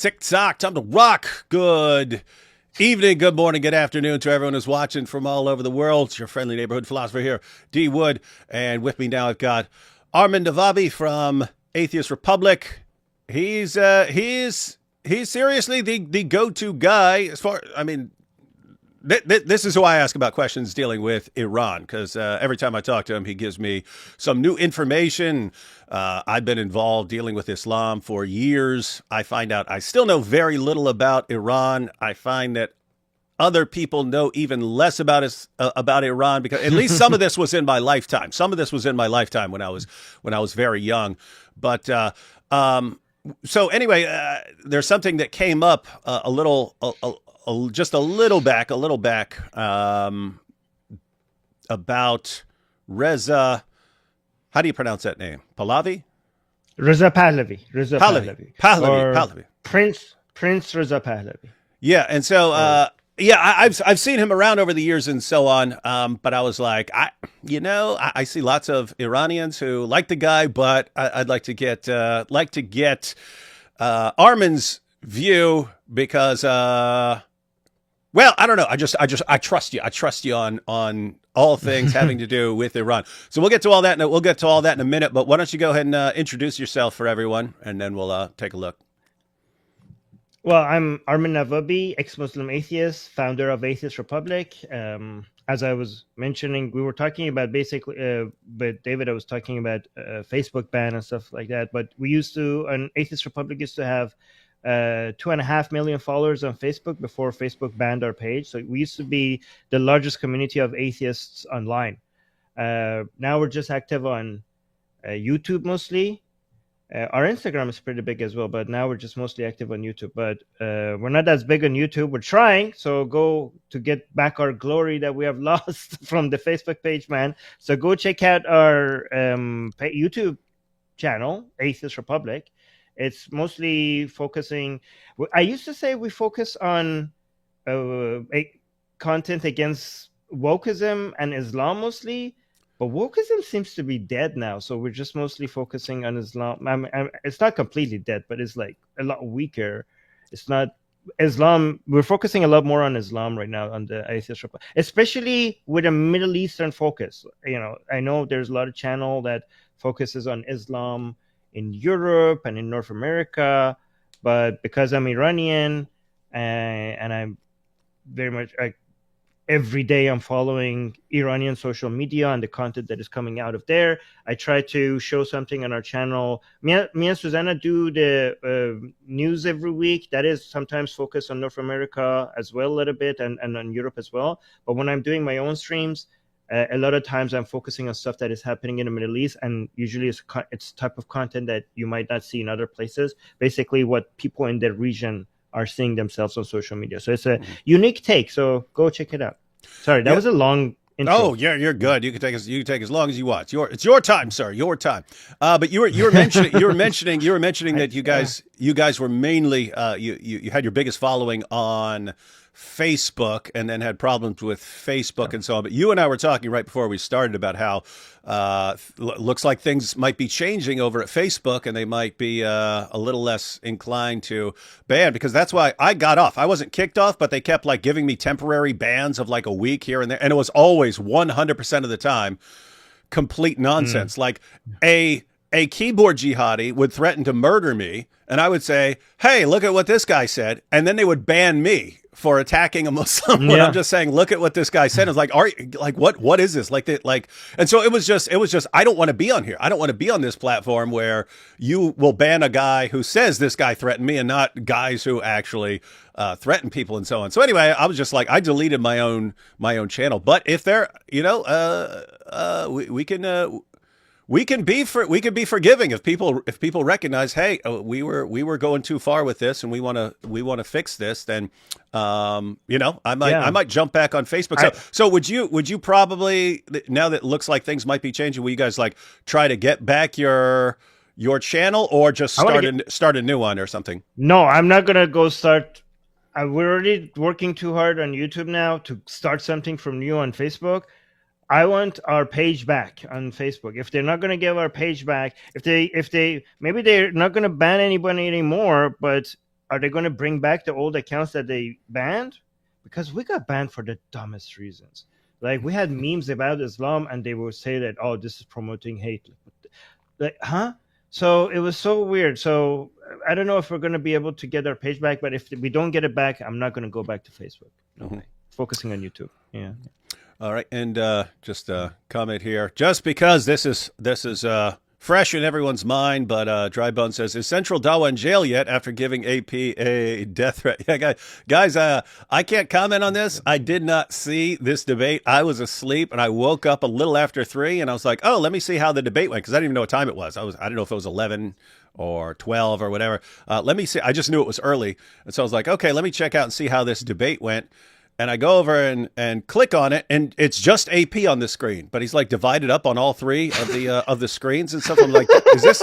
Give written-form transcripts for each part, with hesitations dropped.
Tick-tock, time to rock. Good evening, good morning, good afternoon to everyone who's watching from all over the world. It's your friendly neighborhood philosopher here, D. Wood. And with me now I've got Armin Navabi from Atheist Republic. He's seriously the go-to guy as far, this is who I ask about questions dealing with Iran, because every time I talk to him, he gives me some new information. I've been involved dealing with Islam for years. I find out I still know very little about Iran. I find that other people know even less about Iran, because at least some of this was in my lifetime. Some of this was in my lifetime when I was very young. But so anyway, there's something that came up just a little back, about Reza. How do you pronounce that name? Pahlavi? Reza Pahlavi. Pahlavi. Prince Reza Pahlavi. Yeah, and so I've seen him around over the years and so on. But I was like, I see lots of Iranians who like the guy, but I'd like to get Armin's view, because well, I don't know. I trust you. I trust you on all things having to do with Iran. So we'll get to all that in a minute. But why don't you go ahead and introduce yourself for everyone, and then we'll take a look. Well, I'm Armin Navabi, ex-Muslim atheist, founder of Atheist Republic. As I was mentioning, we were talking about basically, but David, I was talking about Facebook ban and stuff like that. But Atheist Republic used to have 2.5 million followers on Facebook before Facebook banned our page. So we used to be the largest community of atheists online. Now we're just active on YouTube mostly. Our Instagram is pretty big as well, but now we're just mostly active on YouTube. But we're not as big on YouTube. We're trying, so go to get back our glory that we have lost from the Facebook page, man. So go check out our YouTube channel, Atheist Republic. It's mostly focusing. I used to say we focus on content against wokeism and Islam mostly, but wokeism seems to be dead now. So we're just mostly focusing on Islam. It's not completely dead, but it's like a lot weaker. It's not Islam. We're focusing a lot more on Islam right now on the Atheist Republic, especially with a Middle Eastern focus. I know there's a lot of channel that focuses on Islam in Europe and in North America, but because I'm Iranian and I'm very much every day I'm following Iranian social media and the content that is coming out of there, I try to show something on our channel. Me and Susanna do the news every week. That is sometimes focused on North America as well a little bit, and on Europe as well. But when I'm doing my own streams, a lot of times I'm focusing on stuff that is happening in the Middle East, and usually it's type of content that you might not see in other places. Basically, what people in the region are seeing themselves on social media. So it's a unique take. So go check it out. Sorry, that was a long intro. Oh, yeah, you're good. You can take as long as you want. It's your time, sir. Your time. But you were mentioning that you guys were mainly you had your biggest following on Facebook, and then had problems with Facebook and so on. But you and I were talking right before we started about how looks like things might be changing over at Facebook, and they might be a little less inclined to ban, because that's why I got off. I wasn't kicked off, but they kept like giving me temporary bans of like a week here and there, and it was always 100% of the time complete nonsense. Like a keyboard jihadi would threaten to murder me, and I would say, "Hey, look at what this guy said," and then they would ban me for attacking a Muslim when I'm just saying, "Look at what this guy said." It's like, what is this? And so it was just, I don't want to be on here. I don't want to be on this platform where you will ban a guy who says this guy threatened me, and not guys who actually threaten people and so on. So anyway, I was just like, I deleted my own channel. But if they're, we can be forgiving if people recognize, hey, we were going too far with this, and we want to fix this. Then, I might jump back on Facebook. So would you probably, now that it looks like things might be changing, will you guys like try to get back your channel, or just start a new one or something? No, I'm not gonna go start. We're already working too hard on YouTube now to start something from new on Facebook. I want our page back on Facebook. If they're not going to give our page back, if they maybe they're not going to ban anybody anymore, but are they going to bring back the old accounts that they banned? Because we got banned for the dumbest reasons. Like, we had memes about Islam, and they would say that, oh, this is promoting hate. Like, huh? So it was so weird. So I don't know if we're going to be able to get our page back, but if we don't get it back, I'm not going to go back to Facebook. No way. Focusing on YouTube. Yeah. All right, and just a comment here. Just because this is fresh in everyone's mind, but Dry Bone says, is Central Dawa in jail yet after giving AP a death threat? Yeah, guys, I can't comment on this. I did not see this debate. I was asleep, and I woke up a little after 3, and I was like, oh, let me see how the debate went, because I didn't even know what time it was. I didn't know if it was 11 or 12 or whatever. Let me see. I just knew it was early, and so I was like, okay, let me check out and see how this debate went. And I go over and click on it, and it's just AP on the screen, but he's like divided up on all 3 of the screens and stuff. I'm like, is this?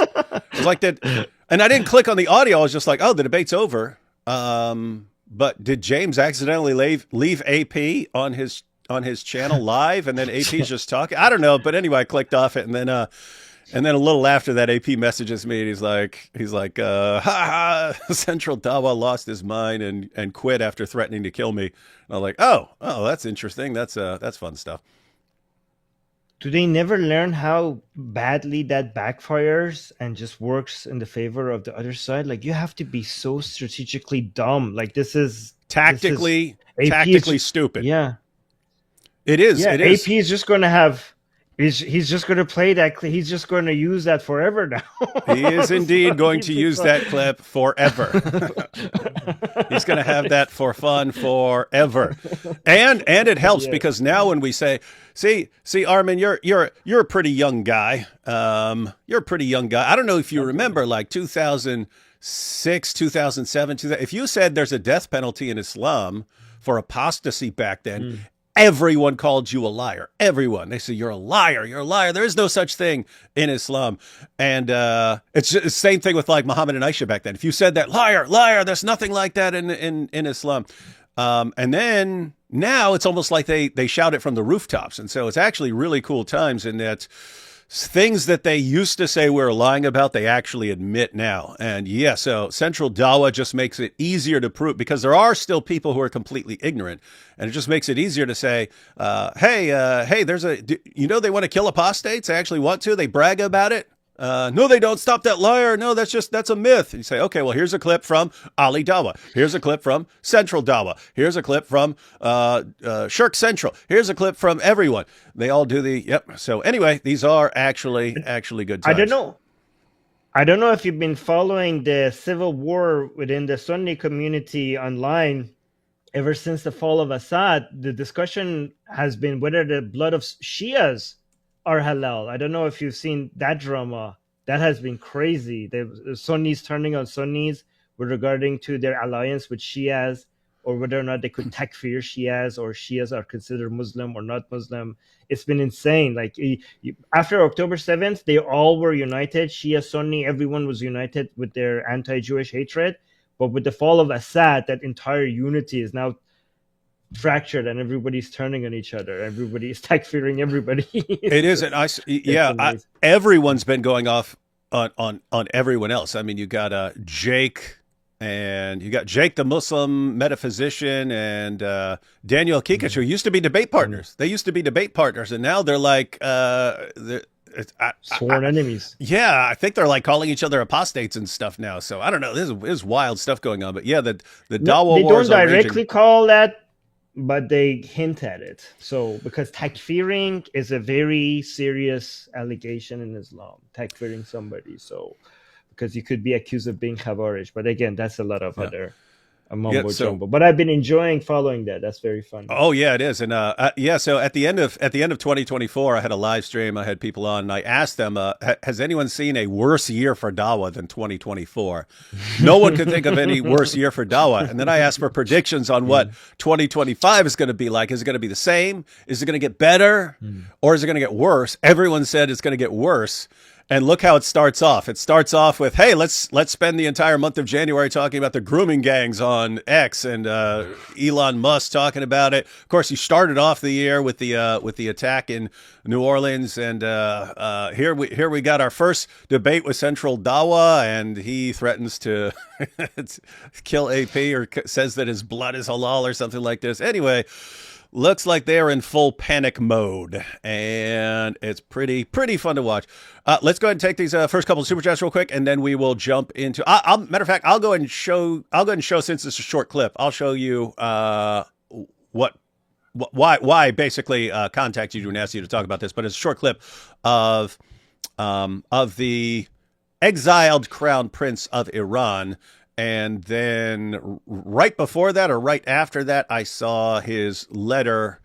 It's like that, and I didn't click on the audio. I was just like, oh, the debate's over. But did James accidentally leave AP on his channel live, and then AP's just talking? I don't know, but anyway, I clicked off it, and then a little after that, AP messages me, and he's like, ha ha, Central Dawa lost his mind and quit after threatening to kill me. And I'm like, oh, that's interesting. That's fun stuff. Do they never learn how badly that backfires and just works in the favor of the other side? Like, you have to be so strategically dumb. Like, this is tactically stupid. Yeah, it is. Yeah, it is. AP is just going to have. He's just going to play that. He's just going to use that forever now. He is indeed going to use that clip forever. He's going to have that for fun forever, and it helps because now when we say, see, Armin, you're a pretty young guy. You're a pretty young guy. I don't know if you remember, like 2006, 2007, if you said there's a death penalty in Islam for apostasy back then. Everyone called you a liar. Everyone. They say, you're a liar. You're a liar. There is no such thing in Islam. And it's the same thing with like Muhammad and Aisha back then. If you said that, liar, there's nothing like that in Islam. And then now it's almost like they shout it from the rooftops. And so it's actually really cool times in that things that they used to say we were lying about, they actually admit now. And yeah, so Central Dawa just makes it easier to prove, because there are still people who are completely ignorant. And it just makes it easier to say, hey, they want to kill apostates. They actually want to. They brag about it. No, they don't. Stop that liar. No, that's a myth. And you say, okay, well, here's a clip from Ali Dawa. Here's a clip from Central Dawa. Here's a clip from Shirk Central. Here's a clip from everyone. They all do yep. So anyway, these are actually good times. I don't know if you've been following the civil war within the Sunni community online. Ever since the fall of Assad, the discussion has been whether the blood of Shias are halal. I don't know if you've seen that drama. That has been crazy. The Sunnis turning on Sunnis with regarding to their alliance with Shias, or whether or not they could takfir Shias, or Shias are considered Muslim or not Muslim. It's been insane. Like after October 7th, they all were united. Shia, Sunni, everyone was united with their anti-Jewish hatred. But with the fall of Assad, that entire unity is now fractured, and everybody's turning on each other. Everybody's takfiring everybody. It is, and everyone's been going off on everyone else. I mean, you got Jake, and you got Jake the Muslim metaphysician, and Daniel Kikach, who used to be debate partners. They used to be debate partners, and now they're like sworn enemies. Yeah, I think they're like calling each other apostates and stuff now. So I don't know. This is wild stuff going on. But yeah, the Dawa wars. They don't directly call that, but they hint at it. So because takfiring is a very serious allegation in Islam, takfiring somebody. So because you could be accused of being Khawarij. But again, that's a lot of other mumbo jumbo. But I've been enjoying following that. That's very fun. Oh yeah, it is. And so at the end of 2024, I had a live stream. I had people on, and I asked them, has anyone seen a worse year for Dawa than 2024? No one could think of any worse year for Dawa. And then I asked for predictions on what 2025 is going to be like. Is it going to be the same? Is it going to get better? Or is it going to get worse? Everyone said it's going to get worse. And look how it starts off. It starts off with, "Hey, let's spend the entire month of January talking about the grooming gangs on X," and Elon Musk talking about it. Of course, he started off the year with the attack in New Orleans, and here we got our first debate with Central Dawa, and he threatens to kill AP or says that his blood is halal or something like this. Anyway. Looks like they're in full panic mode, and it's pretty fun to watch. Let's go ahead and take these first couple of super chats real quick, and then we will jump into. Matter of fact, I'll go ahead and show since it's a short clip. I'll show you why basically contact you and ask you to talk about this. But it's a short clip of the exiled crown prince of Iran. And then right before that or right after that, I saw his letter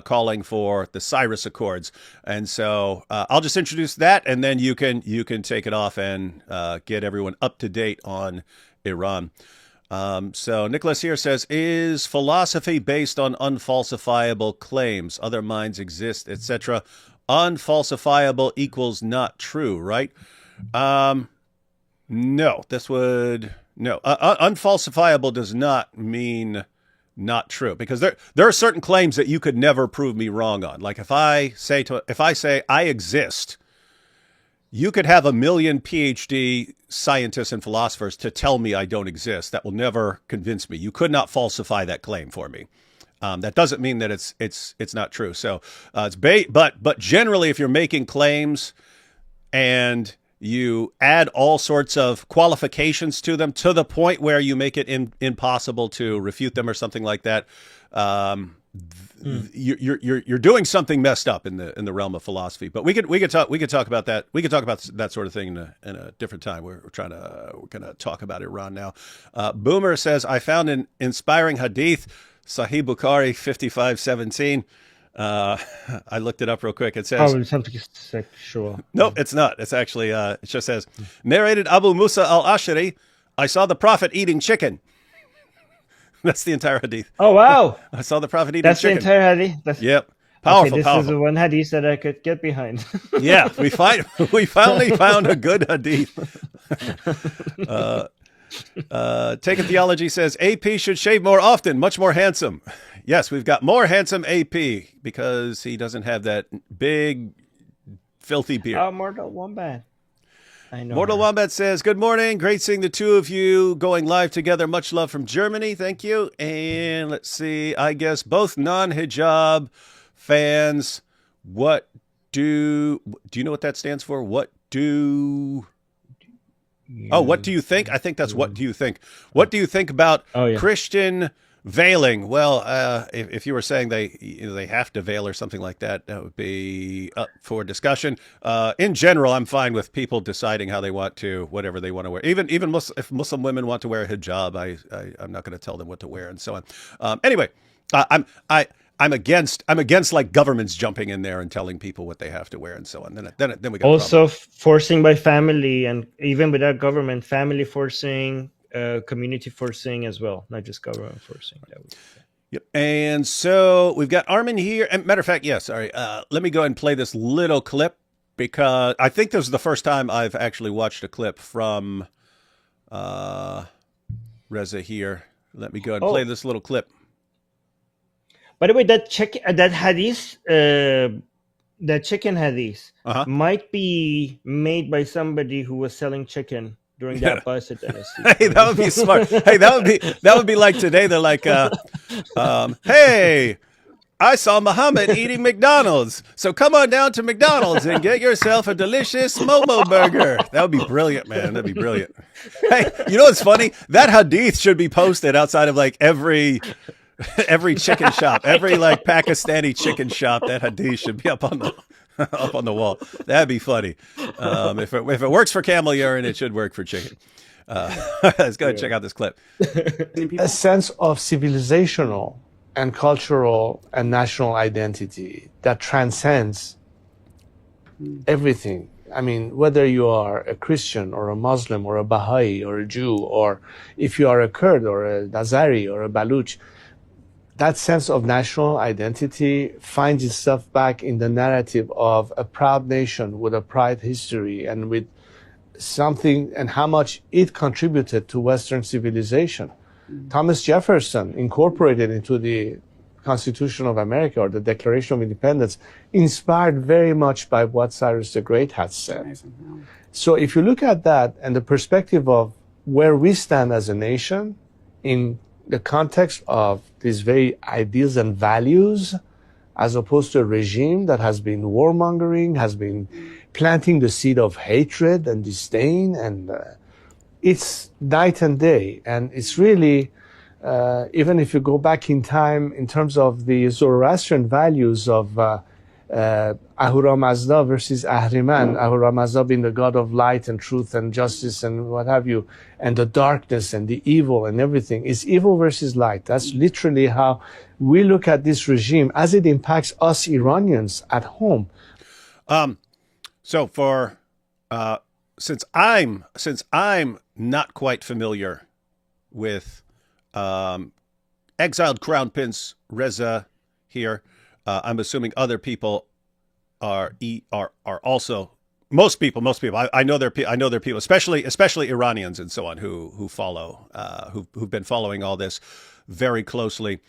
calling for the Cyrus Accords. And so I'll just introduce that, and then you can take it off and get everyone up to date on Iran. So Nicholas here says, is philosophy based on unfalsifiable claims? Other minds exist, etc. Unfalsifiable equals not true, right? No, this would... No, unfalsifiable does not mean not true, because there are certain claims that you could never prove me wrong on. Like if I say I exist, you could have a million PhD scientists and philosophers to tell me I don't exist. That will never convince me. You could not falsify that claim for me. That doesn't mean that it's not true. So but generally, if you're making claims and you add all sorts of qualifications to them to the point where you make it impossible to refute them or something like that. You're doing something messed up in the realm of philosophy. But we could talk about that. We could talk about that sort of thing in a different time. We're going to talk about Iran now. Boomer says, I found an inspiring hadith, Sahih Bukhari 55:17. I looked it up real quick. It says, oh, something sexual. Nope, it's not. It's actually, it just says, narrated Abu Musa al-Ashari, I saw the Prophet eating chicken. That's the entire hadith. Oh, wow. I saw the Prophet eating chicken. That's the entire hadith? Yep. Powerful, this powerful. is the one hadith that I could get behind. Yeah, we finally found a good hadith. Take a Theology says, AP should shave more often, much more handsome. Yes, we've got more handsome AP because he doesn't have that big, filthy beard. Oh, Mortal Wombat. I know. Mortal Wombat says, good morning. Great seeing the two of you going live together. Much love from Germany. Thank you. And let's see, I guess both non-hijab fans, what do you know what that stands for? What do you think? I think that's what do you think? What do you think about Christian veiling? Well, if you were saying they have to veil or something like that, that would be up for discussion. In general, I'm fine with people deciding how they want to, whatever they want to wear. Even if Muslim women want to wear a hijab, I'm not going to tell them what to wear and so on. Anyway, I'm against like governments jumping in there and telling people what they have to wear and so on. Then we got also forcing by family, and even without government, family forcing. Community forcing as well, not just government forcing. Yep. And so we've got Armin here. And matter of fact, sorry. Let me go ahead and play this little clip because I think this is the first time I've actually watched a clip from Reza here. Let me go ahead and play this little clip. By the way, that hadith, that chicken hadith might be made by somebody who was selling chicken during the Abbasid dynasty. Hey, that would be smart. Hey, that would be like today. They're like, hey, I saw Muhammad eating McDonald's, so come on down to McDonald's and get yourself a delicious Momo burger. That would be brilliant, man. That'd be brilliant. Hey, you know what's funny? That hadith should be posted outside of like every chicken shop, every like Pakistani chicken shop. That hadith should be up on the wall. That'd be funny. If it works for camel urine, it should work for chicken. Let's go ahead and check out this clip. A sense of civilizational and cultural and national identity that transcends everything. I mean, whether you are a Christian or a Muslim or a Baha'i or a Jew, or if you are a Kurd or a Nazari or a Baluch, that sense of national identity finds itself back in the narrative of a proud nation with a proud history and with something and how much it contributed to Western civilization. Thomas Jefferson incorporated into the Constitution of America or the Declaration of Independence, inspired very much by what Cyrus the Great had said. Amazing, yeah. So if you look at that and the perspective of where we stand as a nation in the context of these very ideals and values, as opposed to a regime that has been warmongering, has been planting the seed of hatred and disdain, and it's night and day. And it's really, even if you go back in time in terms of the Zoroastrian values of Ahura Mazda versus Ahriman, Ahura Mazda being the god of light and truth and justice and what have you, and the darkness and the evil and everything. It's evil versus light. That's literally how we look at this regime as it impacts us Iranians at home. So for since I'm not quite familiar with exiled Crown Prince Reza here, I'm assuming other people are also most people. I know there are people, especially Iranians and so on, who follow who've been following all this very closely.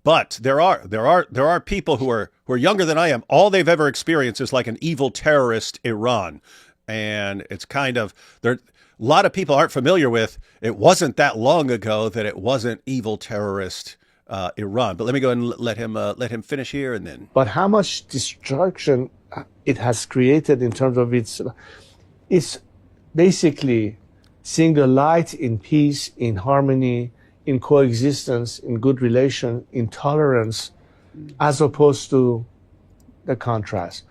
But there are people who are younger than I am. All they've ever experienced is like an evil terrorist Iran, and it's kind of there. A lot of people aren't familiar with. It wasn't that long ago that it wasn't evil terrorist Iran. But let me go and let him finish here, and then. But how much destruction it has created in terms of it's basically seeing the light in peace, in harmony, in coexistence, in good relation, in tolerance, as opposed to the contrast.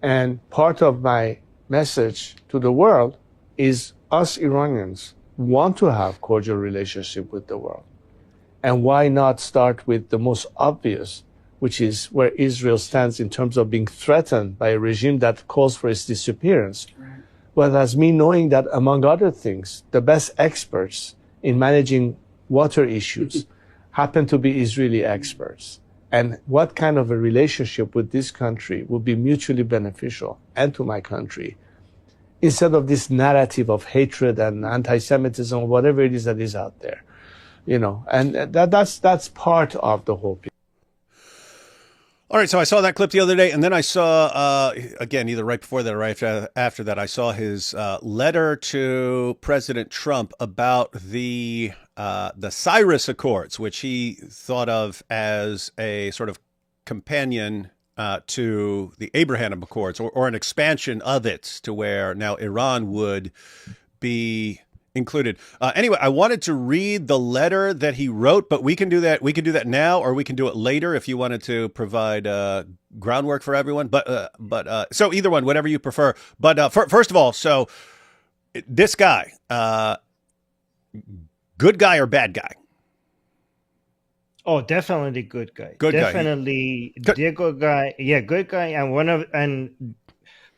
And part of my message to the world is us Iranians want to have cordial relationship with the world. And why not start with the most obvious, which is where Israel stands in terms of being threatened by a regime that calls for its disappearance. Right. Whereas me knowing that, among other things, the best experts in managing water issues happen to be Israeli experts. And what kind of a relationship with this country would be mutually beneficial and to my country, instead of this narrative of hatred and anti-Semitism, whatever it is that is out there. You know, and that's part of the whole picture. All right, so I saw that clip the other day, and then I saw, again, either right before that or right after that, I saw his letter to President Trump about the Cyrus Accords, which he thought of as a sort of companion to the Abraham Accords, or an expansion of it to where now Iran would be included. Anyway, I wanted to read the letter that he wrote, but we can do that. We can do that now, or we can do it later if you wanted to provide groundwork for everyone. But so either one, whatever you prefer. But first of all, so this guy, good guy or bad guy? Oh, definitely good guy. Good guy. Definitely the good guy. Yeah, good guy, and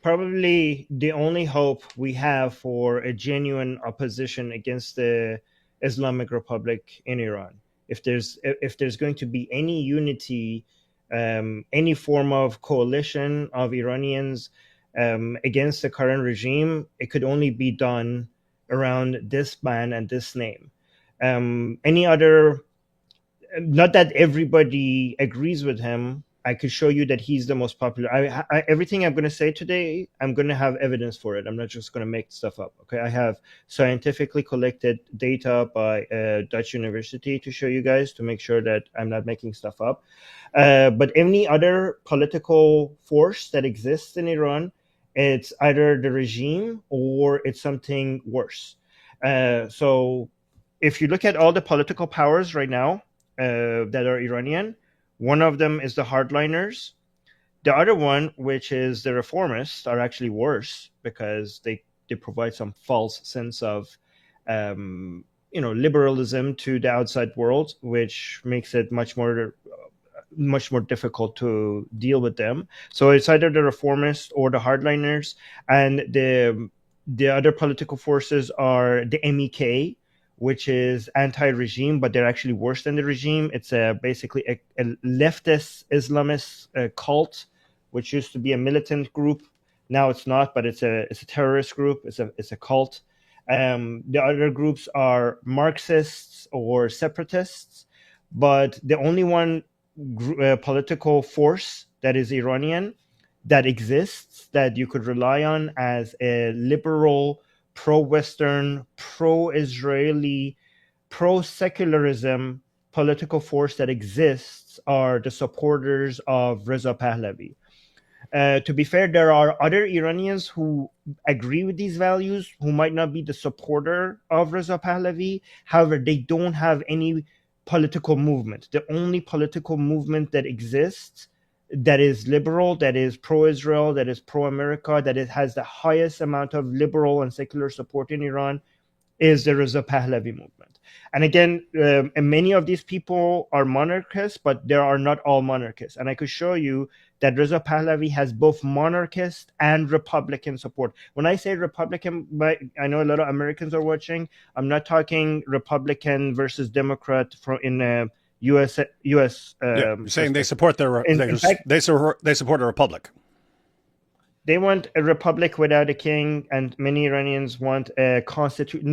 probably the only hope we have for a genuine opposition against the Islamic Republic in Iran. If there's going to be any unity, any form of coalition of Iranians against the current regime, it could only be done around this man and this name. Any other, not that everybody agrees with him. I could show you that he's the most popular. Everything I'm going to say today, I'm going to have evidence for it. I'm not just going to make stuff up. Okay, I have scientifically collected data by a Dutch university to show you guys to make sure that I'm not making stuff up. But any other political force that exists in Iran, it's either the regime or it's something worse. So if you look at all the political powers right now that are Iranian, one of them is the hardliners. The other one, which is the reformists, are actually worse because they provide some false sense of, liberalism to the outside world, which makes it much more difficult to deal with them. So it's either the reformists or the hardliners, and the other political forces are the MEK, which is anti-regime, but they're actually worse than the regime. It's basically a leftist Islamist cult, which used to be a militant group. Now it's not, but it's a terrorist group. It's a cult. The other groups are Marxists or separatists, but the only one political force that is Iranian that exists that you could rely on as a liberal, pro-Western, pro-Israeli, pro-secularism political force that exists are the supporters of Reza Pahlavi. To be fair, there are other Iranians who agree with these values, who might not be the supporter of Reza Pahlavi. However, they don't have any political movement. The only political movement that exists that is liberal, that is pro-Israel, that is pro-America, that it has the highest amount of liberal and secular support in Iran is the Reza Pahlavi movement. And again, many of these people are monarchists, but there are not all monarchists. And I could show you that Reza Pahlavi has both monarchist and Republican support. When I say Republican, I know a lot of Americans are watching. I'm not talking Republican versus Democrat in U.S. You're saying they support they support a republic. They want a republic without a king, and many Iranians want a constitution.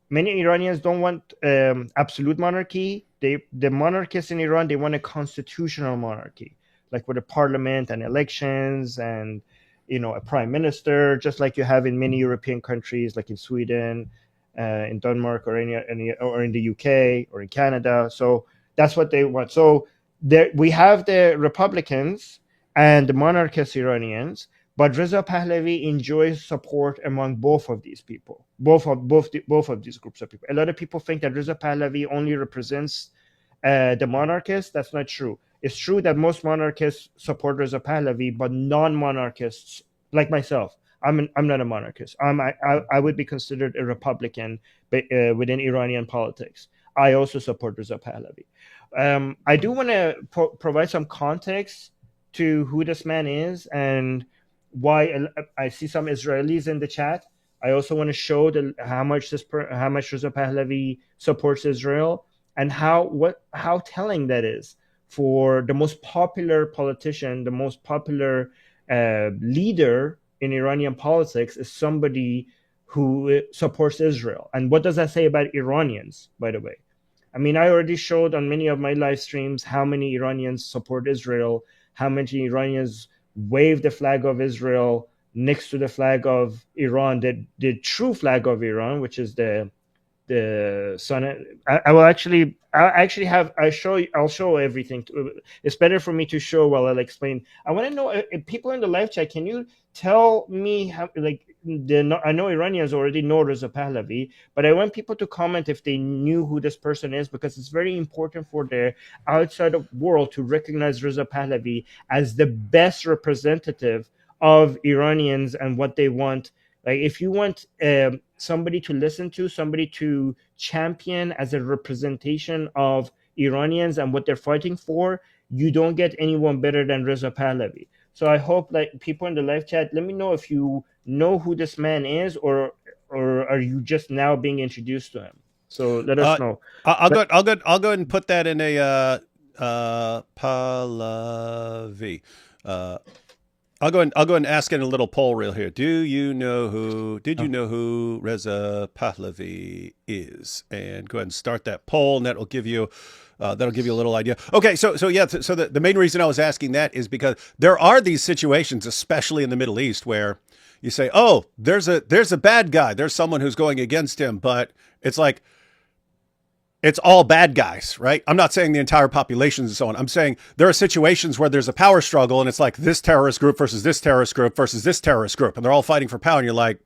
Many Iranians don't want absolute monarchy. The monarchists in Iran, they want a constitutional monarchy, like with a parliament and elections and a prime minister, just like you have in many European countries, like in Sweden, in Denmark, or in the UK or in Canada. So that's what they want. So we have the Republicans and the monarchist Iranians, but Reza Pahlavi enjoys support among both of these people, both of these groups of people. A lot of people think that Reza Pahlavi only represents the monarchists. That's not true. It's true that most monarchists support Reza Pahlavi, but non-monarchists, like myself, I'm not a monarchist. I would be considered a Republican within Iranian politics. I also support Reza Pahlavi. I do want to provide some context to who this man is and why. I see some Israelis in the chat. I also want to show how much Reza Pahlavi supports Israel and how telling that is for the most popular politician, the most popular leader in Iranian politics is somebody who supports Israel. And what does that say about Iranians, by the way? I mean, I already showed on many of my live streams how many Iranians support Israel, how many Iranians wave the flag of Israel next to the flag of Iran, the true flag of Iran, which is the sun. I'll show everything. It's better for me to show while I'll explain. I want to know if people in the live chat, can you tell me how, I know Iranians already know Reza Pahlavi, but I want people to comment if they knew who this person is, because it's very important for the outside world to recognize Reza Pahlavi as the best representative of Iranians and what they want. Like, if you want somebody to listen to, somebody to champion as a representation of Iranians and what they're fighting for, you don't get anyone better than Reza Pahlavi. So I hope people in the live chat, let me know if you know who this man is, or are you just now being introduced to him? So let us know. I'll go ahead and put that in a Pahlavi. I'll go ahead and ask in a little poll reel here. Did you know who Reza Pahlavi is? And go ahead and start that poll, and that'll give you a little idea. Okay, so the main reason I was asking that is because there are these situations, especially in the Middle East, where you say, "Oh, there's a bad guy. There's someone who's going against him," but it's like, it's all bad guys, right? I'm not saying the entire population and so on. I'm saying there are situations where there's a power struggle, and it's like this terrorist group versus this terrorist group versus this terrorist group, and they're all fighting for power. And you're like,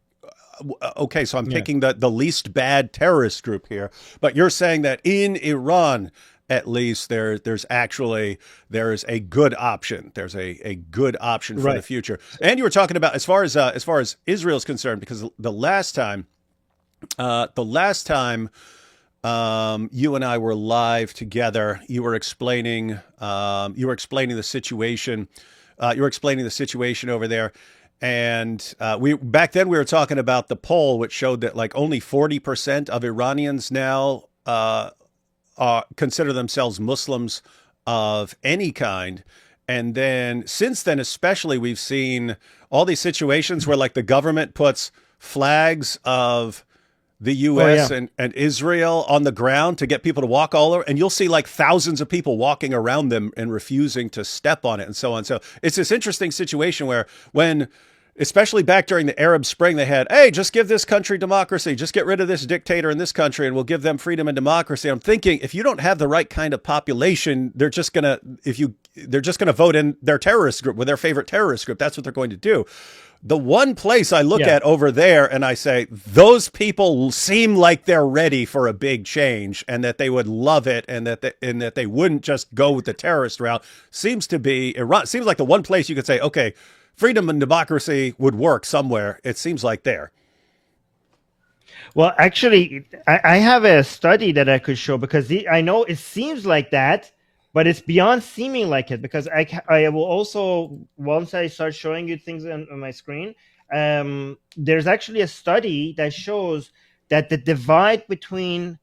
okay, so I'm picking the least bad terrorist group here. But you're saying that in Iran, at least, there is a good option. There's a good option for the future. And you were talking about as far as Israel's concerned, because the last time. You and I were live together. You were explaining the situation. You were explaining the situation over there, And we back then we were talking about the poll, which showed that like only 40% of Iranians now consider themselves Muslims of any kind. And then since then, especially, we've seen all these situations where like the government puts flags of the U.S. and Israel on the ground to get people to walk all over. And you'll see like thousands of people walking around them and refusing to step on it and so on. So it's this interesting situation where when, especially back during the Arab Spring, they had, hey, just give this country democracy. Just get rid of this dictator in this country and we'll give them freedom and democracy. I'm thinking if you don't have the right kind of population, they're just going to vote in their terrorist group with their favorite terrorist group. That's what they're going to do. The one place I look at over there and I say, those people seem like they're ready for a big change and that they would love it and that they wouldn't just go with the terrorist route seems to be Iran. Seems like the one place you could say, okay, freedom and democracy would work somewhere. It seems like there. Well, actually, I have a study that I could show because I know it seems like that, but it's beyond seeming like it because I will also, once I start showing you things on my screen, there's actually a study that shows that the divide between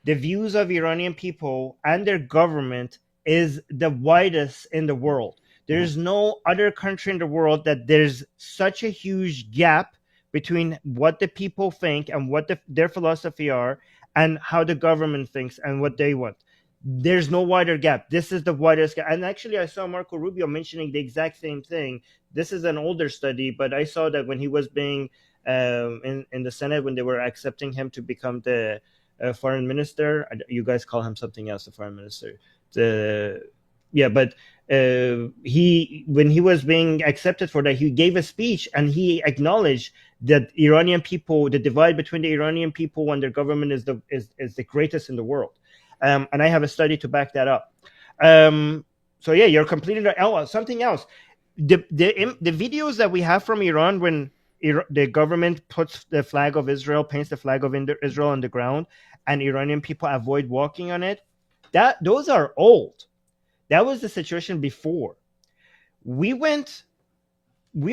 the views of Iranian people and their government is the widest in the world. There's no other country in the world that there's such a huge gap between what the people think and what their philosophy are and how the government thinks and what they want. There's no wider gap. This is the widest gap. And actually, I saw Marco Rubio mentioning the exact same thing. This is an older study, but I saw that when he was being in the Senate, when they were accepting him to become the foreign minister, you guys call him something else, the foreign minister. But when he was being accepted for that, he gave a speech and he acknowledged that Iranian people, the divide between the Iranian people and their government is the greatest in the world. And I have a study to back that up. So yeah, you're completely right. Oh, something else. The videos that we have from Iran when the government puts the flag of Israel, paints the flag of Israel on the ground, and Iranian people avoid walking on it, those are old. That was the situation before. We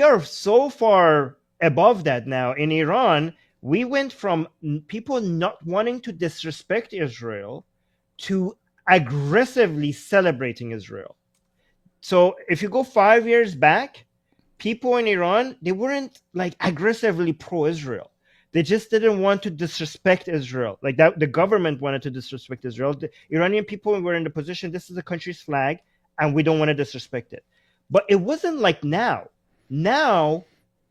are so far above that now. In Iran, we went from people not wanting to disrespect Israel to aggressively celebrating Israel. So if you go 5 years back, people in Iran, they weren't like aggressively pro-Israel. They just didn't want to disrespect Israel. Like that, the government wanted to disrespect Israel. The Iranian people were in the position, this is the country's flag, and we don't want to disrespect it. But it wasn't like now. Now,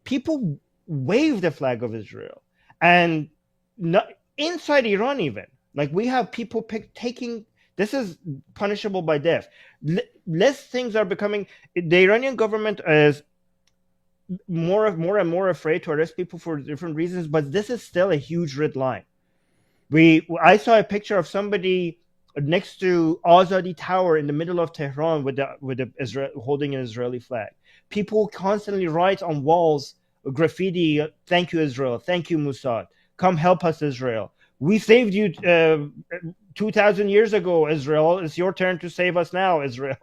people wave the flag of Israel. And not, inside Iran even, like we have people taking, this is punishable by death. Less things are becoming, the Iranian government is more and more afraid to arrest people for different reasons, but this is still a huge red line. I saw a picture of somebody next to Azadi Tower in the middle of Tehran with the Israel holding an Israeli flag. People constantly write on walls graffiti, "Thank you, Israel. Thank you, Mossad. Come help us, Israel. We saved you 2,000 years ago, Israel. It's your turn to save us now, Israel."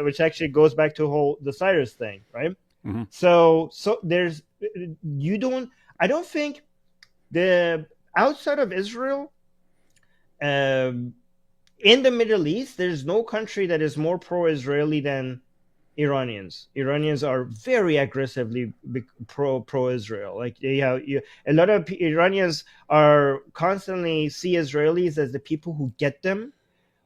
Which actually goes back to the Cyrus thing, right? Mm-hmm. So there's I don't think the outside of Israel, in the Middle East, there's no country that is more pro-Israeli than Iranians. Iranians are very aggressively pro-Israel. Like a lot of Iranians are constantly see Israelis as the people who get them,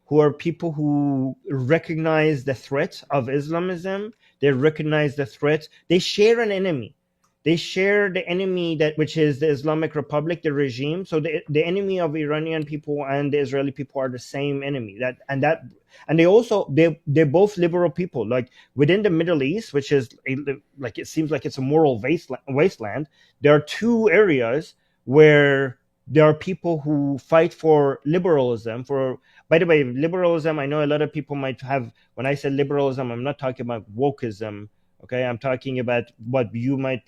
who are people who recognize the threat of Islamism. They recognize the threat. They share an enemy. They share the enemy which is the Islamic Republic, the regime. So the enemy of Iranian people and the Israeli people are the same enemy. They're both liberal people. Like within the Middle East, which is like it seems like it's a moral wasteland. There are two areas where there are people who fight for liberalism. By the way, liberalism, I know a lot of people might have, when I say liberalism, I'm not talking about wokeism. Okay, I'm talking about what you might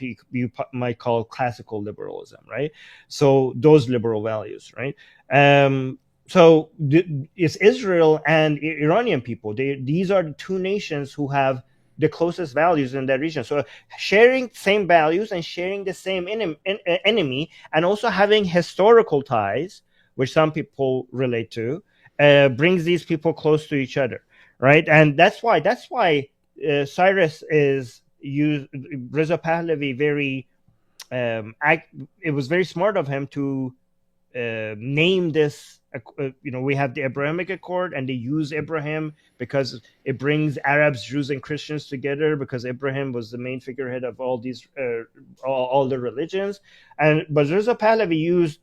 call classical liberalism, right? So those liberal values, right? So it's Israel and Iranian people. These are the two nations who have the closest values in that region. So sharing same values and sharing the same enemy, and also having historical ties, which some people relate to, brings these people close to each other, right? And that's why Cyrus is used Reza Pahlavi very it was very smart of him to name this. We have the Abrahamic Accord, and they use Abraham because it brings Arabs, Jews, and Christians together, because Abraham was the main figurehead of all these all the religions. But Reza Pahlavi used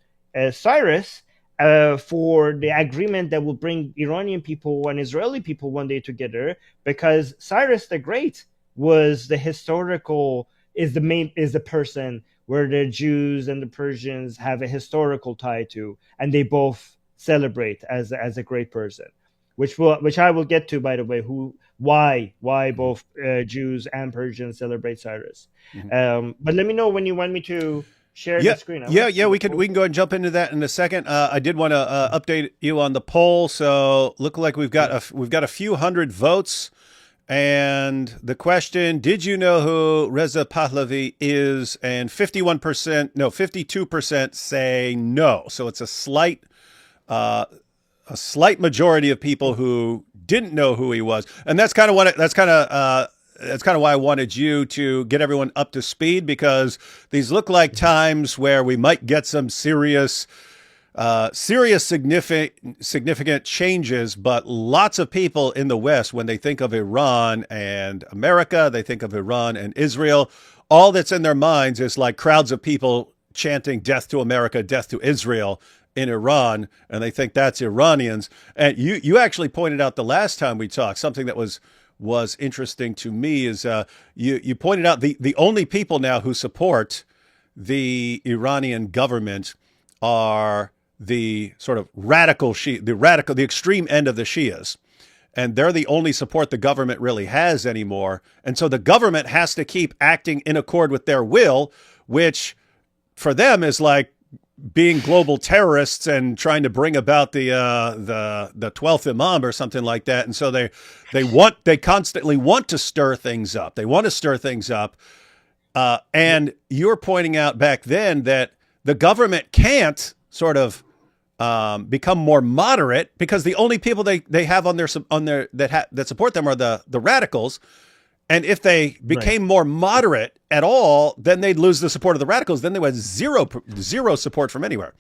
Cyrus for the agreement that will bring Iranian people and Israeli people one day together, because Cyrus the Great was the historical is the person where the Jews and the Persians have a historical tie to, and they both celebrate as a great person, which I will get to, by the way, why both Jews and Persians celebrate Cyrus. But let me know when you want me to share the screen. We can go ahead and jump into that in a second. I did want to update you on the poll. So look like we've got a few hundred votes. And the question, did you know who Reza Pahlavi is? And 52% say no. So it's a slight majority of people who didn't know who he was. And that's kind of why I wanted you to get everyone up to speed, because these look like times where we might get some serious significant changes, but lots of people in the West, when they think of Iran and America, they think of Iran and Israel. All that's in their minds is like crowds of people chanting "Death to America, death to Israel" in Iran, and they think that's Iranians. And you actually pointed out the last time we talked something that was interesting to me is you pointed out the only people now who support the Iranian government are the sort of the extreme end of the Shias. And they're the only support the government really has anymore. And so the government has to keep acting in accord with their will, which for them is like being global terrorists and trying to bring about the 12th Imam or something like that. And so they constantly want to stir things up. They want to stir things up. And you're pointing out back then that the government can't sort of become more moderate, because the only people they have on their that support them are the radicals. And if they became more moderate at all, then they'd lose the support of the radicals. Then they would have zero support from anywhere.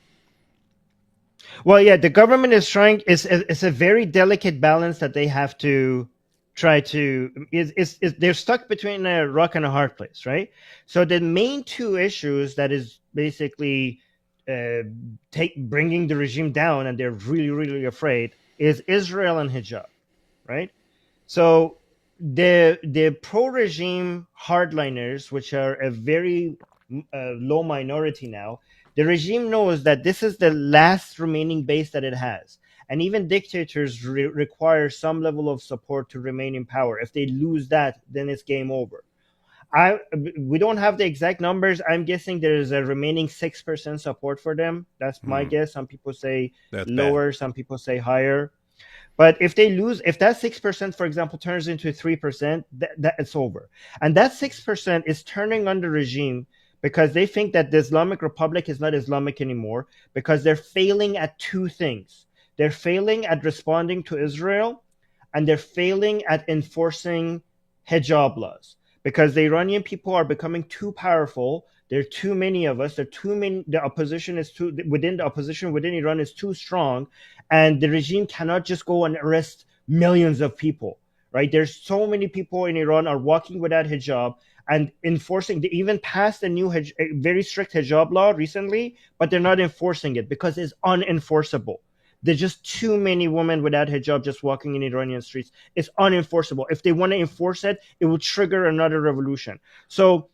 Well, yeah, the government is trying. It's a very delicate balance that they have to try to. They're stuck between a rock and a hard place, right? So the main two issues that is basically bringing the regime down, and they're really, really afraid, is Israel and hijab, right? So the pro-regime hardliners, which are a very low minority now, the regime knows that this is the last remaining base that it has. And even dictators require some level of support to remain in power. If they lose that, then it's game over. We don't have the exact numbers. I'm guessing there is a remaining 6% support for them. That's my guess. Some people say that's lower, bad. Some people say higher. But if they lose, if that 6%, for example, turns into 3%, that it's over. And that 6% is turning on the regime because they think that the Islamic Republic is not Islamic anymore, because they're failing at two things. They're failing at responding to Israel, and they're failing at enforcing hijab laws. Because the Iranian people are becoming too powerful. There are too many of us. There are too many. The opposition within Iran is too strong, and the regime cannot just go and arrest millions of people. Right? There's so many people in Iran are walking without hijab and enforcing. They even passed a new very strict hijab law recently, but they're not enforcing it because it's unenforceable. There's just too many women without hijab just walking in Iranian streets. It's unenforceable. If they want to enforce it, it will trigger another revolution. So,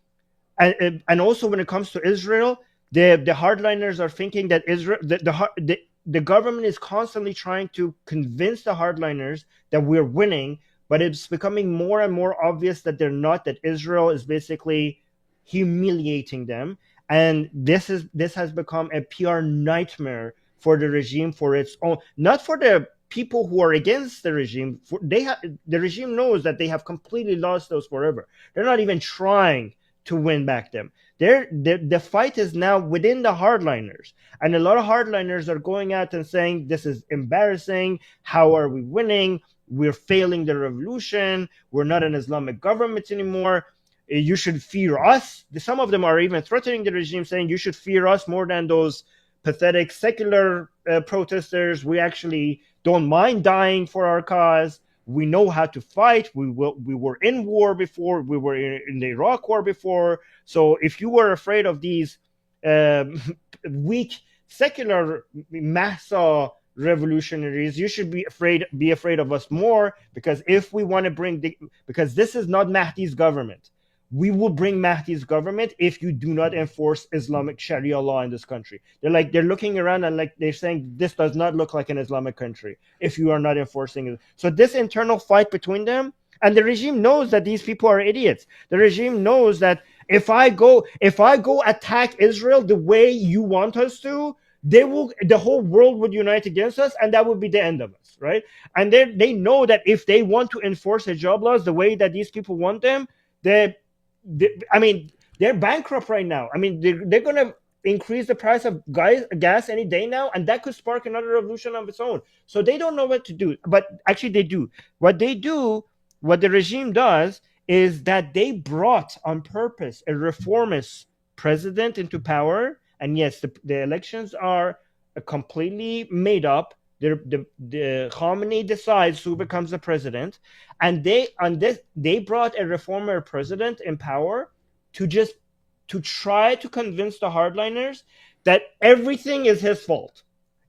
and also when it comes to Israel, the hardliners are thinking that Israel, the government is constantly trying to convince the hardliners that we're winning, but it's becoming more and more obvious that they're not. That Israel is basically humiliating them, and this has become a PR nightmare for the regime, for its own, not for the people who are against the regime, the regime knows that they have completely lost those forever. They're not even trying to win back them. The fight is now within the hardliners, and a lot of hardliners are going out and saying this is embarrassing. How are we winning? We're failing the revolution. We're not an Islamic government anymore. You should fear us. Some of them are even threatening the regime, saying you should fear us more than those pathetic secular protesters. We actually don't mind dying for our cause. We know how to fight. We were in war before. We were in the Iraq war before. So if you were afraid of these weak secular massa revolutionaries, you should be afraid of us more, because if we want to because this is not Mahdi's government. We will bring Mahdi's government if you do not enforce Islamic Sharia law in this country. They're looking around and they're saying this does not look like an Islamic country if you are not enforcing it. So this internal fight between them, and the regime knows that these people are idiots. The regime knows that if I go attack Israel the way you want us to, the whole world would unite against us, and that would be the end of us, right? And they know that if they want to enforce hijab laws the way that these people want them, they're bankrupt right now. I mean, they're going to increase the price of gas any day now, and that could spark another revolution of its own. So they don't know what to do, but actually they do. What the regime does is that they brought on purpose a reformist president into power. And yes, the elections are completely made up. The Khamenei decides who becomes the president, and they brought a reformer president in power to try to convince the hardliners that everything is his fault,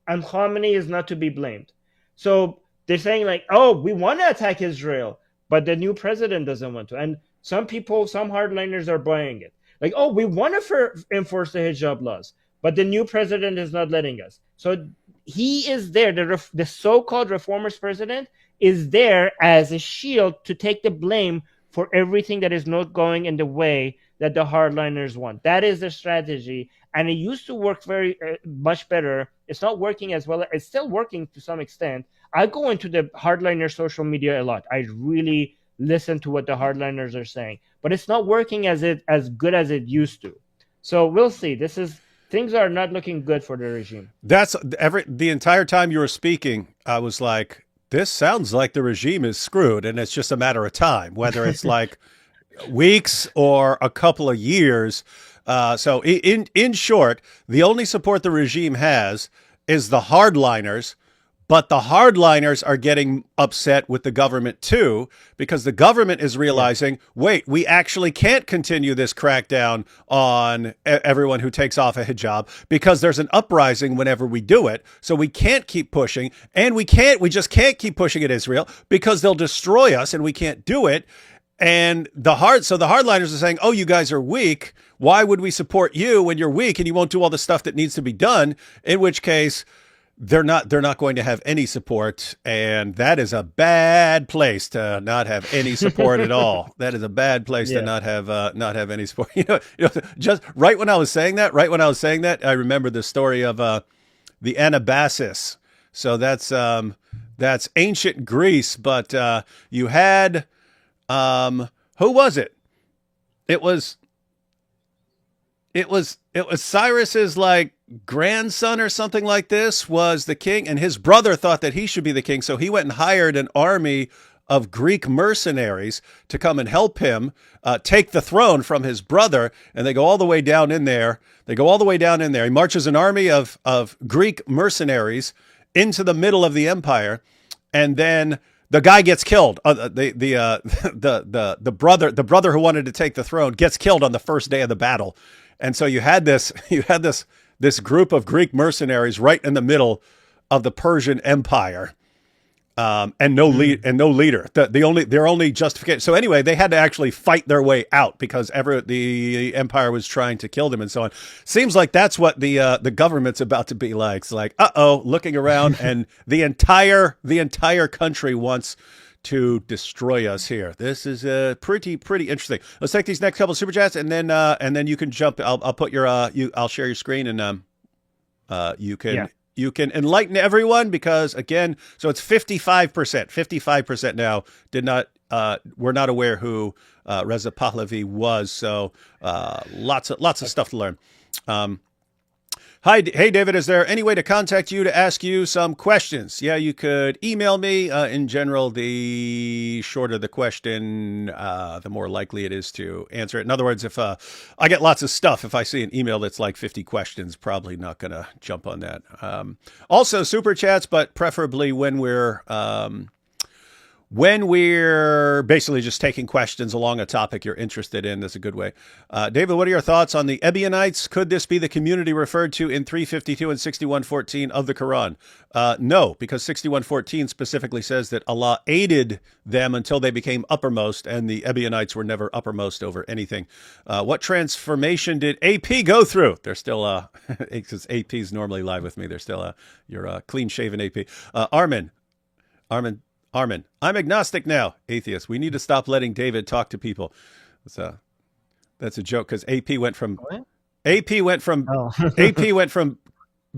and Khamenei is not to be blamed. So they're saying oh, we want to attack Israel, but the new president doesn't want to. And some hardliners are buying it. Oh, we want to enforce the hijab laws, but the new president is not letting us. So he is there. The so-called reformist president is there as a shield to take the blame for everything that is not going in the way that the hardliners want. That is the strategy, and it used to work very much better. It's not working as well. It's still working to some extent. I go into the hardliner social media a lot. I really listen to what the hardliners are saying, but it's not working as good as it used to. So we'll see. Things are not looking good for the regime. The entire time you were speaking, I was like, this sounds like the regime is screwed, and it's just a matter of time, whether it's like weeks or a couple of years. So in short, the only support the regime has is the hardliners. But the hardliners are getting upset with the government too, because the government is realizing, wait, we actually can't continue this crackdown on everyone who takes off a hijab, because there's an uprising whenever we do it. So we can't keep pushing, and we just can't keep pushing at Israel because they'll destroy us, and we can't do it. And so the hardliners are saying, oh, you guys are weak. Why would we support you when you're weak and you won't do all the stuff that needs to be done? In which case, they're not going to have any support, and that is a bad place to not have any support at all. That is a bad place to not have any support. Just right when I was saying that, I remember the story of the Anabasis. So that's ancient Greece, but you had who was it? It was Cyrus's grandson or something like this was the king, and his brother thought that he should be the king. So he went and hired an army of Greek mercenaries to come and help him take the throne from his brother. And they go all the way down in there. He marches an army of Greek mercenaries into the middle of the empire. And then the guy gets killed. The brother who wanted to take the throne gets killed on the first day of the battle. And so you had this group of Greek mercenaries right in the middle of the Persian Empire, and no leader. Their only justification. So anyway, they had to actually fight their way out because the empire was trying to kill them and so on. Seems like that's what the government's about to be like. It's like, looking around, and the entire country wants to destroy us here. This is pretty interesting. Let's take these next couple of super chats, and then you can jump. I'll put your I'll share your screen, and you can you can enlighten everyone because again, so it's 55%. 55% now were not aware who Reza Pahlavi was. So lots of stuff to learn. Hey, David, is there any way to contact you to ask you some questions? Yeah, you could email me. In general, the shorter the question, the more likely it is to answer it. In other words, if I get lots of stuff, if I see an email that's like 50 questions, probably not going to jump on that. Also, super chats, but preferably when we're basically just taking questions along a topic you're interested in. That's a good way. David, what are your thoughts on the Ebionites? Could this be the community referred to in 352 and 61:14 of the Quran? No, because 61:14 specifically says that Allah aided them until they became uppermost, and the Ebionites were never uppermost over anything. What transformation did AP go through? They're still, because AP's normally live with me. They're still your clean-shaven AP. Armin, I'm agnostic now, atheist. We need to stop letting David talk to people. That's a joke because AP went from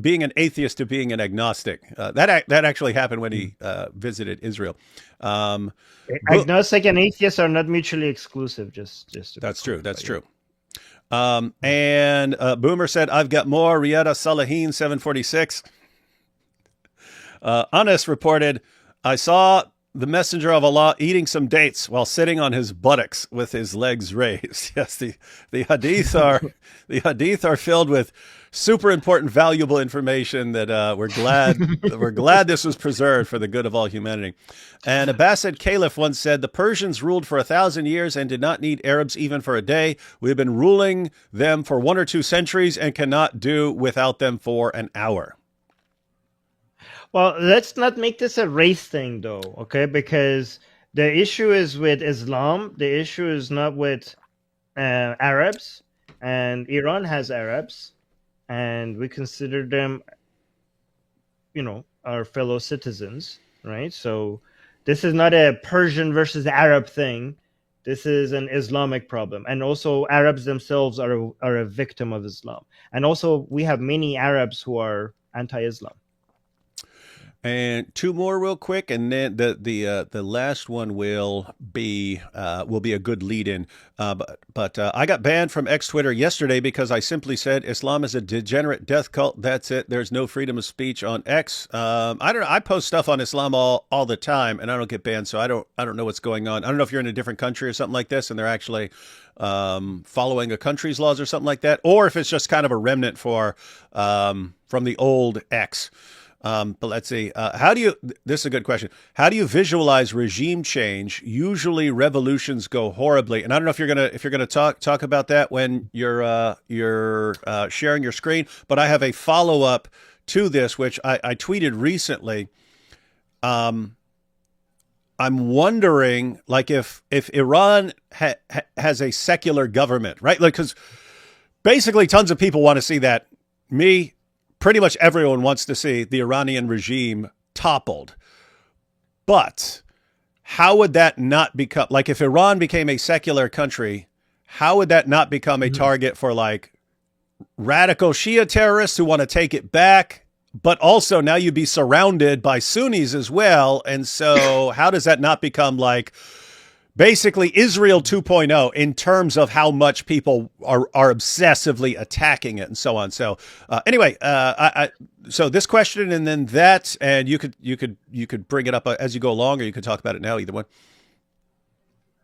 being an atheist to being an agnostic. That actually happened when he visited Israel. Agnostic and atheist are not mutually exclusive. That's true. That's true. And Boomer said, "I've got more." Riyadh Salahin 746. Anas reported, "I saw the messenger of Allah eating some dates while sitting on his buttocks with his legs raised." Yes, the hadith are filled with super important, valuable information that we're glad this was preserved for the good of all humanity. And Abbasid Caliph once said, "The Persians ruled for 1,000 years and did not need Arabs even for a day. We have been ruling them for 1 or 2 centuries and cannot do without them for an hour." Well, let's not make this a race thing, though, okay? Because the issue is with Islam. The issue is not with Arabs. And Iran has Arabs. And we consider them, our fellow citizens, right? So this is not a Persian versus Arab thing. This is an Islamic problem. And also Arabs themselves are a victim of Islam. And also we have many Arabs who are anti-Islam. And 2 more real quick, and then the last one will be a good lead-in. But I got banned from X Twitter yesterday because I simply said Islam is a degenerate death cult. That's it. There's no freedom of speech on X. I don't know. I post stuff on Islam all the time, and I don't get banned, so I don't know what's going on. I don't know if you're in a different country or something like this, and they're actually following a country's laws or something like that, or if it's just kind of a remnant from the old X. But let's see. This is a good question. How do you visualize regime change? Usually revolutions go horribly. And I don't know if you're gonna talk about that when you're sharing your screen, but I have a follow-up to this, which I tweeted recently. I'm wondering, like, if Iran has a secular government, right? Like, because basically tons of people want to see that. Pretty much everyone wants to see the Iranian regime toppled. But how would that not become, like, if Iran became a secular country, how would that not become a target for, like, radical Shia terrorists who want to take it back? But also now you'd be surrounded by Sunnis as well. And so how does that not become, like, basically Israel 2.0 in terms of how much people are obsessively attacking it and so on. So anyway, so this question and then that, and you could bring it up as you go along, or you could talk about it now, either one.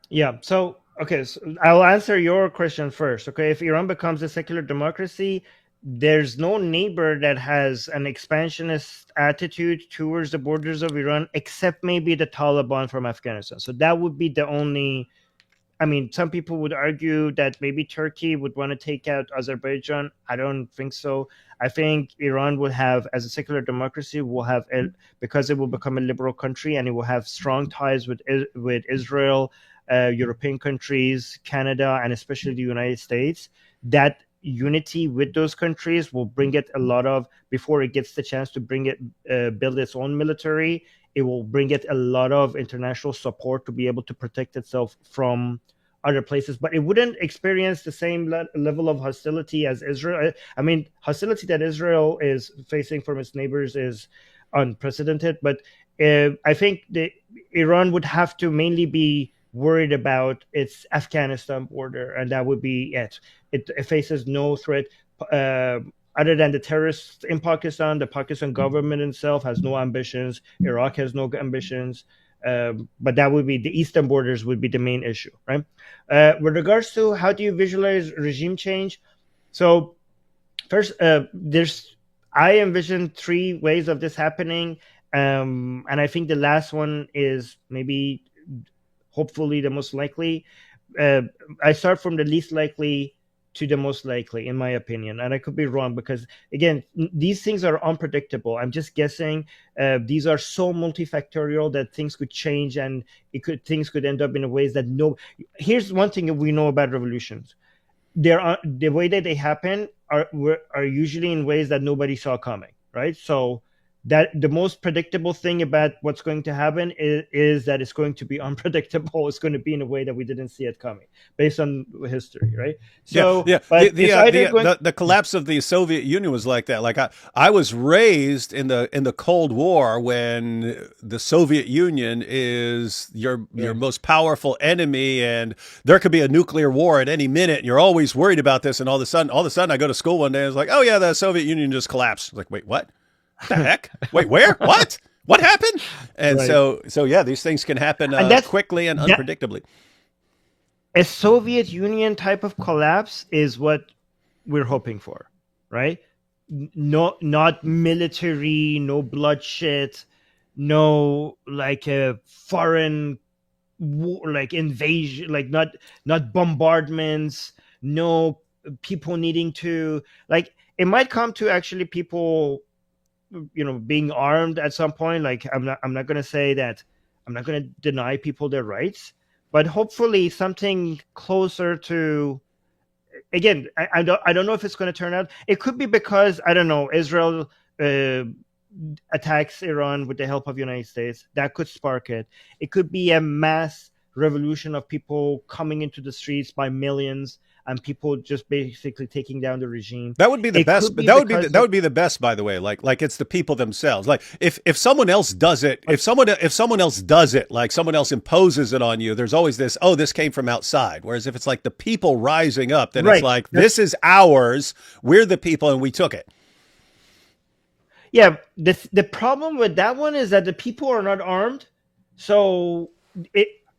Yeah. So, okay, so I'll answer your question first. Okay. If Iran becomes a secular democracy, there's no neighbor that has an expansionist attitude towards the borders of Iran, except maybe the Taliban from Afghanistan. So that would be the only, some people would argue that maybe Turkey would want to take out Azerbaijan. I don't think so. I think Iran will have, as a secular democracy, because it will become a liberal country and it will have strong ties with Israel, European countries, Canada, and especially the United States, that unity with those countries will bring it before it gets the chance to build its own military, it will bring it a lot of international support to be able to protect itself from other places, but it wouldn't experience the same level of hostility as Israel. I mean, hostility that Israel is facing from its neighbors is unprecedented, but I think Iran would have to mainly be worried about its Afghanistan border, and that would be it. It faces no threat other than the terrorists in Pakistan. The Pakistan government itself has no ambitions. Iraq has no ambitions. But that would be the eastern borders would be the main issue, right? With regards to how do you visualize regime change? So first, I envision 3 ways of this happening. And I think the last one is maybe hopefully the most likely. I start from the least likely to the most likely, in my opinion, and I could be wrong because again, these things are unpredictable. I'm just guessing. These are so multifactorial that things could change, and things could end up in ways that Here's one thing that we know about revolutions: the way that they happen are usually in ways that nobody saw coming, right? So that the most predictable thing about what's going to happen is that it's going to be unpredictable. It's going to be in a way that we didn't see it coming, based on history, right? So, yeah. But the collapse of the Soviet Union was like that. Like I was raised in the Cold War when the Soviet Union is your most powerful enemy, and there could be a nuclear war at any minute. And you're always worried about this, and all of a sudden, I go to school one day, and it's like, oh yeah, the Soviet Union just collapsed. It's like, wait, what? The heck? Wait, where? What happened? And right. so yeah, these things can happen quickly and unpredictably. A Soviet Union type of collapse is what we're hoping for, right? Not military, no bloodshed, no like a foreign war, like invasion, like not bombardments, no people needing to like. It might come to actually people, being armed at some point. Like I'm not going to say that. I'm not going to deny people their rights, but hopefully something closer to. Again, I don't know if it's going to turn out. It could be because I don't know, Israel attacks Iran with the help of the United States. That could spark it. It could be a mass revolution of people coming into the streets by millions, and people just basically taking down the regime. That would be the best. That would be the best, by the way. Like it's the people themselves. Like if someone else does it, if someone else does it, like someone else imposes it on you, there's always this, oh, this came from outside. Whereas if it's like the people rising up, then it's like, this is ours. We're the people, and we took it. Yeah, the problem with that one is that the people are not armed, so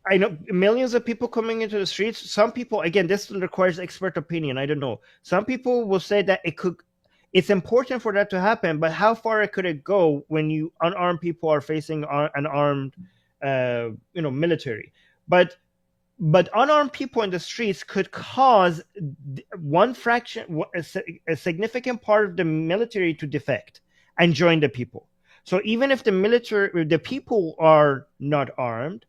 I know millions of people coming into the streets. Some people, again, this requires expert opinion. I don't know. Some people will say that it's important for that to happen, but how far could it go when unarmed people are facing an armed, military? But unarmed people in the streets could cause a significant part of the military to defect and join the people. So even if the people are not armed,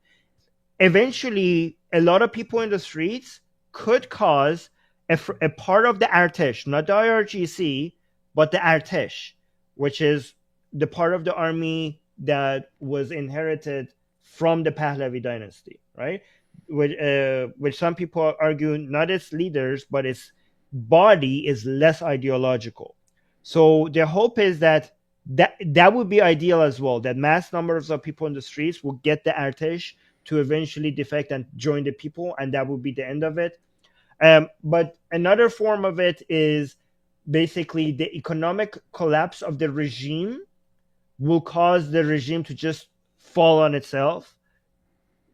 eventually, a lot of people in the streets could cause a part of the Artesh, not the IRGC, but the Artesh, which is the part of the army that was inherited from the Pahlavi dynasty, right? Which some people argue not its leaders, but its body is less ideological. So their hope is that would be ideal as well, that mass numbers of people in the streets will get the Artesh to eventually defect and join the people, and that would be the end of it. But another form of it is basically the economic collapse of the regime will cause the regime to just fall on itself,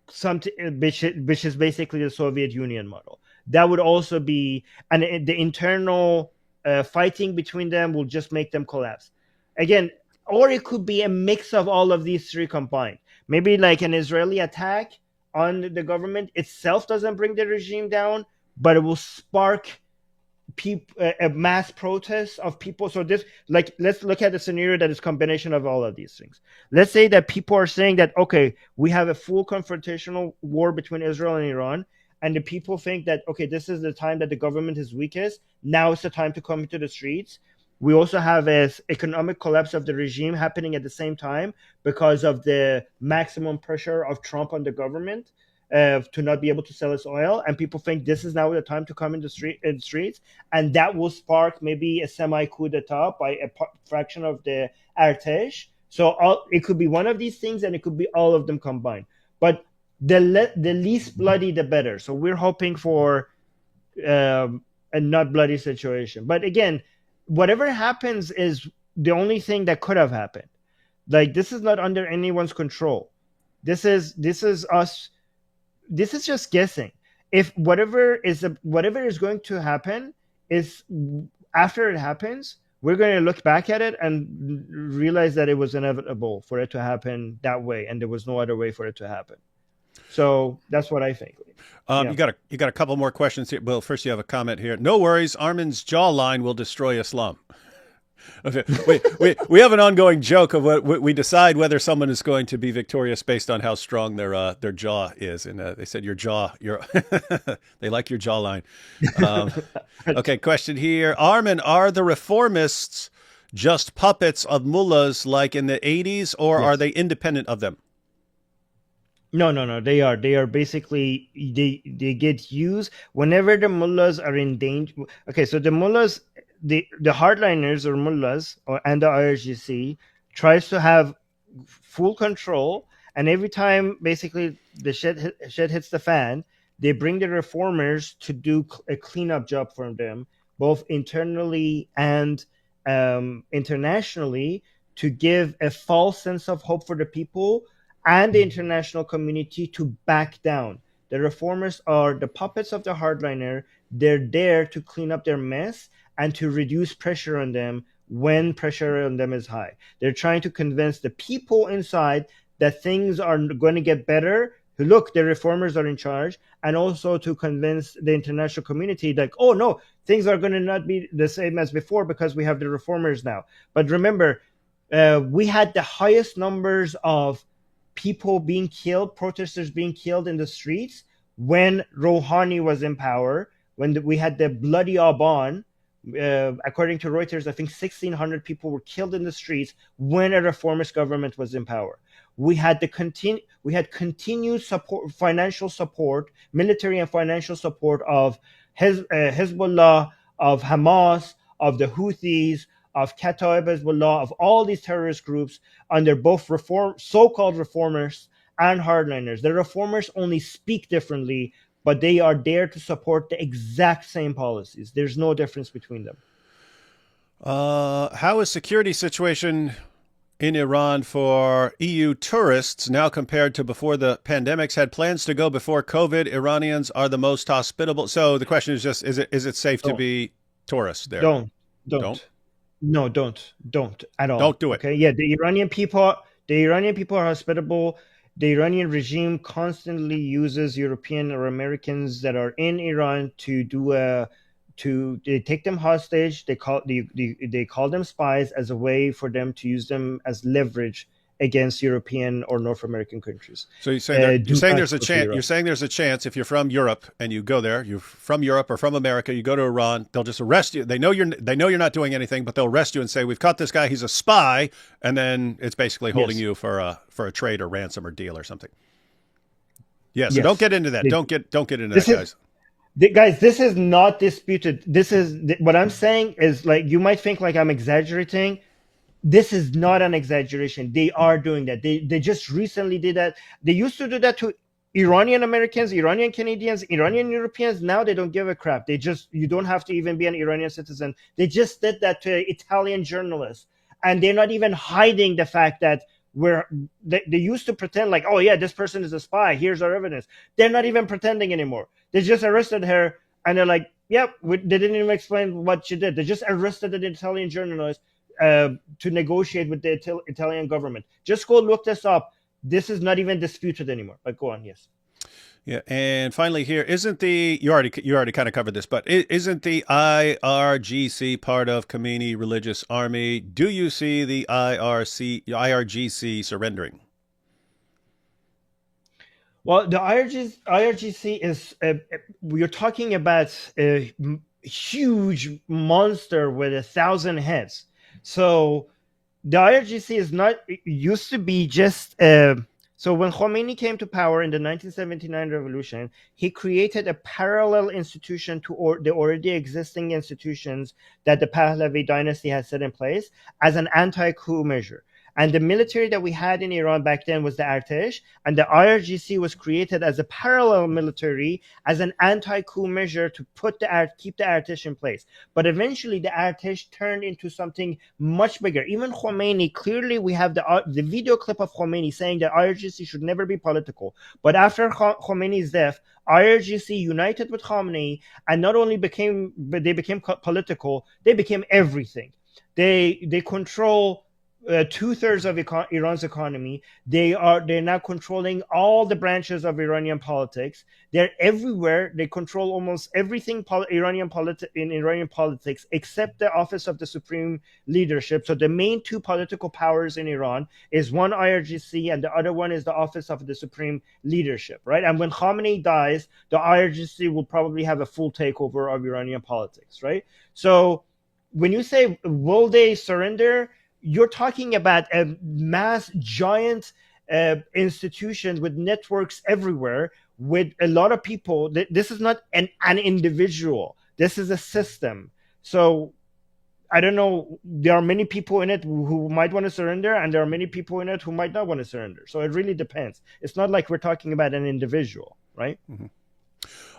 which is basically the Soviet Union model. That would also be, and the internal fighting between them will just make them collapse. Again, or it could be a mix of all of these 3 combined. Maybe like an Israeli attack on the government itself doesn't bring the regime down, but it will spark a mass protest of people. So let's look at the scenario that is a combination of all of these things. Let's say that people are saying that, okay, we have a full confrontational war between Israel and Iran, and the people think that, okay, this is the time that the government is weakest. Now is the time to come into the streets. We also have an economic collapse of the regime happening at the same time because of the maximum pressure of Trump on the government. to not be able to sell its oil, and people think this is now the time to come in the streets, and that will spark maybe a semi coup d'état by a fraction of the Artesh. So it could be one of these things, and it could be all of them combined. But the least bloody, the better. So we're hoping for a not bloody situation. But again, whatever happens is the only thing that could have happened. Like, this is not under anyone's control. This is us. This is just guessing. If whatever is going to happen is after it happens, we're going to look back at it and realize that it was inevitable for it to happen that way, and there was no other way for it to happen. So that's what I think. You got a couple more questions here. Well, first you have a comment here. No worries, Armin's jawline will destroy Islam. Okay, we have an ongoing joke of what we decide whether someone is going to be victorious based on how strong their jaw is, and they said your jaw, they like your jawline. Okay, question here, Armin: are the reformists just puppets of mullahs like in the 80s, or are they independent of them? No. They are basically they get used whenever the mullahs are in danger. Okay, so the mullahs, the hardliners or mullahs and the IRGC tries to have full control, and every time basically the shit hits the fan, they bring the reformers to do a cleanup job for them, both internally and internationally, to give a false sense of hope for the people and the international community to back down. The reformers are the puppets of the hardliner. They're there to clean up their mess and to reduce pressure on them when pressure on them is high. They're trying to convince the people inside that things are going to get better. Look, the reformers are in charge, and also to convince the international community like, oh no, things are going to not be the same as before because we have the reformers now. But remember, we had the highest numbers of people being killed, protesters being killed in the streets when Rouhani was in power, when we had the bloody Aban. According to Reuters, I think 1,600 people were killed in the streets when a reformist government was in power. We had continued support, financial support, military and financial support of Hezbollah, of Hamas, of the Houthis, of Kataib Hezbollah, of all these terrorist groups under both so-called reformers and hardliners. The reformers only speak differently, but they are there to support the exact same policies. There's no difference between them. How is security situation in Iran for EU tourists now compared to before the pandemics? Had plans to go before COVID. Iranians are the most hospitable. So the question is just, is it safe to be tourists there? Don't. No, don't at all. Don't do it. Okay. Yeah, the Iranian people are hospitable. The Iranian regime constantly uses European or Americans that are in Iran they take them hostage. They call them spies as a way for them to use them as leverage against European or North American countries. So you're saying there's a chance. You're saying there's a chance if you're from Europe and you go there, you're from Europe or from America, you go to Iran, they'll just arrest you. They know you're not doing anything, but they'll arrest you and say, "We've caught this guy. He's a spy," and then it's basically holding you for a trade or ransom or deal or something. Yeah. So don't get into that. Don't get into that, guys. Guys, this is not disputed. This is what I'm saying is, like, you might think like I'm exaggerating. This is not an exaggeration. They are doing that. They just recently did that. They used to do that to Iranian Americans, Iranian Canadians, Iranian Europeans. Now they don't give a crap. You don't have to even be an Iranian citizen. They just did that to Italian journalists. And they're not even hiding the fact that they used to pretend like, oh yeah, this person is a spy. Here's our evidence. They're not even pretending anymore. They just arrested her and they're like, yep, they didn't even explain what she did. They just arrested an Italian journalist to negotiate with the Italian government. Just go look this up. This is not even disputed anymore. But go on, yes. Yeah, and finally here, you already kind of covered this, but isn't the IRGC part of Khomeini religious army? Do you see the IRGC surrendering? Well, the IRGC is we're talking about a huge monster with 1,000 heads. So the IRGC is not, it used to be just So when Khomeini came to power in the 1979 revolution, he created a parallel institution to the already existing institutions that the Pahlavi dynasty had set in place as an anti-coup measure. And the military that we had in Iran back then was the Artesh, and the IRGC was created as a parallel military as an anti-coup measure to keep the Artesh in place. But eventually, the Artesh turned into something much bigger. Even Khomeini, clearly, we have the video clip of Khomeini saying that IRGC should never be political. But after Khomeini's death, IRGC united with Khomeini, and not only became political, they became everything. They control 2/3 of Iran's economy. They're now controlling all the branches of Iranian politics. They're everywhere. They control almost everything in Iranian politics, except the office of the supreme leadership. So the main two political powers in Iran is one IRGC, and the other one is the office of the supreme leadership, right? And when Khamenei dies, the IRGC will probably have a full takeover of Iranian politics, right? So when you say, will they surrender? You're talking about a mass giant institutions with networks everywhere, with a lot of people. This is not an individual. This is a system. So I don't know. There are many people in it who might want to surrender, and there are many people in it who might not want to surrender. So it really depends. It's not like we're talking about an individual, right? Mm-hmm.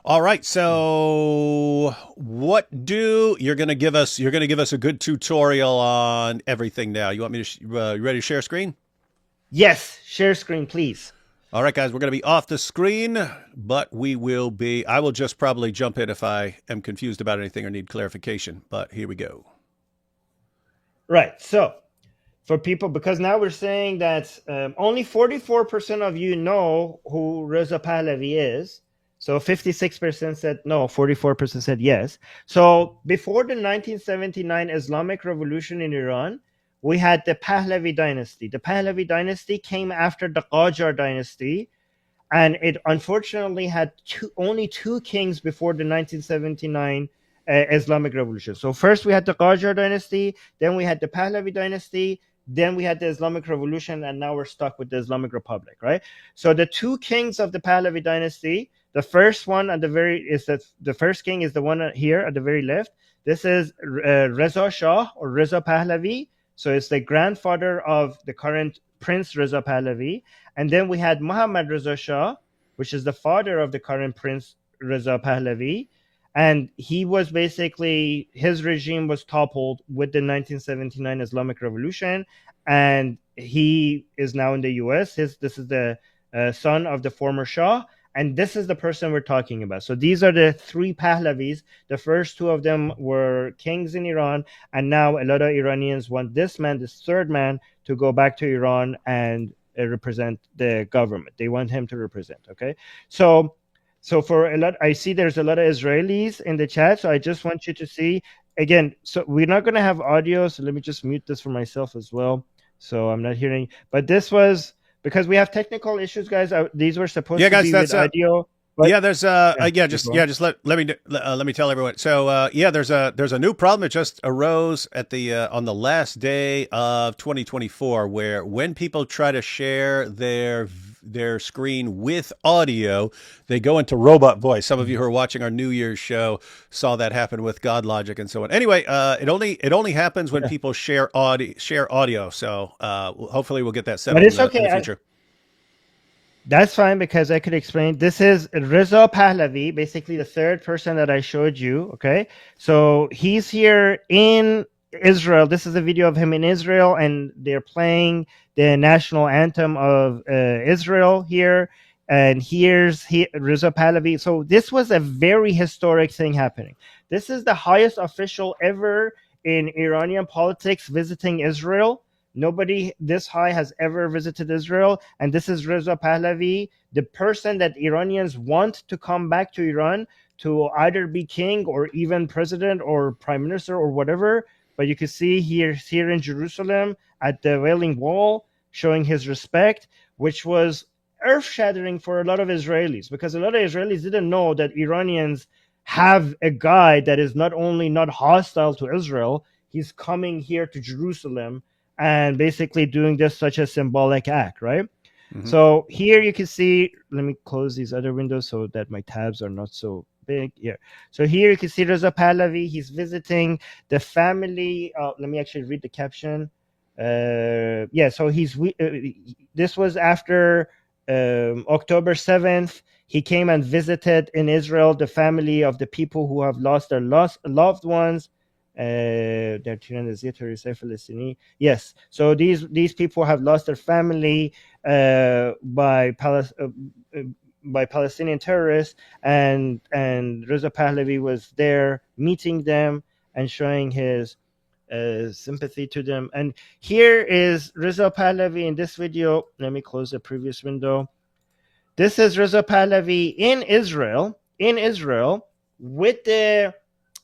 All right. So you're going to give us a good tutorial on everything now. You want me to, you ready to share screen? Yes. Share screen, please. All right, guys, we're going to be off the screen, but I will just probably jump in if I am confused about anything or need clarification, but here we go. Right. So for people, because now we're saying that only 44% of you know who Reza Pahlavi is. So 56% said no, 44% said yes. So before the 1979 Islamic Revolution in Iran, we had the Pahlavi dynasty. The Pahlavi dynasty came after the Qajar dynasty, and it unfortunately had only two kings before the 1979 Islamic Revolution. So first we had the Qajar dynasty, then we had the Pahlavi dynasty, then we had the Islamic Revolution, and now we're stuck with the Islamic Republic, right? So the two kings of the Pahlavi dynasty, the first one at the first king is the one here at the very left. This is Reza Shah or Reza Pahlavi. So it's the grandfather of the current Prince Reza Pahlavi. And then we had Muhammad Reza Shah, which is the father of the current Prince Reza Pahlavi. And he was basically, his regime was toppled with the 1979 Islamic Revolution. And he is now in the US. This is the son of the former Shah. And this is the person we're talking about. So these are the three Pahlavis. The first two of them were kings in Iran. And now a lot of Iranians want this third man, to go back to Iran and represent the government. They want him to represent. Okay. So for a lot, I see there's a lot of Israelis in the chat. So I just want you to see again. So we're not going to have audio. So let me just mute this for myself as well, so I'm not hearing. But this was because we have technical issues, guys. These were supposed to be with audio. But, just let me tell everyone. So there's a new problem that just arose at the on the last day of 2024, where when people try to share their screen with audio, they go into robot voice. Some of you who are watching our New Year's show saw that happen with God Logic and so on. Anyway, it only happens when people share audio. So hopefully we'll get that set up in the future. That's fine, because I could explain. This is Reza Pahlavi, basically the third person that I showed you. Okay, so he's here in Israel. This is a video of him in Israel, and they're playing the national anthem of Israel here. And here's Reza Pahlavi. So this was a very historic thing happening. This is the highest official ever in Iranian politics visiting Israel. Nobody this high has ever visited Israel. And this is Reza Pahlavi, the person that Iranians want to come back to Iran to either be king or even president or prime minister or whatever. But you can see here in Jerusalem at the Wailing Wall, showing his respect, which was earth-shattering for a lot of Israelis, because a lot of Israelis didn't know that Iranians have a guy that is not only not hostile to Israel, he's coming here to Jerusalem and basically doing this such a symbolic act, right? So here you can see, let me close these other windows so that my tabs are not so big. Yeah. So here you can see Reza Pahlavi. He's visiting the family. Let me actually read the caption. Yeah, so this was after October 7th. He came and visited in Israel the family of the people who have lost their loved ones. Yes, so these people have lost their family by Palestinian terrorists, and Reza Pahlavi was there meeting them and showing his sympathy to them. And here is Reza Pahlavi in this video. Let me close the previous window. This is Reza Pahlavi in Israel with the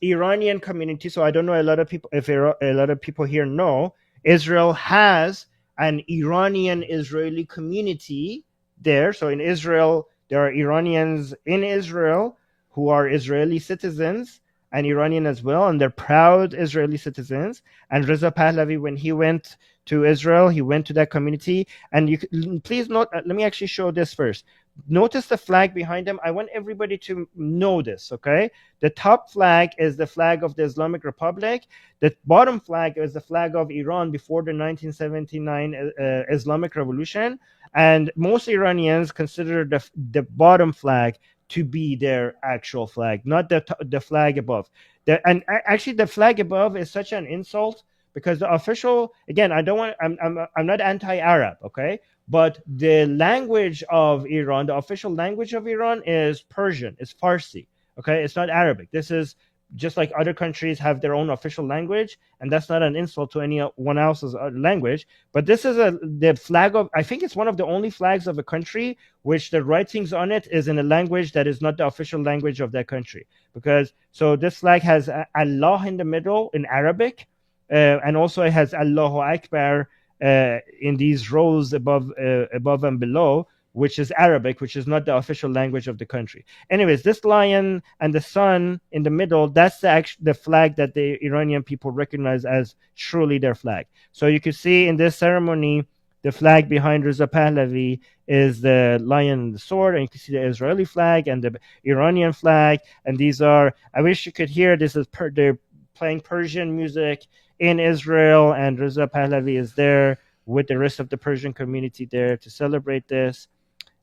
Iranian community. So I don't know a lot of people, if a lot of people here know, Israel has an Iranian Israeli community there. So in Israel, there are Iranians in Israel who are Israeli citizens and Iranian as well, and they're proud Israeli citizens. And Reza Pahlavi, when he went to Israel, he went to that community. And you please note, let me actually show this first. Notice the flag behind them. I want everybody to know this, okay? The top flag is the flag of the Islamic Republic. The bottom flag is the flag of Iran before the 1979 Islamic Revolution. And most Iranians consider the bottom flag to be their actual flag, not the flag above. And actually, the flag above is such an insult because the official, again, I'm not anti-Arab, okay? But the language of Iran, the official language of Iran is Persian, it's Farsi, okay? It's not Arabic. This is just like other countries have their own official language, and that's not an insult to anyone else's language. But this is the flag of, I think it's one of the only flags of a country which the writings on it is in a language that is not the official language of that country. Because, so this flag has Allah in the middle in Arabic, and also it has Allahu Akbar in these rows above and below, which is Arabic, which is not the official language of the country. Anyways, this lion and the sun in the middle, that's the flag that the Iranian people recognize as truly their flag. So you can see in this ceremony, the flag behind Reza Pahlavi is the lion and the sword, and you can see the Israeli flag and the Iranian flag. And these are, I wish you could hear, this is they're playing Persian music in Israel, and Reza Pahlavi is there with the rest of the Persian community there to celebrate this.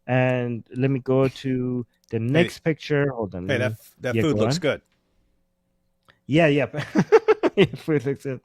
And let me go to the next picture. Hold on. Hey, that food looks good. Yeah. Food looks good.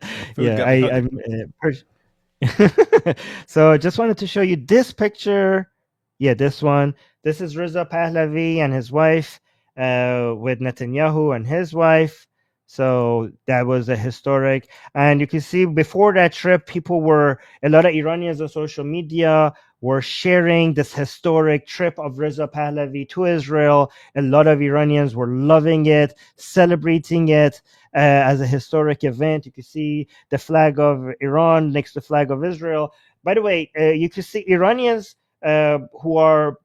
So I just wanted to show you this picture. Yeah, this one. This is Reza Pahlavi and his wife with Netanyahu and his wife. So that was a historic. And you can see before that trip, a lot of Iranians on social media were sharing this historic trip of Reza Pahlavi to Israel. A lot of Iranians were loving it, celebrating it as a historic event. You can see the flag of Iran next to the flag of Israel. By the way, you can see Iranians who are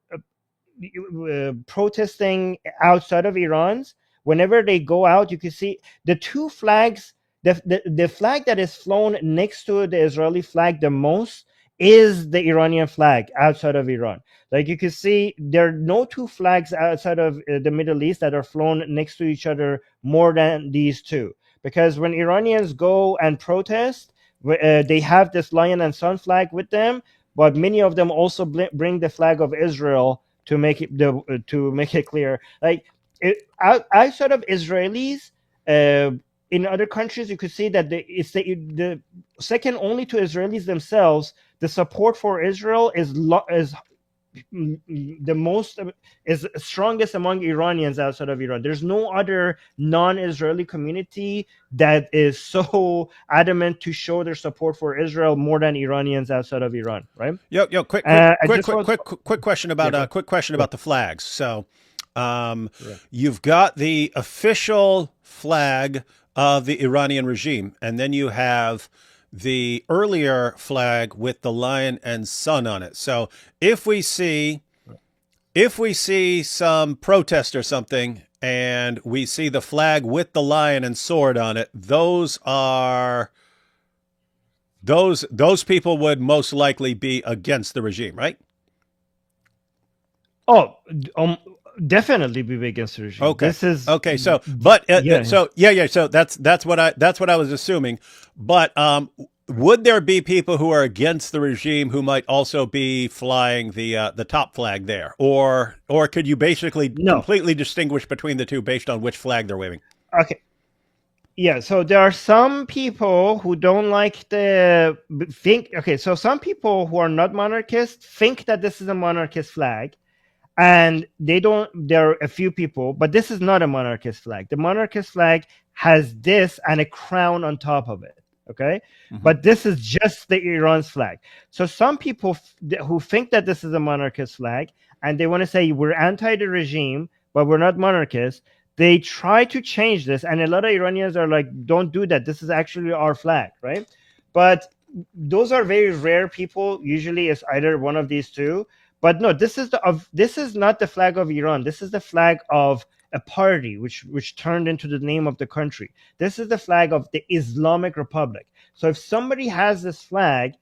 protesting outside of Iran's. Whenever they go out, you can see the two flags. The flag that is flown next to the Israeli flag the most is the Iranian flag outside of Iran. Like you can see, there are no two flags outside of the Middle East that are flown next to each other more than these two. Because when Iranians go and protest, they have this lion and sun flag with them, but many of them also bring the flag of Israel to make it clear. Like outside of Israelis, in other countries, you could see that it's the second only to Israelis themselves. The support for Israel is strongest among Iranians outside of Iran. There's no other non-Israeli community that is so adamant to show their support for Israel more than Iranians outside of Iran, right? Quick question about the flags. So, you've got the official flag of the Iranian regime, and then you have the earlier flag with the lion and sun on it. So if we see some protest or something and we see the flag with the lion and sword on it, those people would most likely be against the regime, right? Oh, definitely be against the regime. Okay. This is Okay. So, but yeah. so yeah. So that's what I was assuming. But would there be people who are against the regime who might also be flying the top flag there, or could you basically No. completely distinguish between the two based on which flag they're waving? Okay. Yeah, so there are some people who don't like the think. Okay, so some people who are not monarchists think that this is a monarchist flag, and they don't. There are a few people, but this is not a monarchist flag. The monarchist flag has this and a crown on top of it. Okay, Mm-hmm. but this is just the Iran's flag. So some people who think that this is a monarchist flag and they want to say we're anti the regime, but we're not monarchists, they try to change this, and a lot of Iranians are like, don't do that, this is actually our flag, right? But those are very rare people. Usually it's either one of these two. But no, this is not the flag of Iran. This is the flag of a party which turned into the name of the country. This is the flag of the Islamic Republic. So if somebody has this flag,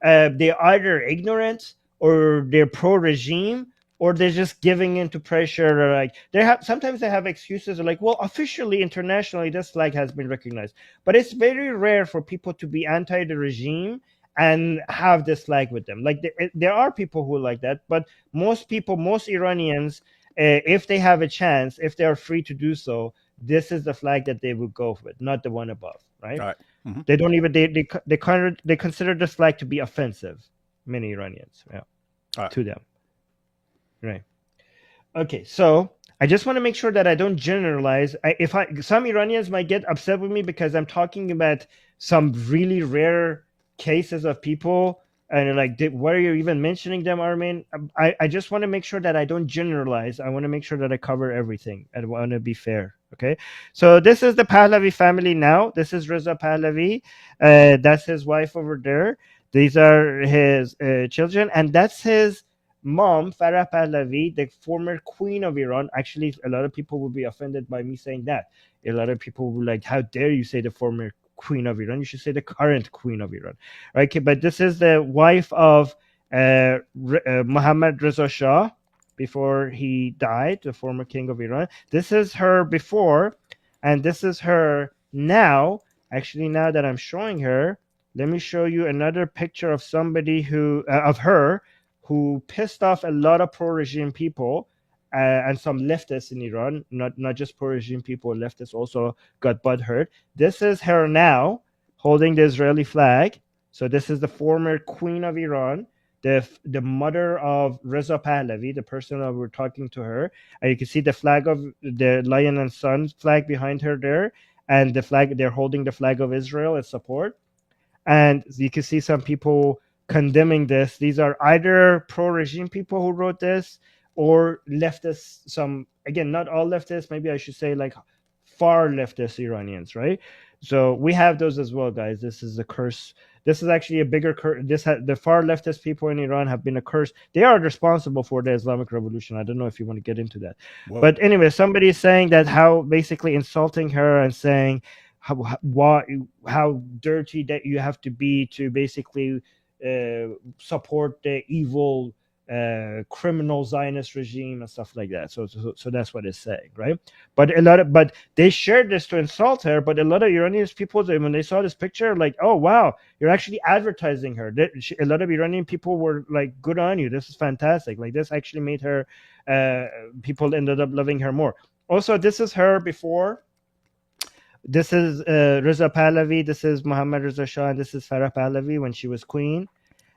they're either ignorant or they're pro-regime, or they're just giving into pressure. Or like they have sometimes they have excuses like, well, officially internationally this flag has been recognized, but it's very rare for people to be anti the regime and have this flag with them. Like there are people who like that, but most people, most Iranians, if they have a chance, if they are free to do so, this is the flag that they would go with, not the one above, right? All right. Mm-hmm. They don't even they consider this flag to be offensive. Many Iranians, yeah, Right. to them, right? Okay, so I just want to make sure that I don't generalize. Some Iranians might get upset with me because I'm talking about some really rare cases of people, and they're like, why are you even mentioning them, Armin? I just want to make sure that I don't generalize. I want to make sure that I cover everything. I want to be fair. Okay, so this is the Pahlavi family now. This is Reza Pahlavi. That's his wife over there. These are his children, and that's his mom, Farah Pahlavi, the former queen of Iran. Actually, a lot of people will be offended by me saying that. A lot of people will like, how dare you say the former queen of Iran? You should say the current queen of Iran. Right? Okay, but this is the wife of Mohammad Reza Shah before he died, the former king of Iran. This is her before, and this is her now. Actually, now that I'm showing her, let me show you another picture of somebody who of her who pissed off a lot of pro-regime people and some leftists in Iran. Not just pro-regime people, leftists also got butthurt. This is her now holding the Israeli flag. So this is the former queen of Iran, the mother of Reza Pahlavi, the person that we're talking to her. And you can see the flag of the lion and sun flag behind her there, and the flag, they're holding the flag of Israel as support. And you can see some people condemning this. These are either pro-regime people who wrote this, or leftists. Some, again, not all leftists, maybe I should say like far leftist Iranians, right? So we have those as well, guys. This is a curse. This is actually a bigger curse. The far leftist people in Iran have been a curse. They are responsible for the Islamic Revolution. I don't know if you want to get into that. Whoa. But anyway, somebody is saying that, how basically insulting her and saying how dirty that you have to be to basically support the evil criminal Zionist regime and stuff like that. So that's what it's saying, right? But they shared this to insult her. But a lot of Iranian people, when they saw this picture, like, oh wow, you're actually advertising her. A lot of Iranian people were like, good on you. This is fantastic. Like, this actually made her. People ended up loving her more. Also, this is her before. This is Reza Pahlavi. This is Mohammad Reza Shah, and this is Farah Pahlavi when she was queen.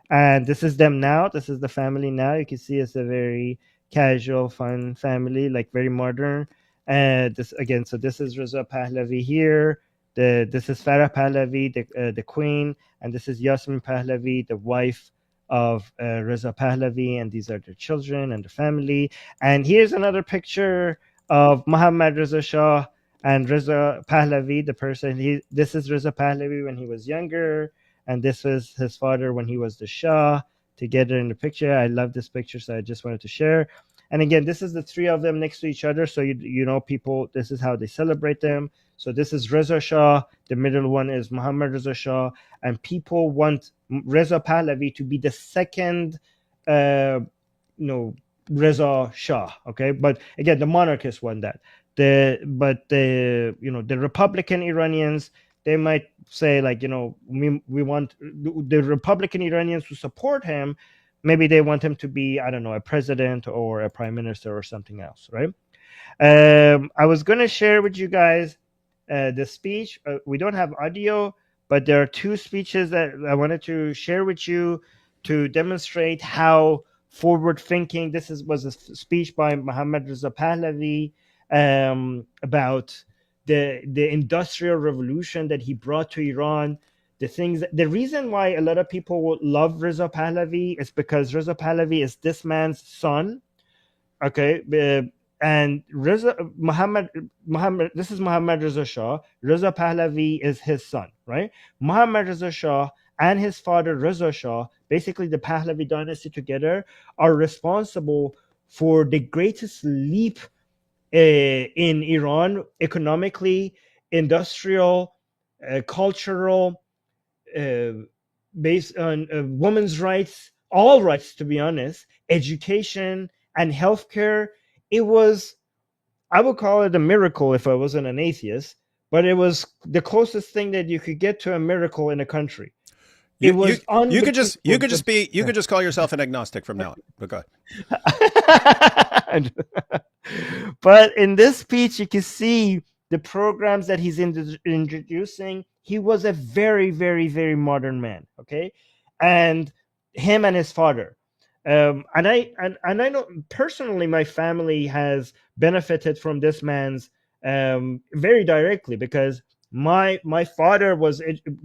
And this is them now. This is the family now. You can see it's a very casual, fun family, like very modern. And this again, so this is Reza Pahlavi here. This is Farah Pahlavi, the queen, and this is Yasmin Pahlavi, the wife of Reza Pahlavi, and these are their children and the family. And here's another picture of Mohammad Reza Shah and Reza Pahlavi, the person. This is Reza Pahlavi when he was younger, and this was his father when he was the Shah, together in the picture. I love this picture, so I just wanted to share. And again, this is the three of them next to each other, so you know, people, this is how they celebrate them. So this is Reza Shah, the middle one is Mohammad Reza Shah, and people want Reza Pahlavi to be the second Reza Shah. Okay, but again, the monarchists won that. The Republican Iranians, they might say like, we want the Republican Iranians to support him. Maybe they want him to be, I don't know, a president or a prime minister or something else, right? I was going to share with you guys the speech. We don't have audio, but there are two speeches that I wanted to share with you to demonstrate how forward thinking. Was a speech by Mohammad Reza Pahlavi about the industrial revolution that he brought to Iran. The reason why a lot of people love Reza Pahlavi is because Reza Pahlavi is this man's son. Okay, and this is Muhammad Reza Shah. Reza Pahlavi is his son, right? Muhammad Reza Shah and his father Reza Shah, basically the Pahlavi dynasty together, are responsible for the greatest leap in Iran, economically, industrial, cultural, based on women's rights, all rights, to be honest, education and healthcare. It was, I would call it a miracle if I wasn't an atheist, but it was the closest thing that you could get to a miracle in a country. You could just call yourself an agnostic from now on. Okay. But in this speech, you can see the programs that he's introducing. He was a very, very, very modern man. Okay, and him and his father. And I know personally, my family has benefited from this man's very directly, because my father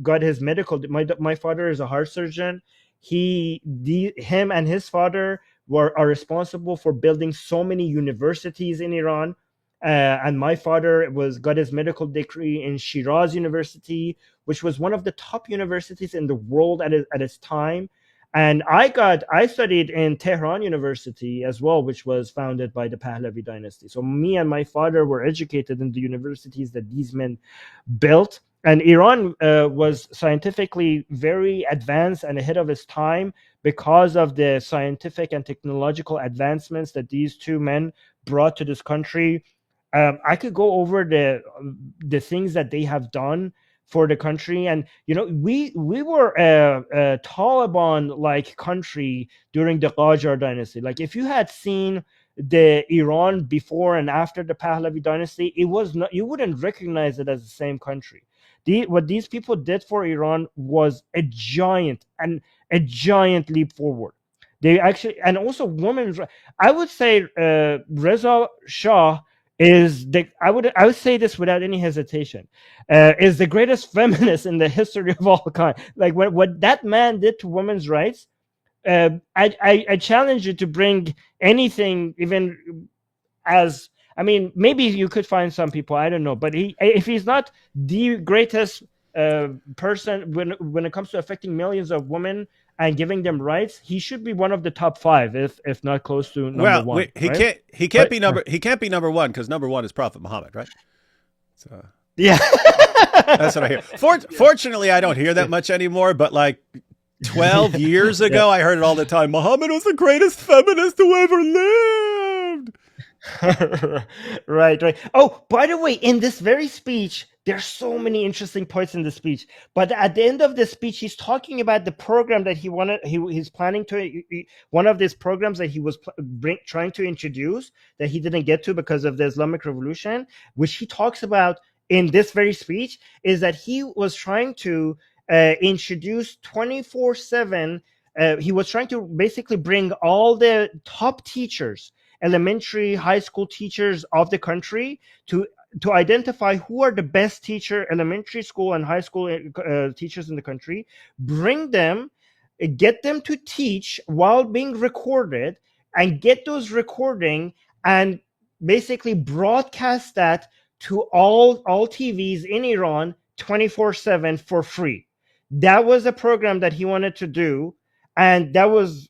got his medical. My father is a heart surgeon. Him and his father are responsible for building so many universities in Iran. And my father got his medical degree in Shiraz University, which was one of the top universities in the world at its time. And I studied in Tehran University as well, which was founded by the Pahlavi dynasty. So me and my father were educated in the universities that these men built. And Iran was scientifically very advanced and ahead of its time because of the scientific and technological advancements that these two men brought to this country. I could go over the things that they have done for the country. And we were a Taliban-like country during the Qajar dynasty. Like, if you had seen the Iran before and after the Pahlavi dynasty, it was not, you wouldn't recognize it as the same country. What these people did for Iran was a giant leap forward. They actually, and also women's. I would say Reza Shah is I would say this without any hesitation, is the greatest feminist in the history of all kind. Like, what that man did to women's rights, I challenge you to bring anything, even as, I mean, maybe you could find some people, I don't know, but if he's not the greatest person when it comes to affecting millions of women and giving them rights, he should be one of the top 5, if not close to number 1. He can't be number 1, because number 1 is Prophet Muhammad, right? So yeah, that's what I hear. Fortunately, I don't hear that much anymore. But like 12 years ago, I heard it all the time. Muhammad was the greatest feminist who ever lived. Right. Oh, by the way, in this very speech, there's so many interesting points in the speech. But at the end of the speech, he's talking about the program that he's planning to. One of these programs that he was trying to introduce that he didn't get to because of the Islamic Revolution, which he talks about in this very speech, is that he was trying to introduce 24/7. He was trying to basically bring all the top teachers, elementary, high school teachers of the country, to identify who are the best elementary school and high school teachers in the country, bring them, get them to teach while being recorded, and get those recording and basically broadcast that to all TVs in Iran 24/7 for free. That was a program that he wanted to do. And that was,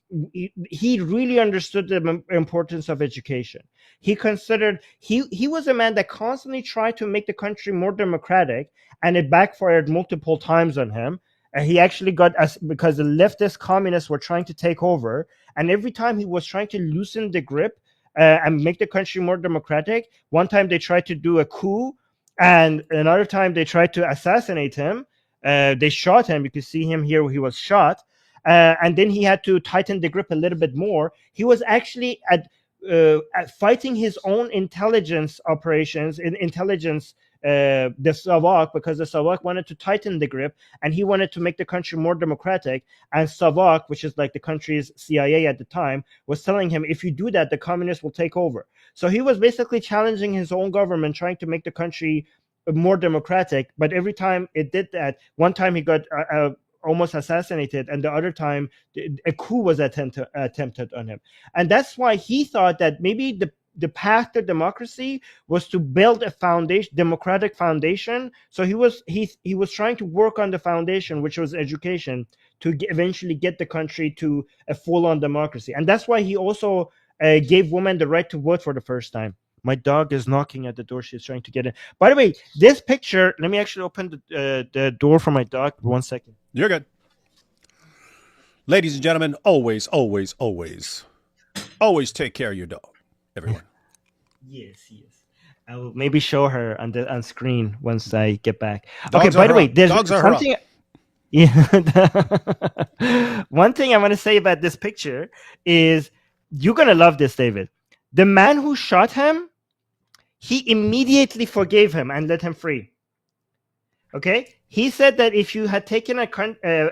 he really understood the importance of education. He considered, he was a man that constantly tried to make the country more democratic, and it backfired multiple times on him. He actually got us because the leftist communists were trying to take over, and every time he was trying to loosen the grip and make the country more democratic. One time they tried to do a coup, and another time they tried to assassinate him. They shot him. You can see him here. He was shot, and then he had to tighten the grip a little bit more. He was actually at fighting his own intelligence operations in intelligence, the Savak, because the Savak wanted to tighten the grip and he wanted to make the country more democratic. And Savak, which is like the country's CIA at the time, was telling him, if you do that, the communists will take over. So he was basically challenging his own government, trying to make the country more democratic. But every time it did that, one time he got almost assassinated, and the other time a coup was attempted on him. And that's why he thought that maybe the path to democracy was to build a foundation, democratic foundation. So he was trying to work on the foundation, which was education, to eventually get the country to a full-on democracy. And that's why he also gave women the right to vote for the first time. My dog is knocking at the door. She's trying to get in. By the way, this picture, let me actually open the door for my dog. 1 second. You're good. Ladies and gentlemen, always, always, always, always take care of your dog, everyone. Yes. I will maybe show her on screen once I get back. Dogs okay, by the way, there's dogs are something. Yeah. One thing I want to say about this picture is you're going to love this, David. The man who shot him, he immediately forgave him and let him free. Okay? He said that if you had taken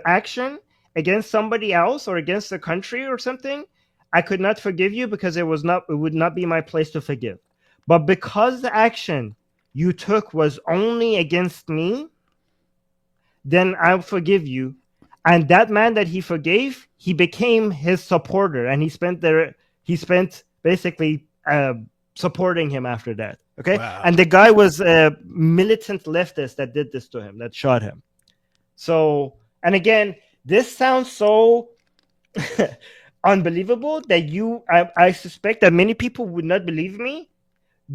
action against somebody else or against the country or something, I could not forgive you because it would not be my place to forgive. But because the action you took was only against me, then I'll forgive you. And that man that he forgave, he became his supporter, and he spent basically supporting him after that. Okay. Wow. And the guy was a militant leftist that did this to him, that shot him. So, and again, this sounds so unbelievable that I suspect that many people would not believe me.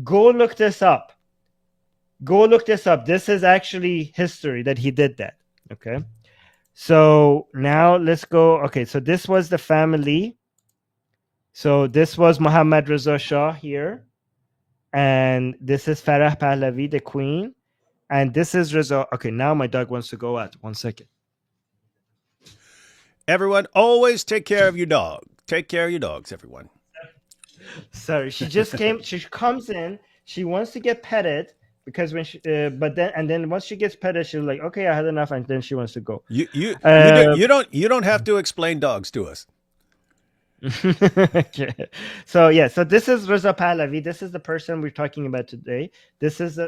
Go look this up. This is actually history that he did that. Okay. So now let's go. Okay. So this was the family. So this was Muhammad Reza Shah here. And this is Farah Pahlavi, the queen. And this is Reza. Okay, now my dog wants to go out. 1 second. Everyone, always take care of your dog. Take care of your dogs, everyone. Sorry, she just came. She comes in. She wants to get petted because when she, but then once she gets petted, she's like, okay, I had enough, and then she wants to go. You don't have to explain dogs to us. Okay. So this is Reza Pahlavi. This is the person we're talking about today. This is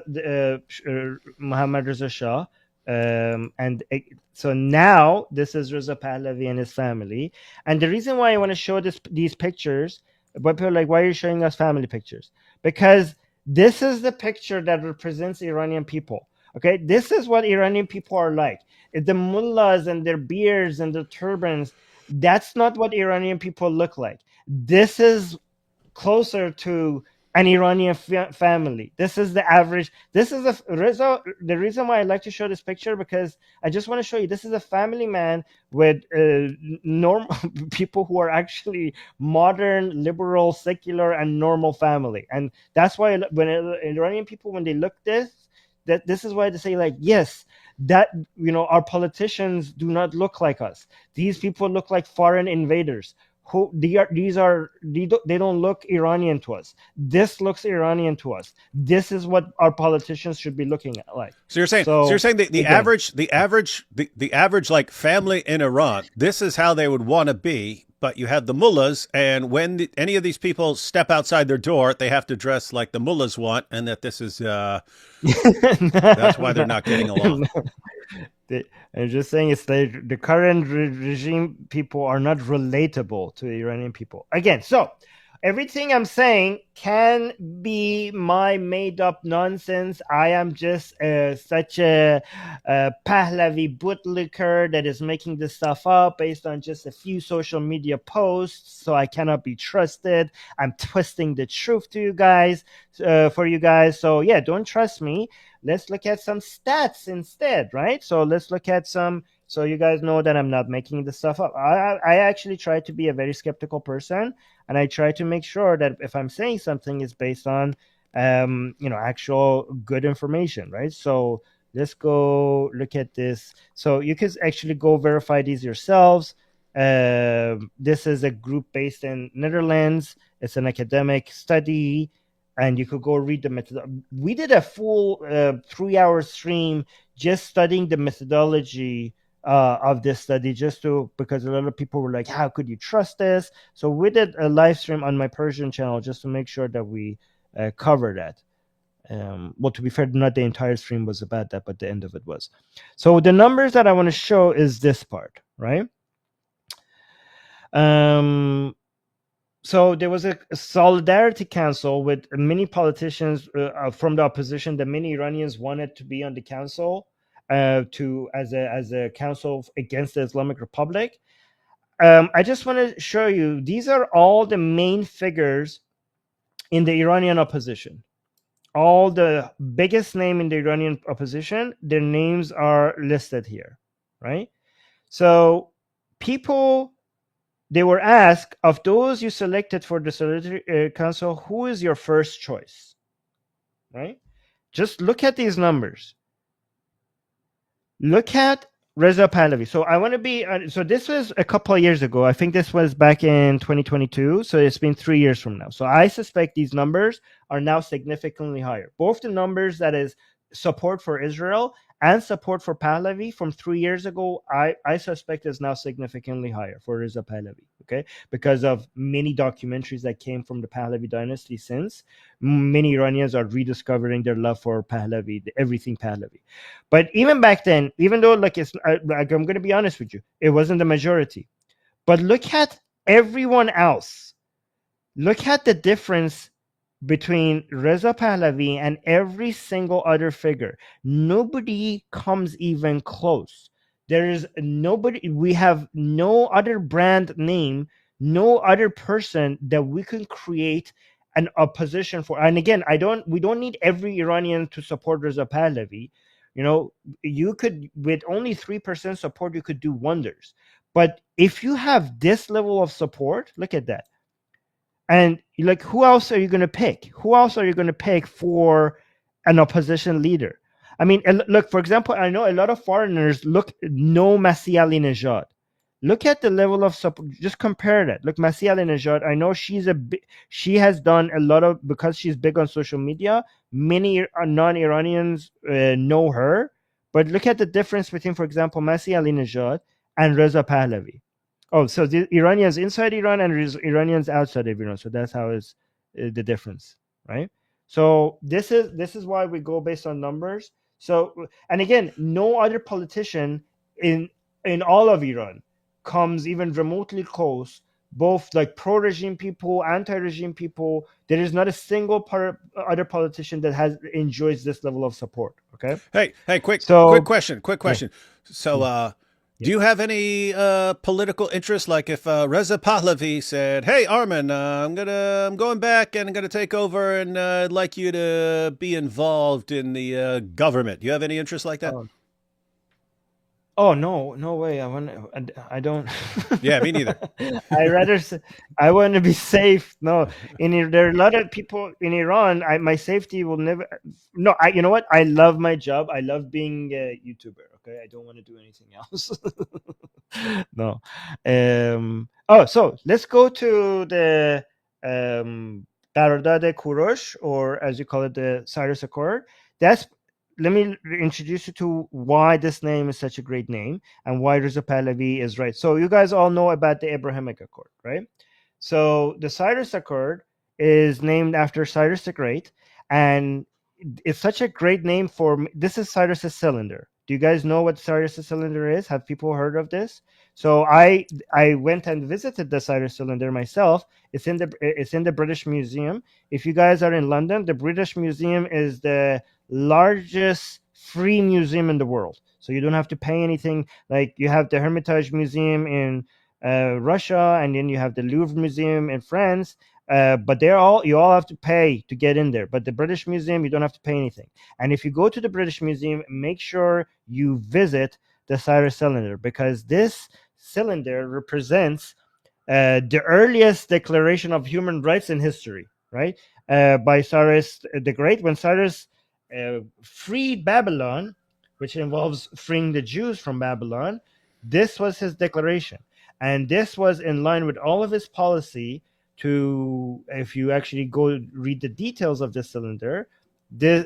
Muhammad Reza Shah. So now this is Reza Pahlavi and his family. And the reason why I want to show these pictures, but people are like, why are you showing us family pictures? Because this is the picture that represents Iranian people. Okay, this is what Iranian people are like. The mullahs and their beards and their turbans, that's not what Iranian people look like. This is closer to an Iranian family. This is the average. This is the reason why I like to show this picture, because I just want to show you this is a family man with normal people who are actually modern, liberal, secular, and normal family. And that's why when Iranian people, when they look this is why they say, like, yes, that, our politicians do not look like us. These people look like foreign invaders. They don't look Iranian to us. This looks Iranian to us. This is what our politicians should be looking at like. So you're saying the average like family in Iran, this is how they would want to be. But you have the mullahs, and when any of these people step outside their door, they have to dress like the mullahs want, and that this is that's why they're not getting along. I'm just saying it's the current regime people are not relatable to Iranian people. Again, so everything I'm saying can be my made-up nonsense. I am just such a Pahlavi bootlicker that is making this stuff up based on just a few social media posts, so I cannot be trusted. I'm twisting the truth to you guys, for you guys. So yeah, don't trust me. Let's look at some stats instead, right? So let's look at some So you guys know that I'm not making this stuff up. I actually try to be a very skeptical person, and I try to make sure that if I'm saying something, it's based on actual good information, right? So let's go look at this. So you can actually go verify these yourselves. This is a group based in Netherlands. It's an academic study, and you could go read the method. We did a full 3-hour stream just studying the methodology of this study, because a lot of people were like, how could you trust this? So we did a live stream on my Persian channel just to make sure that we cover that. Well, to be fair, not the entire stream was about that, but the end of it was. So the numbers that I want to show is this part, right? So there was a solidarity council with many politicians from the opposition that many Iranians wanted to be on the council as a council against the Islamic Republic. I just want to show you, these are all the main figures in the Iranian opposition. All the biggest name in the Iranian opposition, their names are listed here, right? So people, they were asked, of those you selected for the Solidarity Council, who is your first choice, right? Just look at these numbers. Look at Reza Pahlavi. So I want to be, so this was a couple of years ago. I think this was back in 2022. So it's been 3 years from now. So I suspect these numbers are now significantly higher. Both the numbers that is support for Israel and support for Pahlavi from 3 years ago, I suspect is now significantly higher for Reza Pahlavi, okay? Because of many documentaries that came from the Pahlavi dynasty since. Many Iranians are rediscovering their love for Pahlavi, everything Pahlavi. But even back then, even though, like, I'm going to be honest with you, it wasn't the majority. But look at everyone else. Look at the difference between Reza Pahlavi and every single other figure. Nobody comes even close. There is nobody, we have no other brand name, no other person that we can create an opposition for. And again, we don't need every Iranian to support Reza Pahlavi. You know, you could, with only 3% support, you could do wonders. But if you have this level of support, look at that. And like, who else are you going to pick? Who else are you going to pick for an opposition leader? I mean, look, for example, I know a lot of foreigners know Masih Ali-Nejad. Look at the level of support. Just compare that. Look, Masih Ali-Nejad, I know she has done a lot of, because she's big on social media, many non-Iranians know her. But look at the difference between, for example, Masih Ali-Nejad and Reza Pahlavi. Oh, so the Iranians inside Iran and Iranians outside of Iran. So that's how is the difference, right? So this is why we go based on numbers. So, and again, no other politician in all of Iran comes even remotely close. Both like pro-regime people, anti-regime people. There is not a single other politician that enjoys this level of support. Okay. Hey, quick question. Yeah. So, do you have any political interest? Like if Reza Pahlavi said, "Hey, Armin, I'm going back and I'm gonna take over, and I'd like you to be involved in the government." Do you have any interest like that? Oh no way! I don't. Yeah, me neither. I want to be safe. No, there are a lot of people in Iran. My safety will never. No, you know what? I love my job. I love being a YouTuber. Okay, I don't want to do anything else. No. So let's go to the Qaraardad Kurosh, or as you call it, the Cyrus Accord. Let me introduce you to why this name is such a great name and why Reza Pahlavi is right. So you guys all know about the Abrahamic Accord, right? So the Cyrus Accord is named after Cyrus the Great, and it's such a great name for. This is Cyrus's cylinder. Do you guys know what Cyrus's cylinder is? Have people heard of this? So I went and visited the Cyrus cylinder myself. It's in the British Museum. If you guys are in London, the British Museum is the largest free museum in the world. So you don't have to pay anything. Like, you have the Hermitage Museum in Russia, and then you have the Louvre Museum in France. But you all have to pay to get in there. But the British Museum, you don't have to pay anything. And if you go to the British Museum, make sure you visit the Cyrus cylinder, because this cylinder represents the earliest declaration of human rights in history, right? By Cyrus the Great, when Cyrus freed Babylon, which involves freeing the Jews from Babylon. This was his declaration, and this was in line with all of his policy. To, if you actually go read the details of this cylinder, this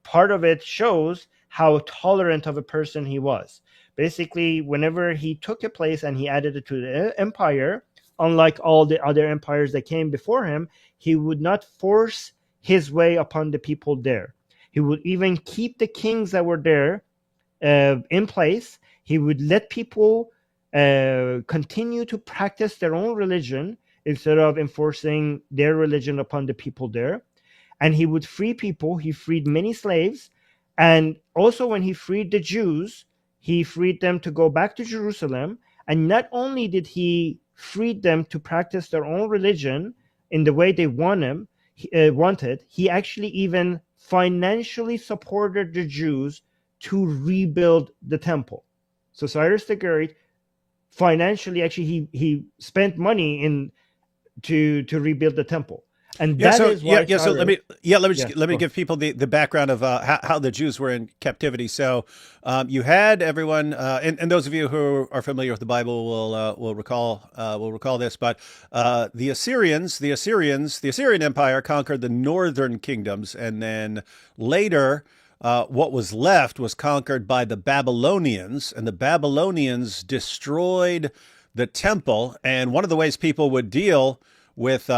part of it shows how tolerant of a person he was. Basically, whenever he took a place and he added it to the empire, unlike all the other empires that came before him, he would not force his way upon the people there. He would even keep the kings that were there in place. He would let people continue to practice their own religion instead of enforcing their religion upon the people there. And he would free people. He freed many slaves. And also when he freed the Jews, he freed them to go back to Jerusalem. And not only did he free them to practice their own religion in the way they wanted, he actually even financially supported the Jews to rebuild the temple. So Cyrus the Great financially, actually, he spent money in to rebuild the temple. And that is why Cyrus, so let me give people the background of how the Jews were in captivity. So you had everyone, and those of you who are familiar with the Bible will recall this. But the Assyrian Empire conquered the northern kingdoms, and then later what was left was conquered by the Babylonians, and the Babylonians destroyed the temple. And one of the ways people would deal with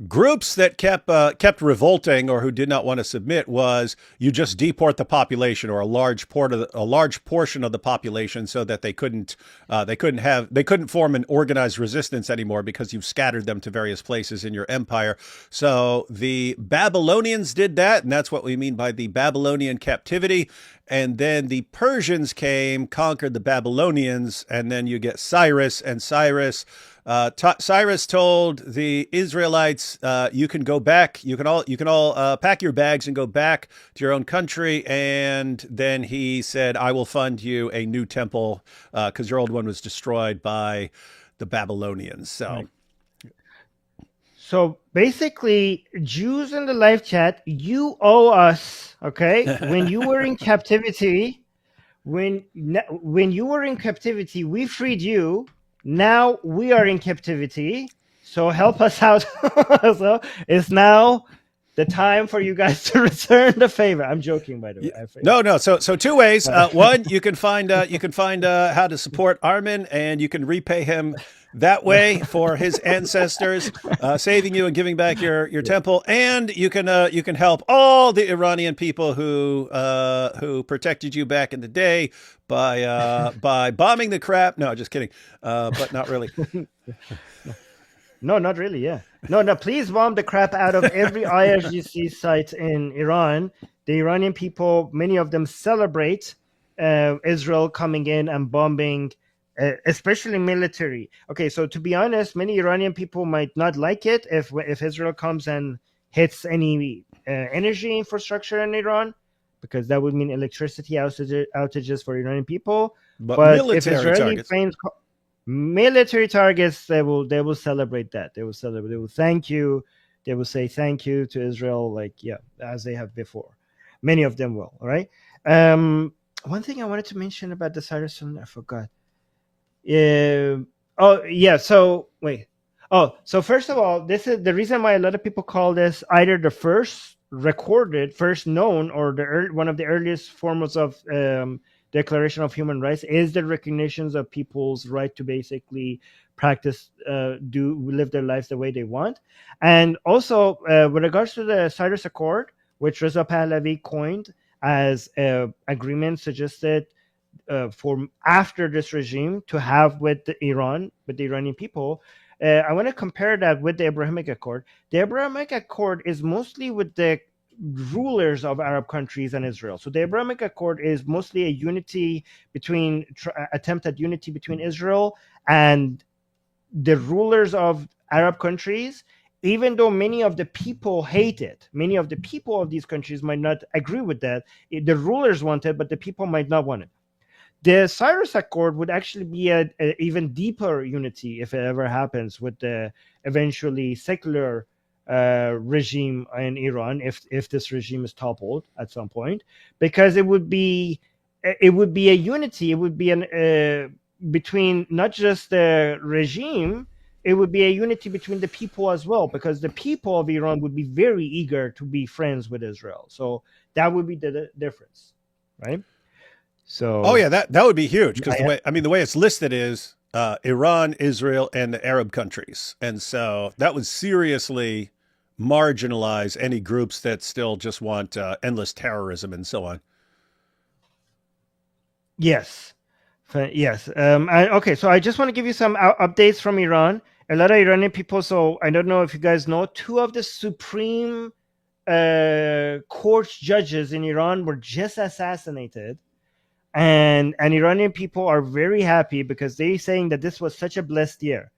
groups that kept revolting or who did not want to submit was you just deport the population, or a large portion of the population, so that they couldn't form an organized resistance anymore, because you've scattered them to various places in your empire. So the Babylonians did that, and that's what we mean by the Babylonian captivity. And then the Persians came, conquered the Babylonians, and then you get Cyrus. And Cyrus told the Israelites, "You can go back. You can all pack your bags and go back to your own country." And then he said, "I will fund you a new temple because your old one was destroyed by the Babylonians." So. Right. So basically, Jews in the live chat, you owe us, okay? When you were in captivity, when you were in captivity, we freed you. Now we are in captivity, so help us out. So it's now the time for you guys to return the favor. I'm joking, by the way. No. So two ways. One, you can find how to support Armin, and you can repay him that way for his ancestors saving you and giving back your temple. And you can help all the Iranian people who protected you back in the day by bombing the crap. No, just kidding. But not really. No, not really. Yeah. No. Please bomb the crap out of every IRGC site in Iran. The Iranian people, many of them celebrate Israel coming in and bombing, especially military. Okay, so to be honest, many Iranian people might not like it if Israel comes and hits any energy infrastructure in Iran, because that would mean electricity outages for Iranian people. But if Israeli planes military targets, they will celebrate that. They will celebrate. They will thank you. They will say thank you to Israel, as they have before. Many of them will. All right. One thing I wanted to mention about the Cyrus, I forgot. So first of all, this is the reason why a lot of people call this either the first known, or one of the earliest forms of Declaration of Human Rights is the recognitions of people's right to basically practice, live their lives the way they want. And also, with regards to the Cyrus Accord, which Reza Pahlavi coined as an agreement suggested for after this regime to have with the Iranian people, I want to compare that with the Abrahamic Accord. The Abrahamic Accord is mostly with the rulers of Arab countries and Israel. So the Abrahamic Accord is mostly attempt at unity between Israel and the rulers of Arab countries, even though many of the people hate it. Many of the people of these countries might not agree with that. The rulers want it, but the people might not want it. the Cyrus Accord would actually be a even deeper unity if it ever happens with the eventually secular regime in Iran, if this regime is toppled at some point, because it would be a unity. It would be an between not just the regime. It would be a unity between the people as well, because the people of Iran would be very eager to be friends with Israel. So that would be the difference, right? So, oh yeah, that would be huge, because the way it's listed is Iran, Israel, and the Arab countries, and so that would seriously marginalize any groups that still just want endless terrorism and so on. yes, yes. Okay, so I just want to give you some updates from Iran. A lot of Iranian people. So I don't know if you guys know, two of the Supreme Court judges in Iran were just assassinated. And Iranian people are very happy because they're saying that this was such a blessed year.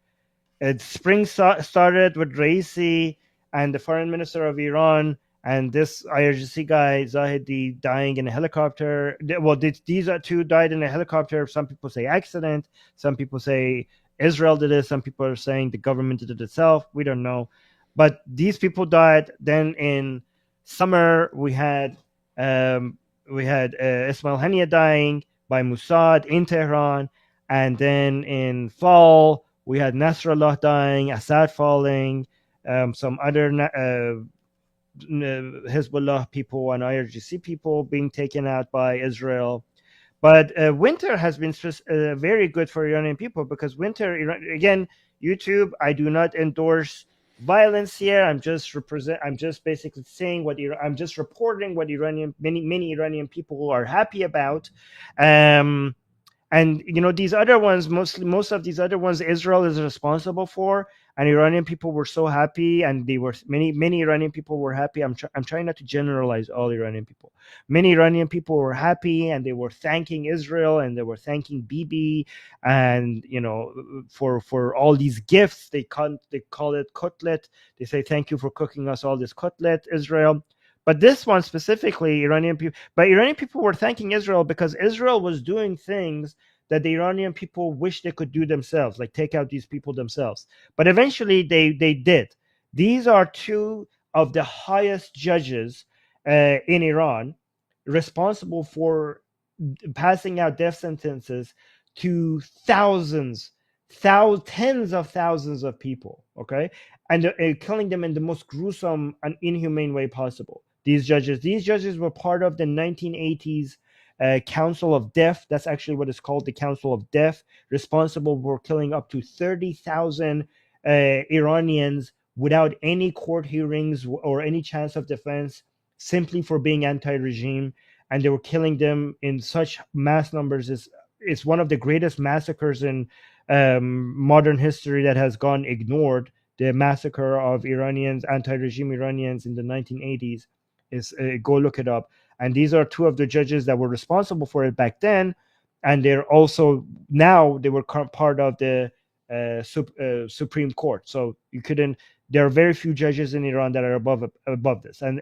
Spring started with Raisi and the foreign minister of Iran, and this IRGC guy Zahedi dying in a helicopter. Well, these are two died in a helicopter. Some people say accident. Some people say Israel did it. Some people are saying the government did it itself. We don't know, but these people died. Then in summer we had Ismail Hania dying by Mossad in Tehran, and then in fall we had Nasrallah dying, Assad falling, some other Hezbollah people and IRGC people being taken out by Israel. But winter has been very good for Iranian people, because winter, again, YouTube, I do not endorse violence here. I'm just basically saying I'm just reporting what many Iranian people are happy about. And these other ones, most of these other ones, Israel is responsible for, and Iranian people were so happy, and they were many Iranian people were happy. I'm trying not to generalize all Iranian people. Many Iranian people were happy, and they were thanking Israel, and they were thanking Bibi, and for all these gifts. They call it kotlet. They say thank you for cooking us all this kotlet, Israel. But this one specifically, Iranian people were thanking Israel because Israel was doing things that the Iranian people wish they could do themselves, like take out these people themselves. But eventually they did. These are two of the highest judges in Iran, responsible for passing out death sentences to tens of thousands of people, okay? And killing them in the most gruesome and inhumane way possible. These judges were part of the 1980s Council of Death. That's actually what it's called, the Council of Death, responsible for killing up to 30,000 Iranians without any court hearings or any chance of defense, simply for being anti-regime. And they were killing them in such mass numbers. It's one of the greatest massacres in modern history that has gone ignored. The massacre of anti-regime Iranians in the 1980s. Go look it up. And these are two of the judges that were responsible for it back then, and they're also now they were part of the Supreme Court. So there are very few judges in Iran that are above this. And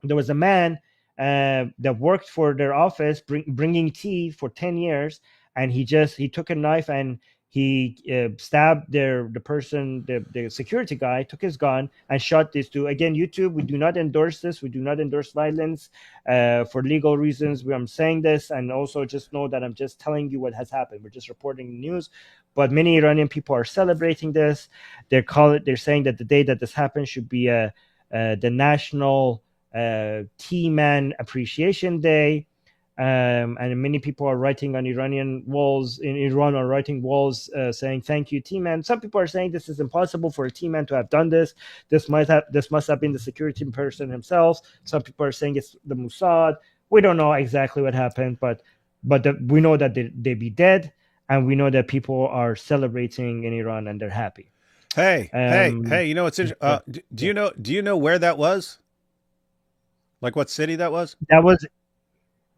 there was a man that worked for their office bringing tea for 10 years, and he took a knife and he stabbed the security guy, took his gun and shot these two. Again, YouTube, we do not endorse this. We do not endorse violence for legal reasons. I'm saying this, and also just know that I'm just telling you what has happened. We're just reporting the news. But many Iranian people are celebrating this. They're saying that the day that this happened should be the National Tea Man Appreciation Day. And many people are writing on Iranian walls in Iran, are writing walls saying thank you, T-Man. Some people are saying this is impossible for a T-Man to have done this. This must have been the security person himself. Some people are saying it's the Mossad. We don't know exactly what happened, but we know that they be dead, and we know that people are celebrating in Iran and they're happy. Hey! You know what's interesting? Do you know where that was? Like what city that was?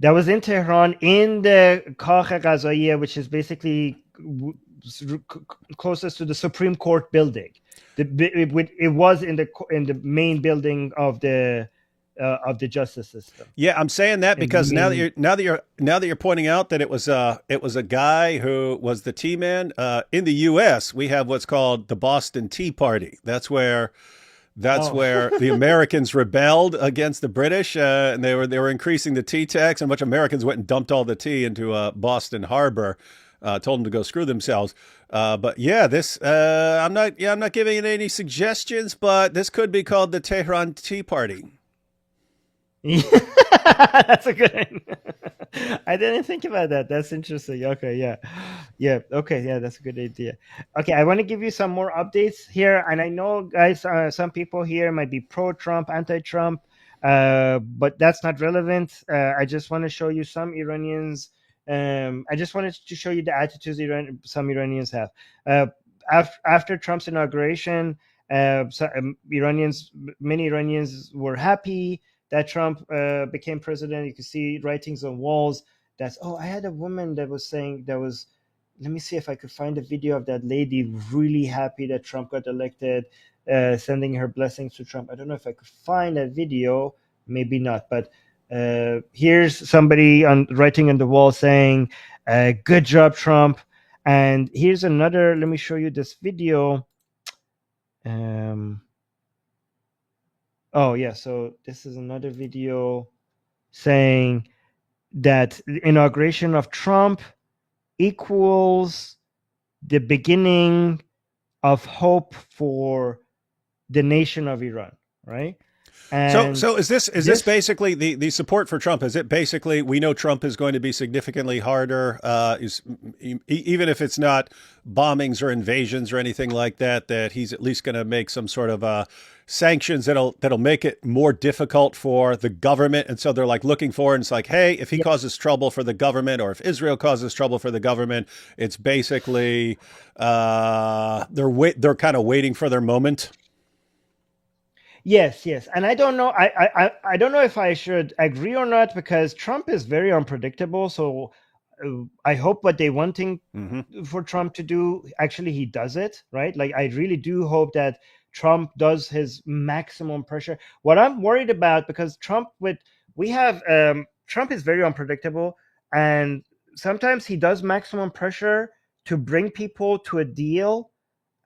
That was in Tehran, in the Kagh Ghazaiye, which is basically closest to the Supreme Court building. It was in the main building of the of the justice system. Yeah, I'm saying that And because mean, now that you're pointing out that it was a guy who was the Tea Man. In the U.S., we have what's called the Boston Tea Party. That's oh, where the Americans rebelled against the British, and they were increasing the tea tax, and a bunch of Americans went and dumped all the tea into Boston Harbor, told them to go screw themselves. But yeah, this I'm not giving it any suggestions, but this could be called the Tehran Tea Party. that's a good one. I didn't think about that. That's interesting. Okay, yeah. Yeah, okay, yeah, that's a good idea. Okay, I want to give you some more updates here. And I know, guys, some people here might be pro-Trump, anti-Trump, but that's not relevant. I just want to show you some Iranians. I just wanted to show you the attitudes some Iranians have. After Trump's inauguration, many Iranians were happy that Trump became president. You can see writings on walls. I had a woman that was saying let me see if I could find a video of that lady really happy that Trump got elected, sending her blessings to Trump. I don't know if I could find that video, maybe not, but here's somebody writing on the wall saying, good job, Trump. And here's another, let me show you this video. Oh yeah, so this is another video saying that the inauguration of Trump equals the beginning of hope for the nation of Iran, right? And so is this basically the support for Trump? Is it basically, we know Trump is going to be significantly harder, even if it's not bombings or invasions or anything like that, that he's at least going to make some sort of sanctions that'll make it more difficult for the government. And so they're like looking for, and it's like, hey, if he causes trouble for the government, or if Israel causes trouble for the government, it's basically they're kind of waiting for their moment. Yes, and I don't know. I don't know if I should agree or not, because Trump is very unpredictable. So I hope what they wanting for Trump to do, actually he does it, right? Like I really do hope that Trump does his maximum pressure. What I'm worried about, because Trump is very unpredictable, and sometimes he does maximum pressure to bring people to a deal,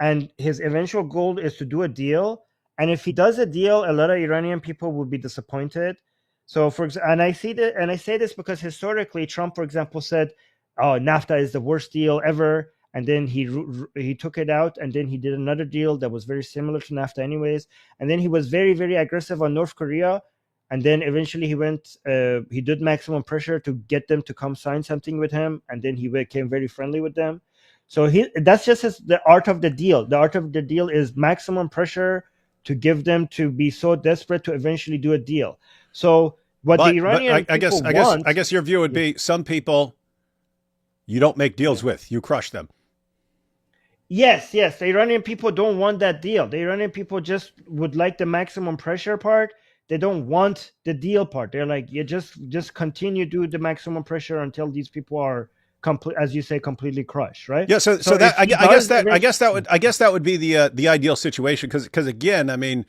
and his eventual goal is to do a deal. And if he does a deal, a lot of Iranian people will be disappointed. So, and I say this because historically, Trump, for example, said, "Oh, NAFTA is the worst deal ever," and then he took it out, and then he did another deal that was very similar to NAFTA, anyways. And then he was very, very aggressive on North Korea, and then eventually he did maximum pressure to get them to come sign something with him, and then he became very friendly with them. So that's just the art of the deal. The art of the deal is maximum pressure to give them to be so desperate to eventually do a deal. So the Iranian I guess your view would be, some people you don't make deals with, you crush them. Yes. The Iranian people don't want that deal. The Iranian people just would like the maximum pressure part. They don't want the deal part. They're like, you just continue to do the maximum pressure until these people are as you say, completely crushed, right? Yeah. So that I guess that would be the ideal situation, because again, I mean,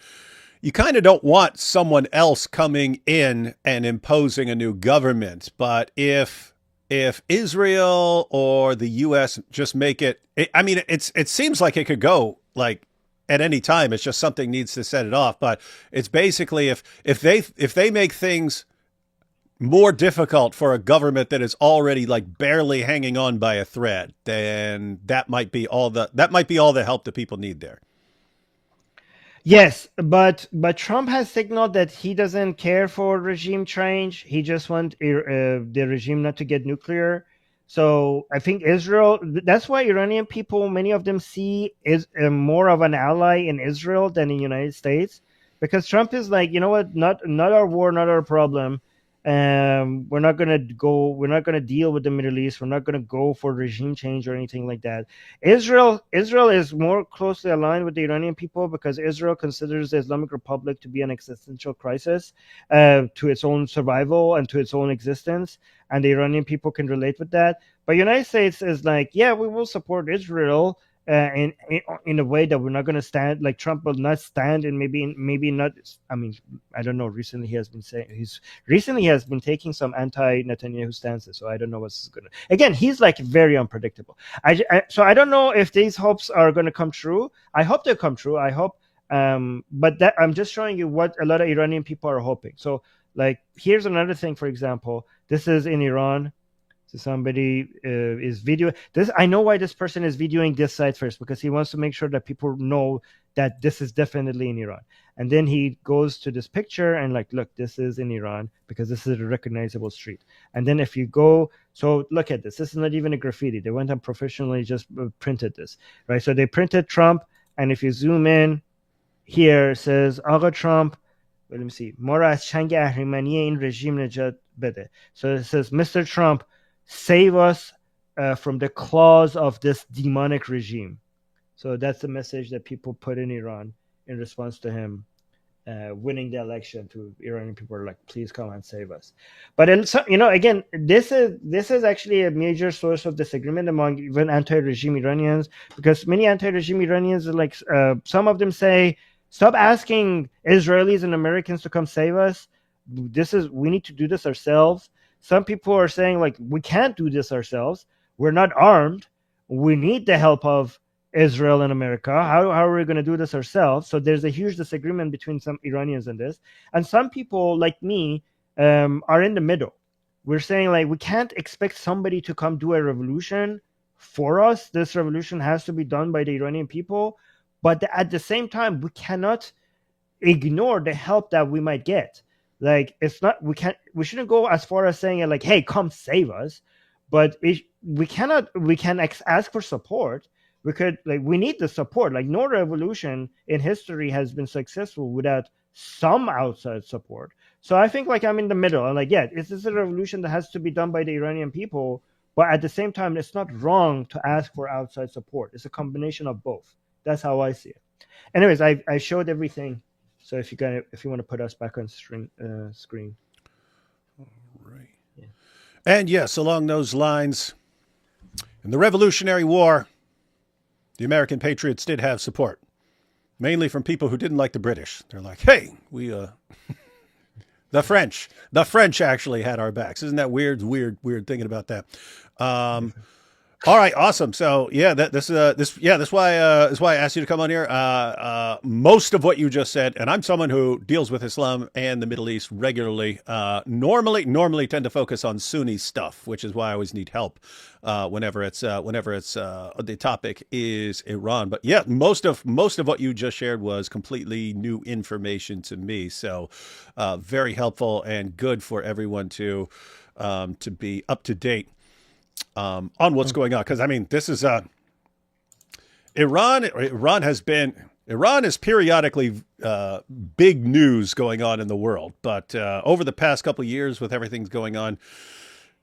you kind of don't want someone else coming in and imposing a new government. But if Israel or the U.S. just make it, I mean, it seems like it could go like at any time. It's just something needs to set it off. But it's basically if they make things more difficult for a government that is already like barely hanging on by a thread, then that might be all the help that people need there. Yes, but Trump has signaled that he doesn't care for regime change. He just wants the regime not to get nuclear. So I think Israel, that's why Iranian people, many of them see is more of an ally in Israel than in the United States, because Trump is like, you know what, not our war, not our problem. We're not going to deal with the Middle East. We're not going to go for regime change or anything like that. Israel is more closely aligned with the Iranian people, because Israel considers the Islamic Republic to be an existential crisis to its own survival and to its own existence. And the Iranian people can relate with that. But the United States is like, yeah, we will support Israel in a way that we're not going to stand, like Trump will not stand, and maybe not. I mean, I don't know. Recently, he has been taking some anti-Netanyahu stances, so I don't know what's going to. Again, he's like very unpredictable. So I don't know if these hopes are going to come true. I hope they come true. I hope. But that I'm just showing you what a lot of Iranian people are hoping. So, like, here's another thing. For example, this is in Iran. So somebody is video this. I know why this person is videoing this site first, because he wants to make sure that people know that this is definitely in Iran. And then he goes to this picture and like, look, this is in Iran because this is a recognizable street. And then if you go, so look at this. This is not even a graffiti. They went and professionally just printed this, right? So they printed Trump, and if you zoom in here, it says Aga Trump. Let me see. Mara az chang ahrimani in regime najat bede. So it says, Mr. Trump, save us from the claws of this demonic regime. So that's the message that people put in Iran in response to him winning the election. To Iranian people are like, please come and save us. But again, this is actually a major source of disagreement among even anti-regime Iranians, because many anti-regime Iranians are like, some of them say, stop asking Israelis and Americans to come save us. We need to do this ourselves. Some people are saying, like, we can't do this ourselves. We're not armed. We need the help of Israel and America. How are we going to do this ourselves? So there's a huge disagreement between some Iranians on this. And some people, like me, are in the middle. We're saying, like, we can't expect somebody to come do a revolution for us. This revolution has to be done by the Iranian people. But at the same time, we cannot ignore the help that we might get. Like, we shouldn't go as far as saying, like, hey, come save us. But we can ask for support. We need the support. Like, no revolution in history has been successful without some outside support. So I think, like, I'm in the middle. I'm like, yeah, this is a revolution that has to be done by the Iranian people. But at the same time, it's not wrong to ask for outside support. It's a combination of both. That's how I see it. Anyways, I showed everything. So if you want to put us back on screen. Right. Yeah. And yes, along those lines, in the Revolutionary War, the American patriots did have support, mainly from people who didn't like the British. They're like, hey, we the French actually had our backs. Isn't that weird thinking about that? All right, awesome. So yeah, that's why I asked you to come on here. Most of what you just said, and I'm someone who deals with Islam and the Middle East regularly. Normally tend to focus on Sunni stuff, which is why I always need help whenever it's the topic is Iran. But yeah, most of what you just shared was completely new information to me. So very helpful and good for everyone to be up to date on what's going on, because I mean, this is Iran is periodically big news going on in the world, but over the past couple of years with everything's going on,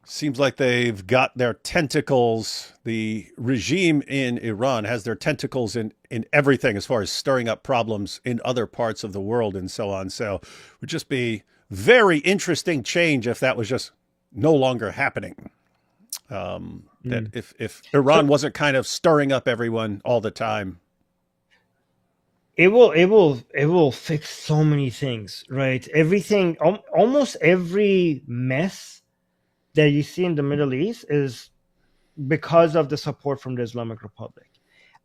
seems like they've got their tentacles. The regime in Iran has their tentacles in everything as far as stirring up problems in other parts of the world and so on. So it would just be very interesting change if that was just no longer happening. That if Iran wasn't kind of stirring up everyone all the time, it will fix so many things, right? Everything, almost every mess that you see in the Middle East is because of the support from the Islamic Republic.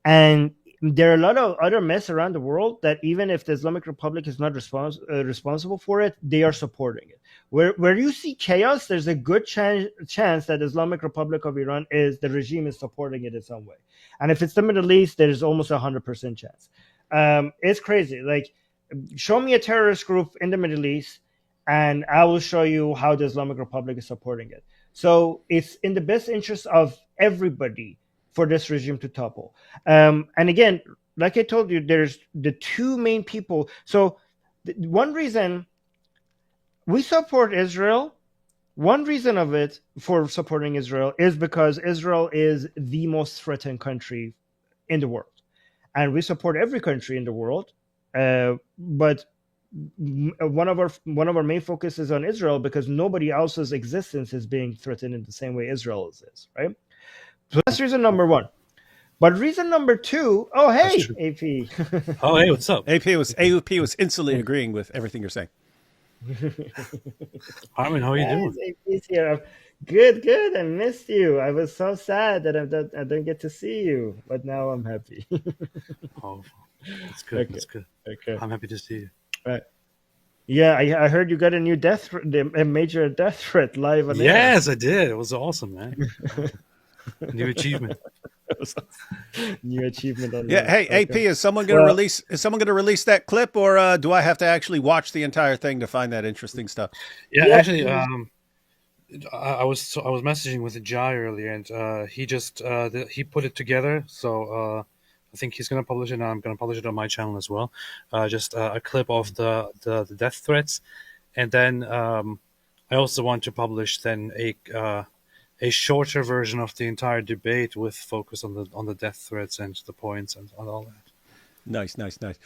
And there are a lot of other mess around the world that even if the Islamic Republic is not responsible for it, they are supporting it. Where you see chaos, there's a good chance that Islamic Republic of Iran the regime is supporting it in some way. And if it's the Middle East, there's almost 100% chance. It's crazy. Like, show me a terrorist group in the Middle East, and I will show you how the Islamic Republic is supporting it. So it's in the best interest of everybody for this regime to topple. And again, like I told you, there's the two main people. So one reason we support Israel, one reason of it for supporting Israel is because Israel is the most threatened country in the world. And we support every country in the world. But one of our main focus is on Israel because nobody else's existence is being threatened in the same way Israel is, right? So that's reason number one. But reason number two, oh, That's hey, true. AP. Oh, hey, what's up? AUP was instantly agreeing with everything you're saying. Armin, how are you doing? Yes, AP's here. Good, good. I missed you. I was so sad that I don't get to see you, but now I'm happy. Oh, that's good. Okay, That's good. okay. I'm happy to see you. Right. Yeah, I heard you got a new a major death threat live on air. Yes, I did. It was awesome, man. Awesome. New achievement. New achievement on Yeah. that. Hey, Okay. AP, is someone going to Well, release? Is someone going to release that clip, or do I have to actually watch the entire thing to find that interesting stuff? Yeah, yeah, actually, I was messaging with Jai earlier, and he put it together. So I think he's gonna publish it, and I'm gonna publish it on my channel as well. Just a clip of the death threats, and then I also want to publish then a shorter version of the entire debate with focus on the death threats and the points and on all that. Nice, nice, nice.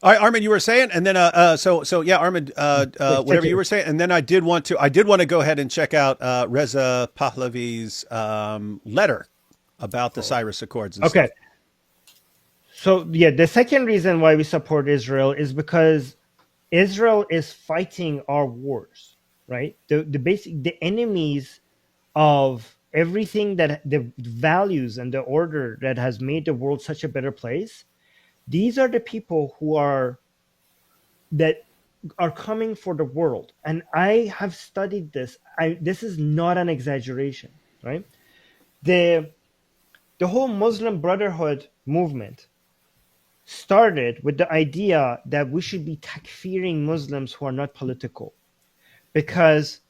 All right, Armin, you were saying, and then so yeah, Armin, thank whatever you you. were saying, and then I did want to go ahead and check out Reza Pahlavi's letter about the Cyrus Accords and Okay. stuff. So yeah, the second reason why we support Israel is because Israel is fighting our wars, right? The enemies of everything that the values and the order that has made the world such a better place. These are the people that are coming for the world, and I have studied this. This is not an exaggeration, right? The whole Muslim Brotherhood movement started with the idea that we should be takfiring Muslims who are not political, because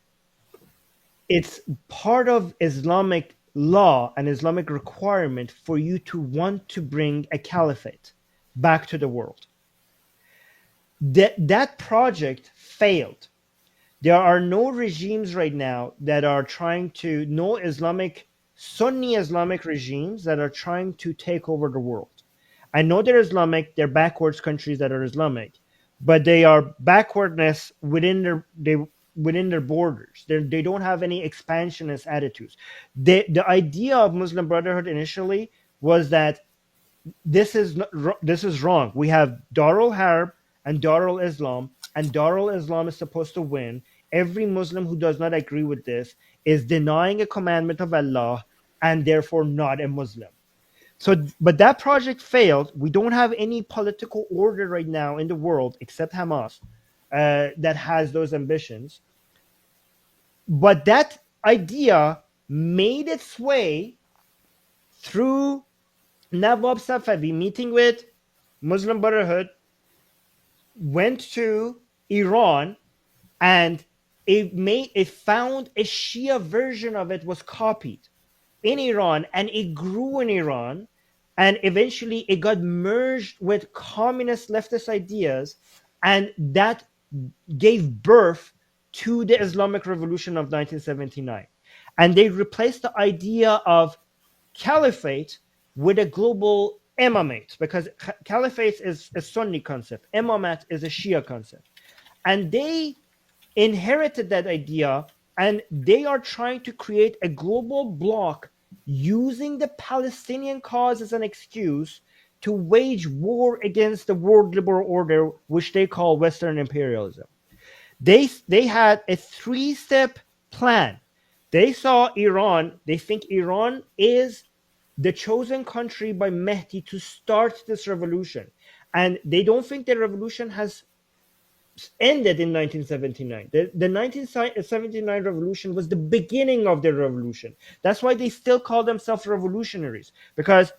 it's part of Islamic law and Islamic requirement for you to want to bring a caliphate back to the world. That project failed. There are no regimes right now that are trying to, no Sunni Islamic regimes that are trying to take over the world. I know they're Islamic, they're backwards countries that are Islamic, but they are backwardness within their borders. They don't have any expansionist attitudes. The idea of Muslim Brotherhood initially was that this is wrong. We have Darul Harb and Darul Islam, and Darul Islam is supposed to win. Every Muslim who does not agree with this is denying a commandment of Allah and therefore not a Muslim. So, but that project failed. We don't have any political order right now in the world except Hamas that has those ambitions. But that idea made its way through Navabi Safavi meeting with Muslim Brotherhood, went to Iran, and it found a Shia version of it was copied in Iran, and it grew in Iran, and eventually it got merged with communist leftist ideas, and that gave birth to the Islamic Revolution of 1979. And they replaced the idea of caliphate with a global imamate, because caliphate is a Sunni concept, imamate is a Shia concept. And they inherited that idea, and they are trying to create a global bloc using the Palestinian cause as an excuse to wage war against the world liberal order, which they call Western imperialism. They had a 3-step plan. They saw Iran, they think Iran is the chosen country by Mehdi to start this revolution. And they don't think the revolution has ended in 1979. The 1979 revolution was the beginning of the revolution. That's why they still call themselves revolutionaries. Because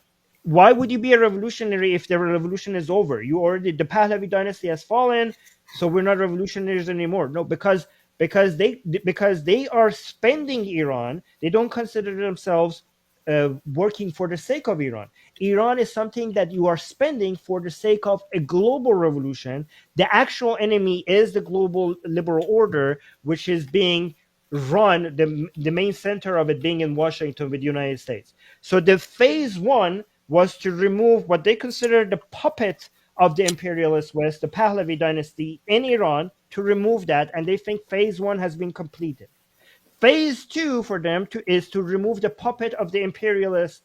why would you be a revolutionary if the revolution is over? The Pahlavi dynasty has fallen, so we're not revolutionaries anymore. No, because they are spending Iran. They don't consider themselves working for the sake of Iran. Iran is something that you are spending for the sake of a global revolution. The actual enemy is the global liberal order, which is being run, the main center of it being in Washington with the United States. So the phase one was to remove what they consider the puppet of the imperialist West, the Pahlavi dynasty in Iran, to remove that, and they think phase one has been completed. Phase two for them is to remove the puppet of the imperialist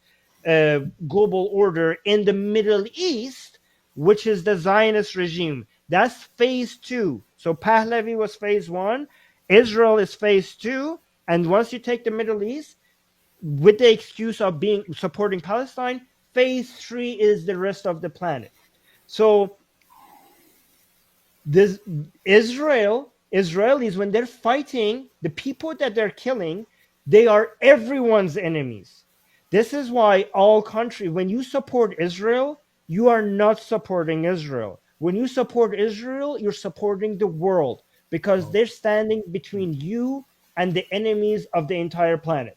global order in the Middle East, which is the Zionist regime. That's phase 2. So Pahlavi was phase 1, Israel is phase 2, and once you take the Middle East, with the excuse of being supporting Palestine, phase 3 is the rest of the planet. So this Israelis, when they're fighting, the people that they're killing, they are everyone's enemies. This is why all countries, when you support Israel, you are not supporting Israel. When you support Israel, you're supporting the world, because they're standing between you and the enemies of the entire planet.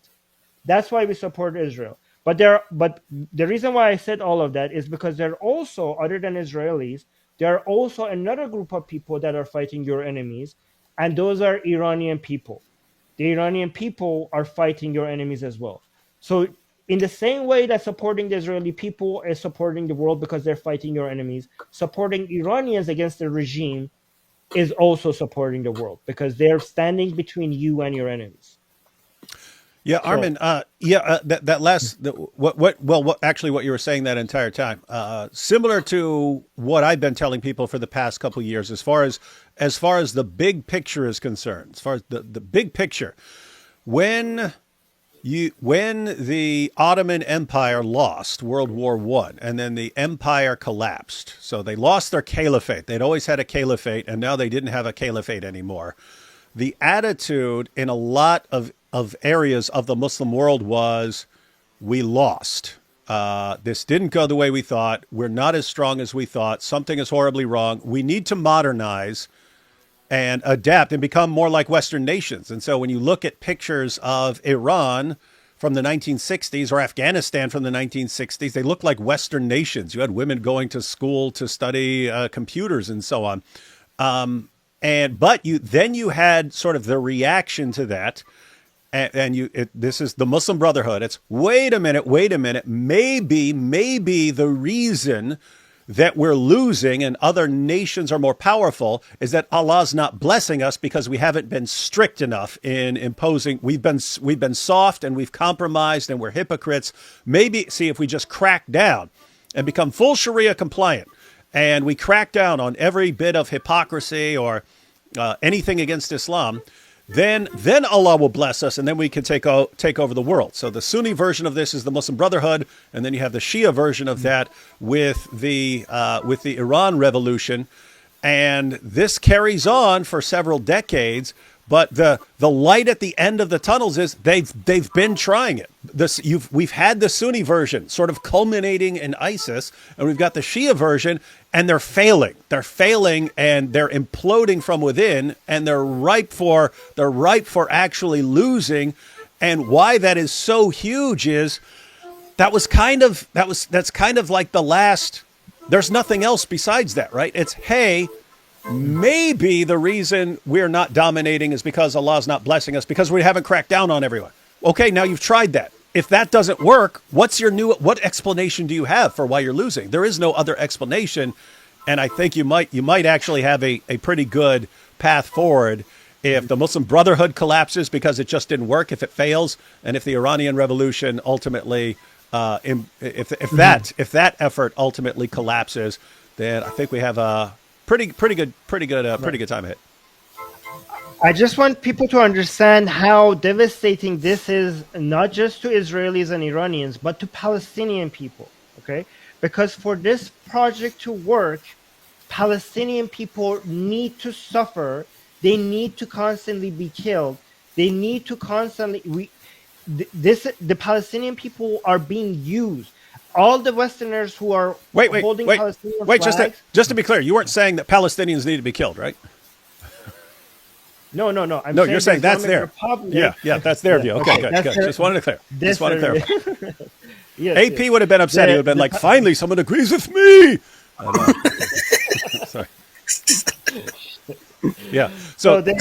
That's why we support Israel. But the reason why I said all of that is because there are also, other than Israelis, there are also another group of people that are fighting your enemies, and those are Iranian people. The Iranian people are fighting your enemies as well. So in the same way that supporting the Israeli people is supporting the world because they're fighting your enemies, supporting Iranians against the regime is also supporting the world because they're standing between you and your enemies. Yeah, Armin. That last what actually what you were saying that entire time, similar to what I've been telling people for the past couple of years, as far as the big picture is concerned, as far as the big picture, when the Ottoman Empire lost World War One, and then the empire collapsed, so they lost their caliphate. They'd always had a caliphate, and now they didn't have a caliphate anymore. The attitude in a lot of areas of the Muslim world was, we lost. This didn't go the way we thought. We're not as strong as we thought. Something is horribly wrong. We need to modernize and adapt and become more like Western nations. And so when you look at pictures of Iran from the 1960s or Afghanistan from the 1960s, they look like Western nations. You had women going to school to study computers and so on. But you had sort of the reaction to that, this is the Muslim Brotherhood. It's wait a minute, maybe the reason that we're losing and other nations are more powerful is that Allah's not blessing us because we haven't been strict enough in imposing. We've been soft and we've compromised and we're hypocrites. Maybe see if we just crack down and become full Sharia compliant, and we crack down on every bit of hypocrisy or anything against Islam, then Allah will bless us, and then we can take over the world. So the Sunni version of this is the Muslim Brotherhood, and then you have the Shia version of that with the Iran revolution, and this carries on for several decades. But the light at the end of the tunnels is they've been trying it. We've had the Sunni version sort of culminating in ISIS, and we've got the Shia version, and they're failing. They're failing, and they're imploding from within, and they're ripe for actually losing. And why that is so huge is that's kind of like the last. There's nothing else besides that, right? It's hey. Maybe the reason we're not dominating is because Allah's not blessing us because we haven't cracked down on everyone. Okay, now you've tried that. If that doesn't work, what explanation do you have for why you're losing? There is no other explanation, and I think you might actually have a pretty good path forward if the Muslim Brotherhood collapses because it just didn't work, if it fails, and if the Iranian Revolution ultimately, if that effort ultimately collapses, then I think we have a pretty good time ahead. I just want people to understand how devastating this is, not just to Israelis and Iranians, but to Palestinian people. Okay, because for this project to work, Palestinian people need to suffer. They need to constantly be killed. They need to constantly. The Palestinian people are being used. All the Westerners who are holding Palestinian flags. Just to be clear, you weren't saying that Palestinians need to be killed, right? No. You're saying that's their Republic. Yeah, that's their view. Okay, good. Just wanted to clarify. Yes, AP would have been upset. He would have been like, "Finally, someone agrees with me." Sorry. Yeah. So the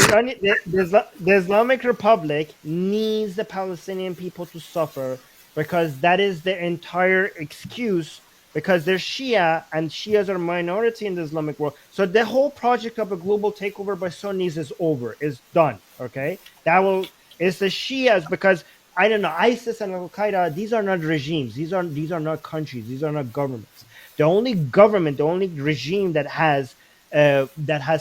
Islamic Republic needs the Palestinian people to suffer, because that is the entire excuse, because they're Shia, and Shias are minority in the Islamic world. So the whole project of a global takeover by Sunnis is over, is done. Okay, it's the Shias, because I don't know, ISIS and Al Qaeda, these are not regimes. These are not countries. These are not governments. The only government, the only regime that has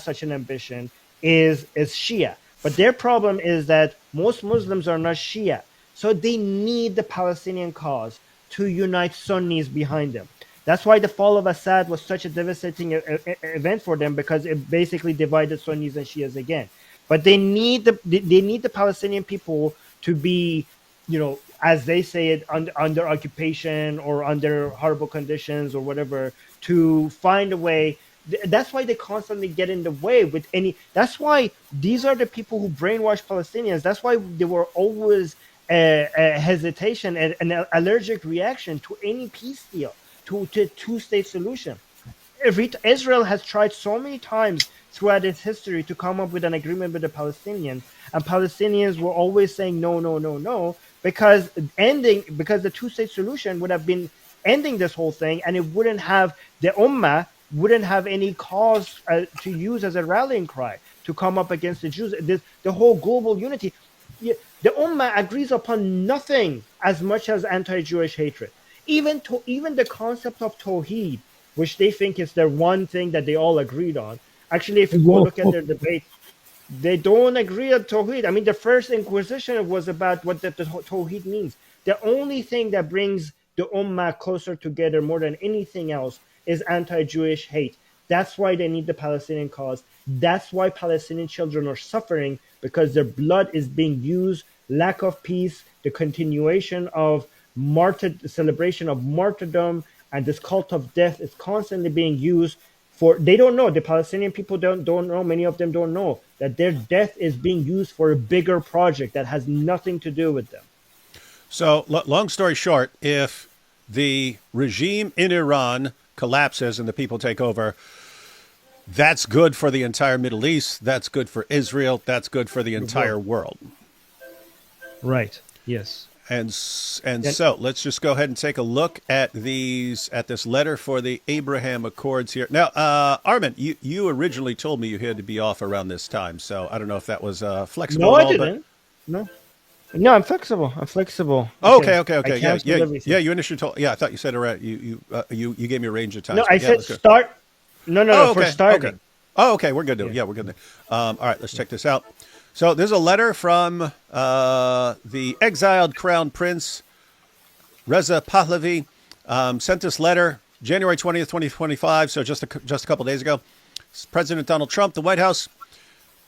such an ambition is Shia. But their problem is that most Muslims are not Shia, so they need the Palestinian cause to unite Sunnis behind them. That's why the fall of Assad was such a devastating event for them, because it basically divided Sunnis and Shias again. But they need the Palestinian people to be, as they say it, under occupation or under horrible conditions or whatever, to find a way. That's why they constantly get in the way with any. That's why these are the people who brainwash Palestinians. That's why there were always a hesitation and an allergic reaction to any peace deal, to two-state solution. Israel has tried so many times throughout its history to come up with an agreement with the Palestinians, and Palestinians were always saying no, no, no, no, because the two-state solution would have been ending this whole thing, and it wouldn't have the Ummah wouldn't have any cause to use as a rallying cry to come up against the Jews. The whole global unity, the Ummah agrees upon nothing as much as anti-Jewish hatred. Even the concept of Tawheed, which they think is the one thing that they all agreed on. Actually, if you go look at their debate, they don't agree on Tawheed. I mean, the first Inquisition was about what the Tawheed means. The only thing that brings the Ummah closer together more than anything else is anti-Jewish hate. That's why they need the Palestinian cause. That's why Palestinian children are suffering, because their blood is being used, lack of peace, the continuation of celebration of martyrdom, and this cult of death is constantly being used for. They don't know. The Palestinian people don't know. Many of them don't know that their death is being used for a bigger project that has nothing to do with them. So, long story short, if the regime in Iran collapses and the people take over, that's good for the entire Middle East. That's good for Israel. That's good for the entire world. Right. Yes. And so let's just go ahead and take a look at this letter for the Abraham Accords here. Now, Armin, you originally told me you had to be off around this time, so I don't know if that was flexible. No, I didn't. No, I'm flexible. Oh, okay. Yeah. You initially told. Yeah, I thought you said you gave me a range of times. No, I said start. No, for starting. Okay. Oh, okay. We're good. Yeah, we're good. All right, let's check this out. So there's a letter from the exiled Crown Prince Reza Pahlavi. Sent this letter January 20th, 2025. So just a couple days ago. President Donald Trump, the White House.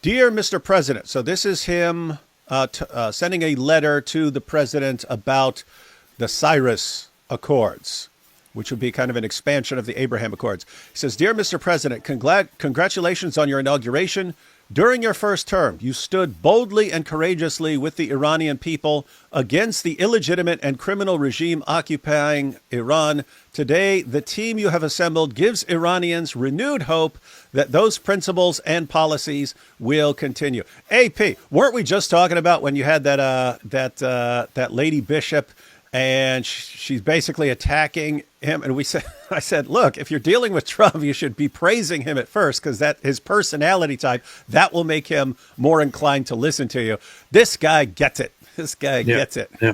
Dear Mr. President. So this is him sending a letter to the president about the Cyrus Accords, which would be kind of an expansion of the Abraham Accords. He says, Dear Mr. President, congratulations on your inauguration. During your first term, you stood boldly and courageously with the Iranian people against the illegitimate and criminal regime occupying Iran. Today, the team you have assembled gives Iranians renewed hope that those principles and policies will continue. AP, weren't we just talking about when you had that lady bishop, and she's basically attacking him? And I said, look, if you're dealing with Trump, you should be praising him at first, because that his personality type, that will make him more inclined to listen to you. This guy gets it. Gets it. Yeah.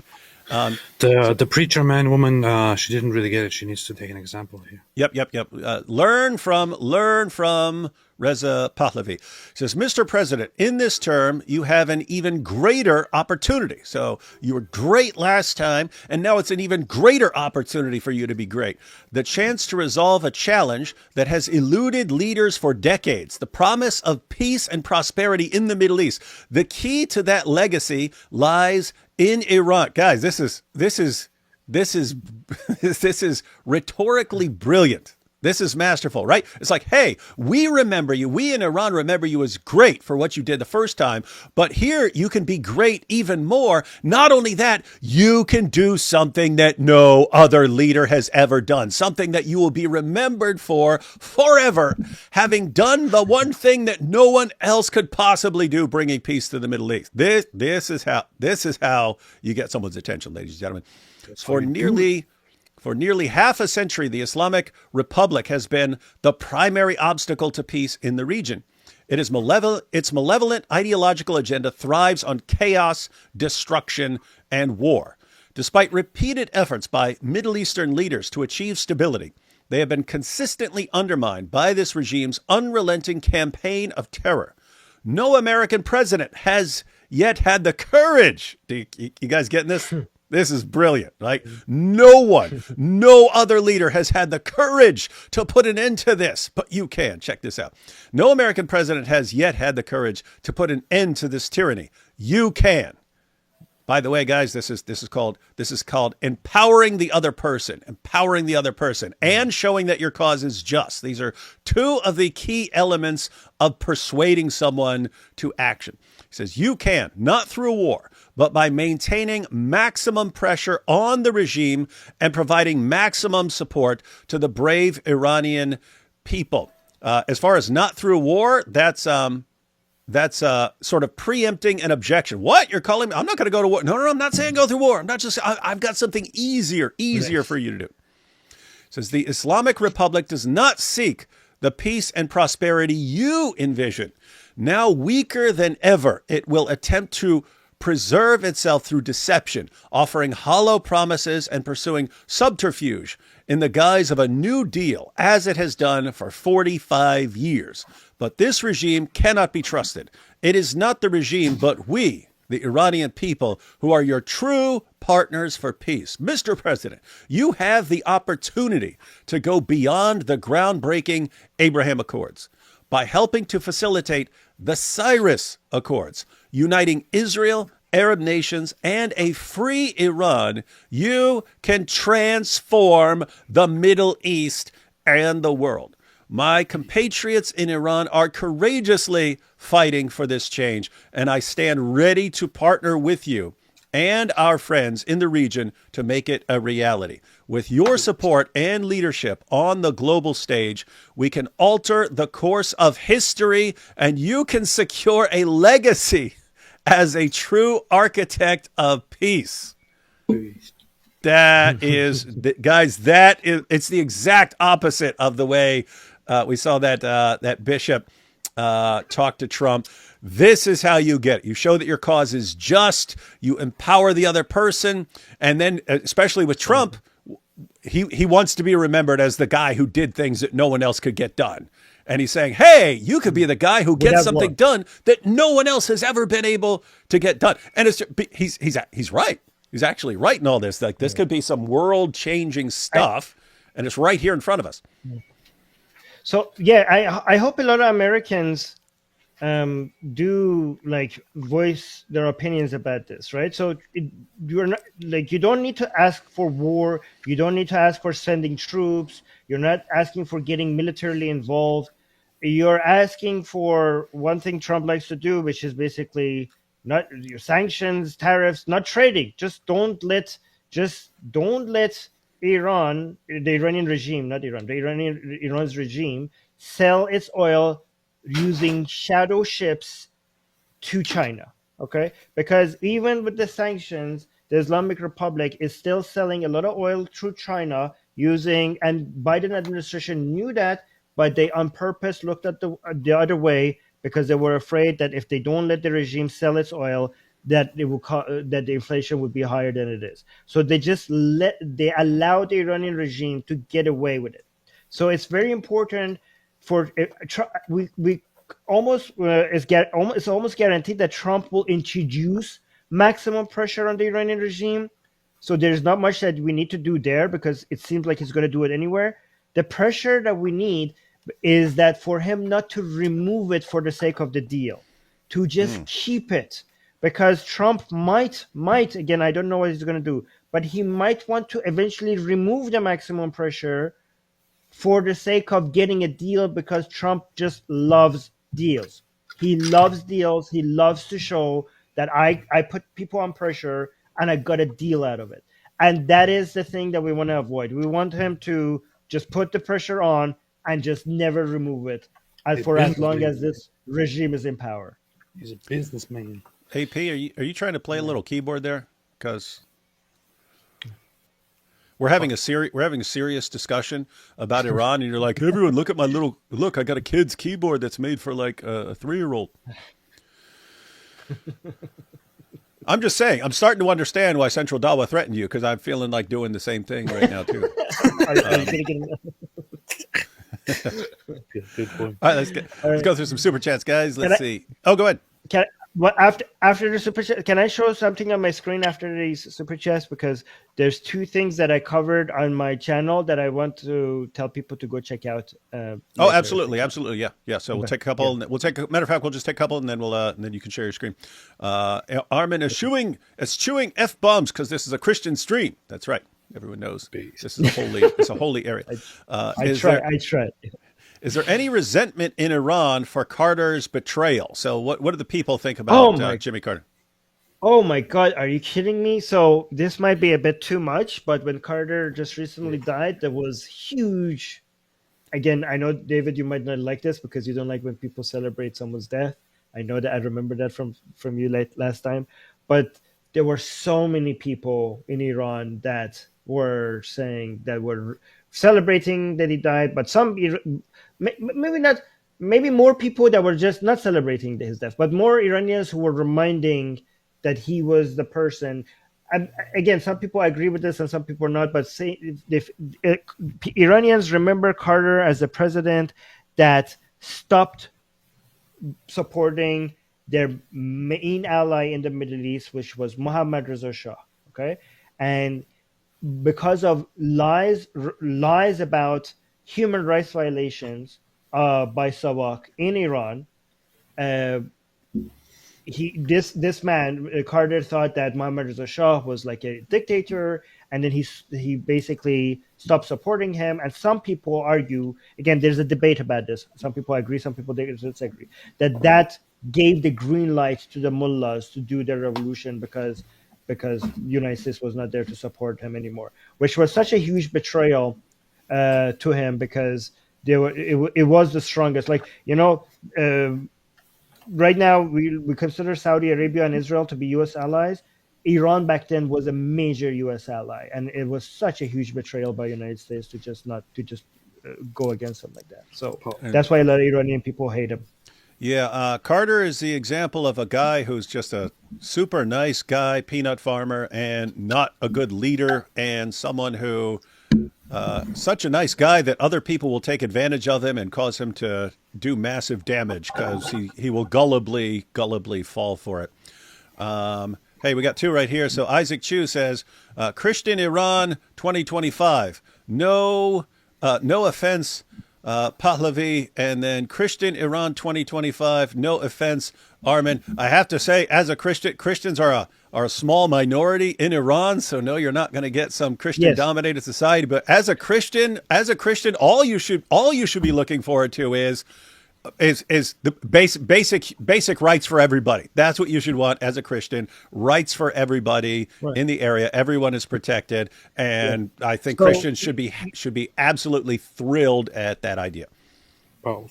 The preacher man woman, she didn't really get it. She needs to take an example here. Yep. Learn from Reza Pahlavi. He says, Mr. President, in this term, you have an even greater opportunity. So you were great last time, and now it's an even greater opportunity for you to be great. The chance to resolve a challenge that has eluded leaders for decades. The promise of peace and prosperity in the Middle East. The key to that legacy lies in Iran. Guys, this is rhetorically brilliant. This is masterful, right? It's like, hey, we remember you. We in Iran remember you as great for what you did the first time. But here you can be great even more. Not only that, you can do something that no other leader has ever done. Something that you will be remembered for forever. Having done the one thing that no one else could possibly do, bringing peace to the Middle East. This is how you get someone's attention, ladies and gentlemen. For nearly half a century, the Islamic Republic has been the primary obstacle to peace in the region. Its malevolent ideological agenda thrives on chaos, destruction, and war. Despite repeated efforts by Middle Eastern leaders to achieve stability, they have been consistently undermined by this regime's unrelenting campaign of terror. No American president has yet had the courage. You guys getting this? This is brilliant, right? No other leader has had the courage to put an end to this, but you can. Check this out. No American president has yet had the courage to put an end to this tyranny. You can. By the way, guys, this is called empowering the other person, and showing that your cause is just. These are two of the key elements of persuading someone to action. He says you can, not through war, but by maintaining maximum pressure on the regime and providing maximum support to the brave Iranian people. As far as not through war, that's sort of preempting an objection. What? You're calling me? I'm not going to go to war. No, I'm not saying go through war. I've got something easier for you to do. It says the Islamic Republic does not seek the peace and prosperity you envision. Now weaker than ever, it will attempt to preserve itself through deception, offering hollow promises and pursuing subterfuge in the guise of a new deal, as it has done for 45 years. But this regime cannot be trusted. It is not the regime, but we, the Iranian people, who are your true partners for peace. Mr. President, you have the opportunity to go beyond the groundbreaking Abraham Accords by helping to facilitate the Cyrus Accords, uniting Israel, Arab nations, and a free Iran. You can transform the Middle East and the world. My compatriots in Iran are courageously fighting for this change, and I stand ready to partner with you and our friends in the region to make it a reality. With your support and leadership on the global stage, we can alter the course of history, and you can secure a legacy as a true architect of peace. That is, guys, it's the exact opposite of the way we saw that bishop talk to Trump. This is how you get it. You show that your cause is just, you empower the other person, and then, especially with Trump, he wants to be remembered as the guy who did things that no one else could get done. And he's saying, hey, you could be the guy who gets something done that no one else has ever been able to get done. And he's right. He's actually right in all this. Like, this could be some world-changing stuff, and it's right here in front of us. So, yeah, I hope a lot of Americans do voice their opinions about this, right? So you're not you don't need to ask for war. You don't need to ask for sending troops. You're not asking for getting militarily involved. You're asking for one thing Trump likes to do, which is basically not your sanctions, tariffs, not trading. Just don't let Iran, the Iranian regime, not Iran, Iran's regime, sell its oil using shadow ships to China, okay? Because even with the sanctions, the Islamic Republic is still selling a lot of oil through China and Biden administration knew that, but they on purpose looked at the other way because they were afraid that if they don't let the regime sell its oil, that that the inflation would be higher than it is. So they allowed the Iranian regime to get away with it. So it's very important it's almost guaranteed that Trump will introduce maximum pressure on the Iranian regime. So there's not much that we need to do there because it seems like he's going to do it anywhere. The pressure that we need is that for him not to remove it for the sake of the deal, to just keep it. Because Trump might, again, I don't know what he's going to do, but he might want to eventually remove the maximum pressure for the sake of getting a deal because Trump just loves deals. He loves deals. He loves to show that I put people on pressure and I got a deal out of it. And that is the thing that we want to avoid. We want him to just put the pressure on and just never remove it as long as this regime is in power. He's a businessman. AP, are you trying to play a little keyboard there? Because we're having a serious discussion about Iran, and you're like, everyone, look at my look. I got a kid's keyboard that's made for like a 3-year-old. I'm just saying, I'm starting to understand why Central Dawa threatened you, because I'm feeling like doing the same thing right now too. Good point. All right, let's go through some super chats, guys. Let's see. Oh, go ahead. Can after the super chat, can I show something on my screen after these super chats? Because there's 2 things that I covered on my channel that I want to tell people to go check out. Oh, absolutely, yeah. So we'll take a couple. And we'll take. Matter of fact, we'll just take a couple, and then and then you can share your screen. Armin is chewing f bombs because this is a Christian stream. That's right. Everyone knows this is a holy area. I try. Is there any resentment in Iran for Carter's betrayal? So what do the people think about Jimmy Carter? Oh my God, are you kidding me? So this might be a bit too much, but when Carter just recently died, there was huge. Again, I know, David, you might not like this because you don't like when people celebrate someone's death. I know that. I remember that from you last time. But there were so many people in Iran that were saying that were celebrating that he died, but some maybe not, maybe more people that were just not celebrating his death, but more Iranians who were reminding that he was the person. And again, some people agree with this and some people are not, but if Iranians remember Carter as a president that stopped supporting their main ally in the Middle East, which was Mohammad Reza Shah. Okay, and because of lies about human rights violations by Sawak in Iran, this man Carter thought that Mohammad Reza Shah was like a dictator, and then he basically stopped supporting him. And some people argue, again, there's a debate about this. Some people agree, some people disagree, that gave the green light to the mullahs to do their revolution because the United States was not there to support him anymore, which was such a huge betrayal to him, because it was the strongest. Like, right now we consider Saudi Arabia and Israel to be U.S. allies. Iran back then was a major U.S. ally, and it was such a huge betrayal by the United States to just go against him like that. So that's why a lot of Iranian people hate him. Yeah, Carter is the example of a guy who's just a super nice guy, peanut farmer, and not a good leader, and someone who, such a nice guy that other people will take advantage of him and cause him to do massive damage because he will gullibly fall for it. Hey, we got 2 right here. So Isaac Chu says, Christian Iran 2025. No offense, Pahlavi, and then Christian Iran 2025. No offense, Armin. I have to say, as a Christian, Christians are a small minority in Iran, so no, you're not going to get some Christian-dominated society. But as a Christian, all you should be looking forward to is the basic rights for everybody. That's what you should want as a Christian. Rights for everybody in the area. Everyone is protected, and I think Christians should be absolutely thrilled at that idea. Oh.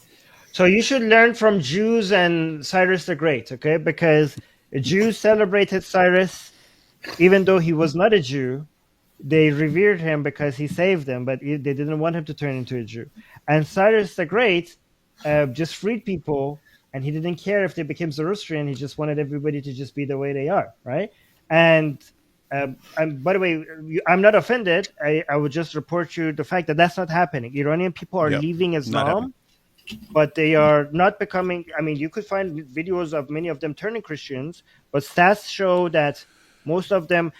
So you should learn from Jews and Cyrus the Great, okay? Because Jews celebrated Cyrus, even though he was not a Jew. They revered him because he saved them, but they didn't want him to turn into a Jew. And Cyrus the Great just freed people, and he didn't care if they became Zoroastrian. He just wanted everybody to just be the way they are, right? And by the way, I'm not offended. I would just report you the fact that that's not happening. Iranian people are leaving Islam, but they are not becoming. I mean, you could find videos of many of them turning Christians, but stats show that most of them.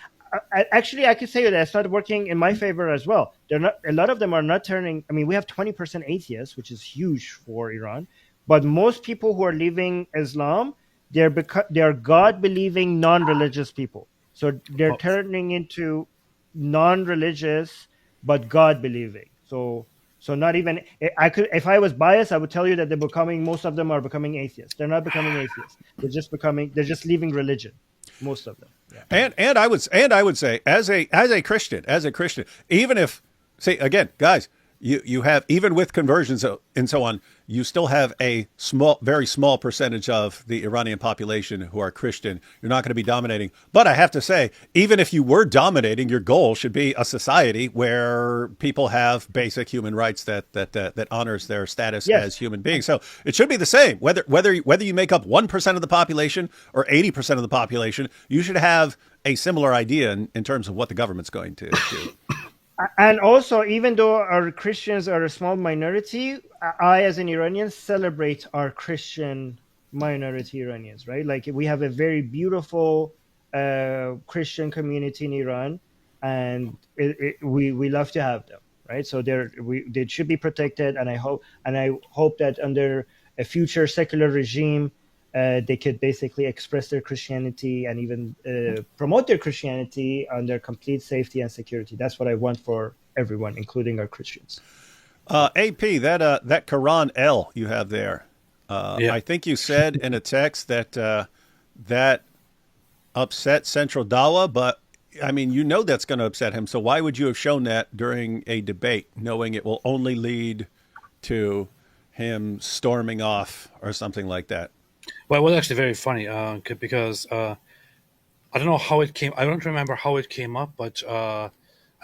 Actually, I could say that it's not working in my favor as well. They're not. A lot of them are not turning. I mean, we have 20% atheists, which is huge for Iran. But most people who are leaving Islam, they are God-believing, non-religious people. So they're turning into non-religious but God-believing. So not even. I could, if I was biased, I would tell you that most of them are becoming atheists. They're not becoming atheists. They're just leaving religion. Most of them. Yeah. And I would say as a Christian, even if, say again, guys, you have, even with conversions and so on, you still have a small, very small percentage of the Iranian population who are Christian. You're not going to be dominating. But I have to say, even if you were dominating, your goal should be a society where people have basic human rights that honors their status Yes. as human beings. So it should be the same. Whether you make up 1% of the population or 80% of the population, you should have a similar idea in terms of what the government's going to do. And also, even though our Christians are a small minority, I, as an Iranian, celebrate our Christian minority Iranians, right? Like, we have a very beautiful Christian community in Iran, and we love to have them, right? So they should be protected, and I hope that under a future secular regime, they could basically express their Christianity and even promote their Christianity under complete safety and security. That's what I want for everyone, including our Christians. AP, that Quran L you have there, Yeah. I think you said in a text that that upset Central Dawa, but I mean, you know that's going to upset him. So why would you have shown that during a debate, knowing it will only lead to him storming off or something like that? Well, it was actually very funny because I don't know how it came. I don't remember how it came up, but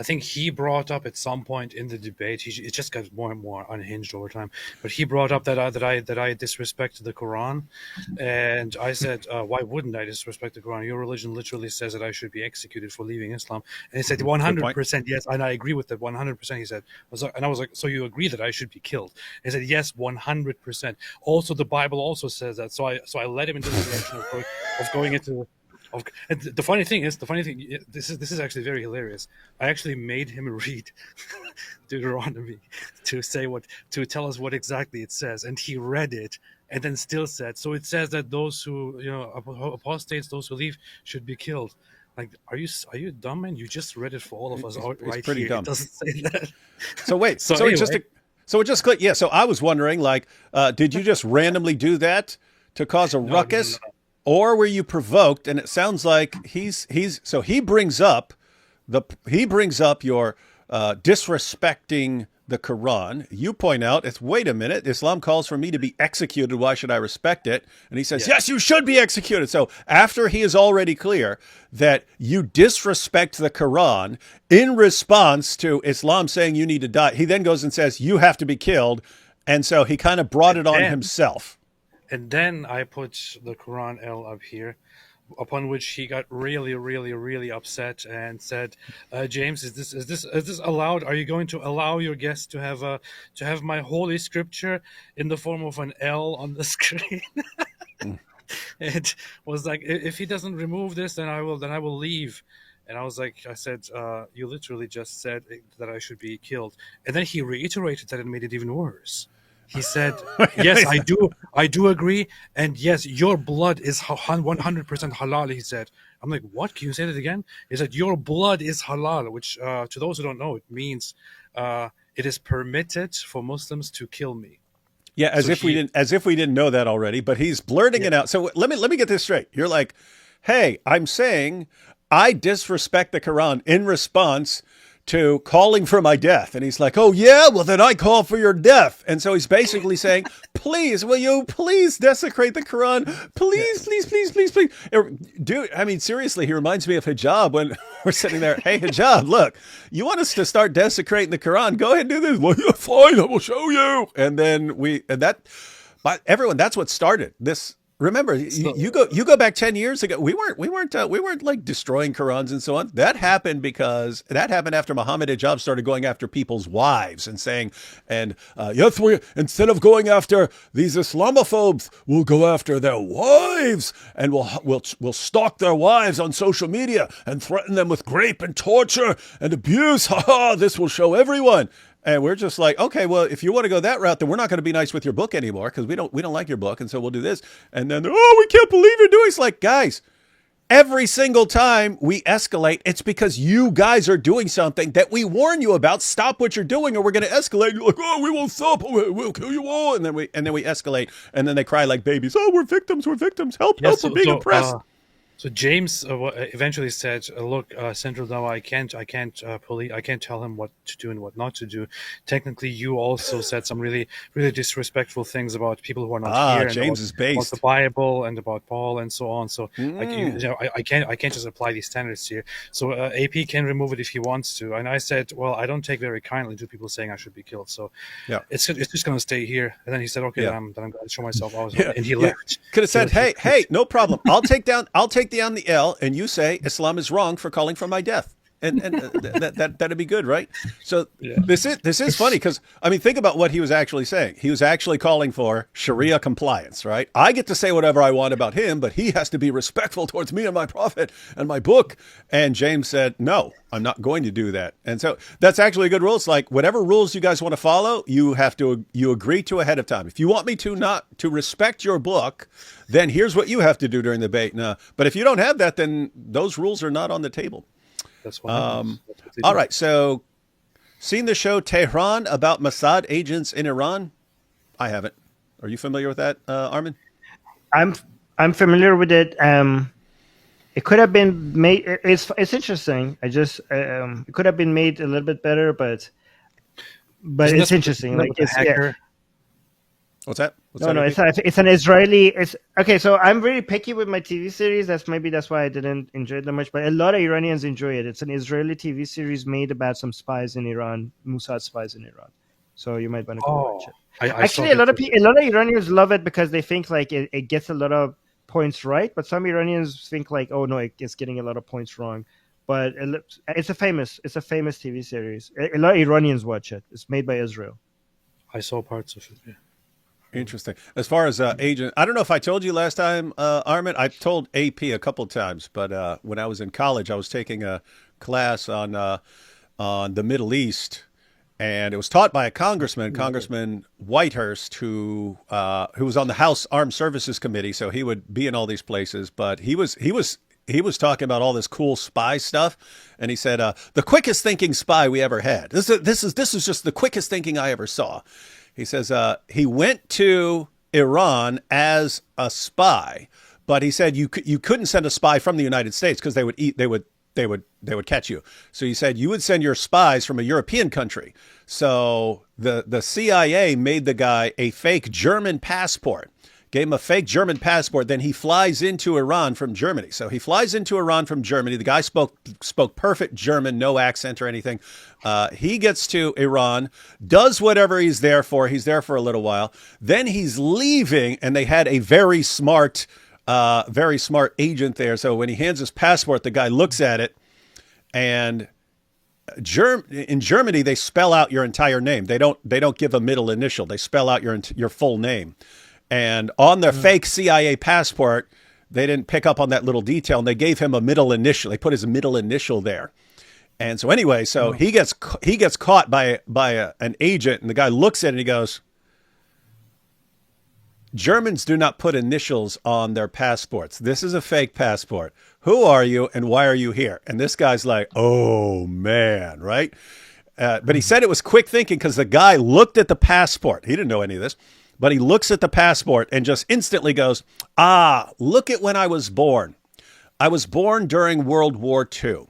I think he brought up at some point in the debate. It just got more and more unhinged over time. But he brought up that I disrespected the Quran, and I said, "Why wouldn't I disrespect the Quran? Your religion literally says that I should be executed for leaving Islam." And he said, "100% yes," and I agree with that. 100%. He said, and I was like, "So you agree that I should be killed?" And he said, "Yes, 100%." Also, the Bible also says that. So I led him into the direction of going into. And the funny thing, this is actually very hilarious. I actually made him read Deuteronomy to tell us what exactly it says, and he read it and then still said, so it says that those who, apostates, those who leave, should be killed. Like, are you dumb, man? You just read it for all of us right pretty here. dumb. It doesn't say that. So wait, so anyway. it just clicked. Yeah. So I was wondering, like, did you just randomly do that to cause a ruckus? No. Or were you provoked? And it sounds like so he brings up your disrespecting the Quran. You point out, wait a minute, Islam calls for me to be executed. Why should I respect it? And he says, yes, you should be executed. So after he is already clear that you disrespect the Quran in response to Islam saying you need to die, he then goes and says, you have to be killed. And so he kind of brought it on himself. And then I put the Quran L up here, upon which he got really, really, really upset and said, "James, is this allowed? Are you going to allow your guests to have my holy scripture in the form of an L on the screen?" It was like, if he doesn't remove this, then I will leave. And I said, you literally just said that I should be killed. And then he reiterated that and made it even worse. He said, yes, I do agree. And yes, your blood is 100% halal, he said. I'm like, what? Can you say that again? He said, your blood is halal, which to those who don't know, it means it is permitted for Muslims to kill me. Yeah, as if we didn't know that already, but he's blurting it out. So let me get this straight. You're like, hey, I'm saying I disrespect the Quran in response to calling for my death. And he's like, oh yeah, well then I call for your death. And so he's basically saying, please, will you please desecrate the Quran? Please, please, please, please, please. Dude, I mean, seriously, he reminds me of Hijab when we're sitting there. Hey, Hijab, look, you want us to start desecrating the Quran? Go ahead and do this. Well, yeah, fine, I will show you. And then but everyone, that's what started this. Remember, you go back 10 years ago. We weren't like destroying Qurans and so on. That happened after Muhammad Hijab started going after people's wives and saying, yes, instead of going after these Islamophobes, we'll go after their wives and we'll stalk their wives on social media and threaten them with rape and torture and abuse. This will show everyone. And we're just like, okay, well, if you want to go that route, then we're not going to be nice with your book anymore because we don't like your book, and so we'll do this. And then, we can't believe you're doing. It's like, guys, every single time we escalate, it's because you guys are doing something that we warn you about. Stop what you're doing, or we're going to escalate. You're like, we won't stop. We'll kill you all. And then we escalate, and then they cry like babies. Oh, we're victims. Help! We're being oppressed. So James eventually said, "Look, Central Dawa, I can't tell him what to do and what not to do. Technically, you also said some really, really disrespectful things about people who are not Ah, here, and James is about the based. Bible and about Paul and so on. So, like, Mm. I can't just apply these standards here. So AP can remove it if he wants to." And I said, "Well, I don't take very kindly to people saying I should be killed. So, Yeah. it's just going to stay here." And then he said, "Okay, Yeah. then I'm going to show myself out," Yeah. and he Yeah. left. Could have said, He "Hey, left. no problem. I'll take down the L, and you say Islam is wrong for calling for my death." And that'd be good, right? So Yeah. this is funny because I mean, think about what he was actually saying. He was actually calling for Sharia compliance, right? I get to say whatever I want about him, but he has to be respectful towards me and my prophet and my book. And James said, "No, I'm not going to do that." And so that's actually a good rule. It's like whatever rules you guys want to follow, you agree to ahead of time. If you want me to not to respect your book, then here's what you have to do during the debate. No, but if you don't have that, then those rules are not on the table. That's what happens. That's what they All do. right, so seen the show Tehran about Mossad agents in Iran? I haven't. Are you familiar with that, Armin? I'm familiar with it. It could have been made. It's interesting. It could have been made a little bit better, but Isn't it's that interesting. with Like the it's hacker? What's that? What's no, that? it's an Israeli. It's okay. So I'm very picky with my TV series. That's why I didn't enjoy it that much. But a lot of Iranians enjoy it. It's an Israeli TV series made about some spies in Iran, Mossad spies in Iran. So you might want to go watch it. I saw Actually, a lot of that. a lot of Iranians love it because they think like it gets a lot of points right. But some Iranians think like, oh no, it's getting a lot of points wrong. But it's a famous TV series. A lot of Iranians watch it. It's made by Israel. I saw parts of it. Yeah. Interesting. As far as agent, I don't know if I told you last time, Armin. I told AP a couple times, but when I was in college, I was taking a class on the Middle East, and it was taught by a congressman, Congressman Whitehurst, who was on the House Armed Services Committee. So he would be in all these places, but he was talking about all this cool spy stuff, and he said the quickest thinking spy we ever had. This is just the quickest thinking I ever saw. He says he went to Iran as a spy, but he said you couldn't send a spy from the United States because they would catch you. So he said you would send your spies from a European country. So the CIA made the guy a fake German passport. Gave him a fake German passport. Then he flies into Iran from Germany. So he flies into Iran from Germany. The guy spoke perfect German, no accent or anything. He gets to Iran, does whatever he's there for. He's there for a little while. Then he's leaving, and they had a very smart agent there. So when he hands his passport, the guy looks at it, and in Germany they spell out your entire name. They don't give a middle initial. They spell out your full name. And on their fake CIA passport, they didn't pick up on that little detail, and they gave him a middle initial. They put his middle initial there. And so anyway, he gets caught by an agent, and the guy looks at it and he goes, "Germans do not put initials on their passports. This is a fake passport. Who are you and why are you here?" And this guy's like, "Oh man," right? But he said it was quick thinking because the guy looked at the passport. He didn't know any of this. But he looks at the passport and just instantly goes, look at when I was born. I was born during World War II.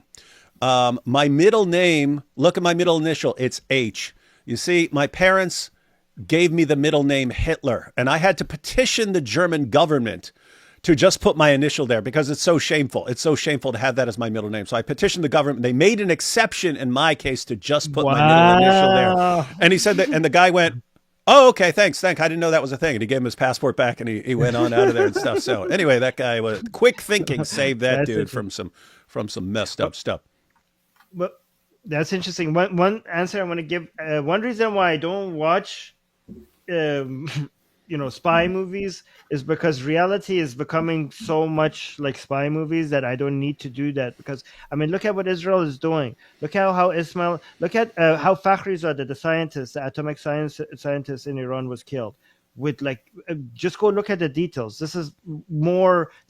My middle name, look at my middle initial, it's H. You see, my parents gave me the middle name Hitler, and I had to petition the German government to just put my initial there because it's so shameful. It's so shameful to have that as my middle name. So I petitioned the government. They made an exception in my case to just put my middle initial there. And he said that, and the guy went, "Oh, okay, thanks. I didn't know that was a thing." And he gave him his passport back, and he went on out of there and stuff. So anyway, that guy was quick thinking saved that dude from some messed up stuff. Well, that's interesting. One answer I want to give. One reason why I don't watch, spy movies is because reality is becoming so much like spy movies that I don't need to do that. Because I mean, look at what Israel is doing. Look at how Ismail. Look at how Fakhrizadeh, the atomic scientist in Iran, was killed. With just go look at the details. This is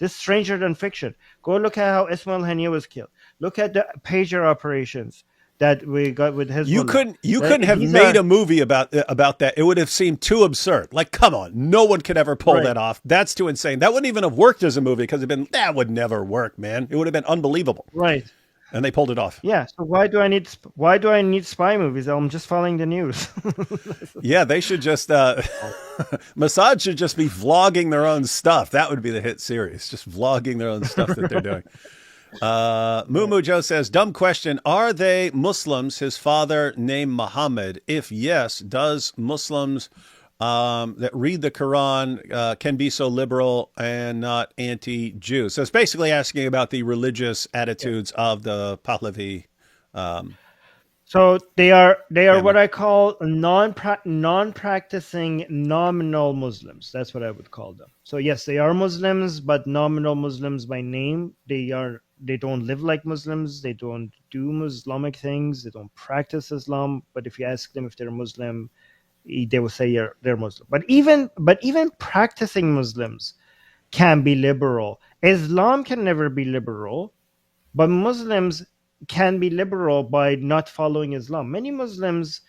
stranger than fiction. Go look at how Ismail Haniyeh was killed. Look at the pager operations. that we got with Hezbollah. You couldn't have made a movie about that. It would have seemed too absurd. Like, come on, no one could ever pull that off. That's too insane. That wouldn't even have worked as a movie because that would never work, man. It would have been unbelievable. Right. And they pulled it off. Yeah. So why do I need spy movies? I'm just following the news. Yeah, they should just Mossad should just be vlogging their own stuff. That would be the hit series. Just vlogging their own stuff that they're doing. Moo Joe says, dumb question. Are they Muslims? His father named Muhammad. If yes, does Muslims that read the Quran can be so liberal and not anti-Jew? So it's basically asking about the religious attitudes of the Pahlavi. So they are what I call non-practicing nominal Muslims. That's what I would call them. So yes, they are Muslims, but nominal Muslims by name. They don't live like Muslims. They don't do Islamic things. They don't practice Islam. But if you ask them if they're Muslim, they will say they're Muslim. But even practicing Muslims can be liberal. Islam can never be liberal, but Muslims can be liberal by not following Islam. Many Muslims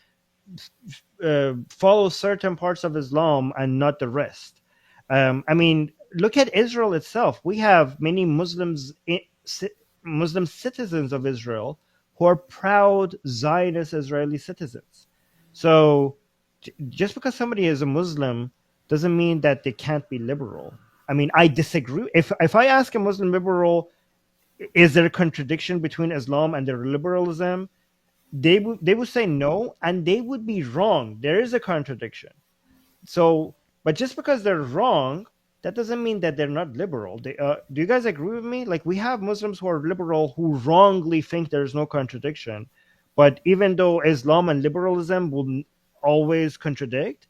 follow certain parts of Islam and not the rest. I mean, look at Israel itself. We have many Muslim citizens of Israel who are proud Zionist Israeli citizens. So just because somebody is a Muslim doesn't mean that they can't be liberal. I mean, I disagree. If I ask a Muslim liberal, is there a contradiction between Islam and their liberalism? They would say no, and they would be wrong. There is a contradiction. So, but just because they're wrong, that doesn't mean that they're not liberal. Do you guys agree with me? Like, we have Muslims who are liberal who wrongly think there's no contradiction. But even though Islam and liberalism will always contradict,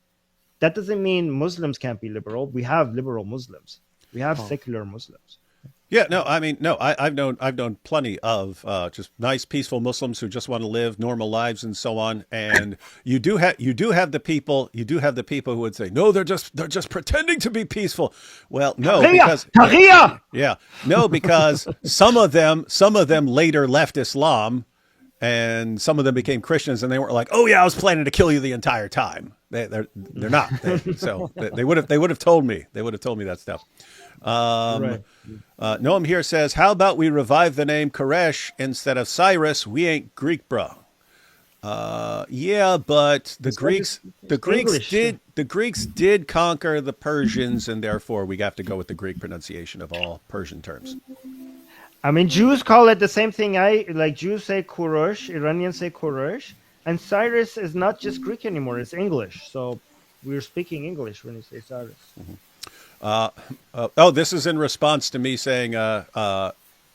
that doesn't mean Muslims can't be liberal. We have liberal Muslims. We have secular Muslims. Yeah, no, I mean, no, I've known plenty of just nice, peaceful Muslims who just want to live normal lives and so on. And you do have the people who would say, no, they're just pretending to be peaceful. Well, no, because because some of them later left Islam, and some of them became Christians, and they weren't like, oh yeah, I was planning to kill you the entire time. They're not. They would have told me. They would have told me that stuff. Right. Noam here says, how about we revive the name Koresh instead of Cyrus? We ain't Greek, bro. Yeah, but the Greeks did conquer the Persians, and therefore we have to go with the Greek pronunciation of all Persian terms. I mean, Jews call it the same thing. Jews say Kurosh, Iranians say Kurosh, and Cyrus is not just Greek anymore; it's English. So we're speaking English when you say Cyrus. Mm-hmm. This is in response to me saying,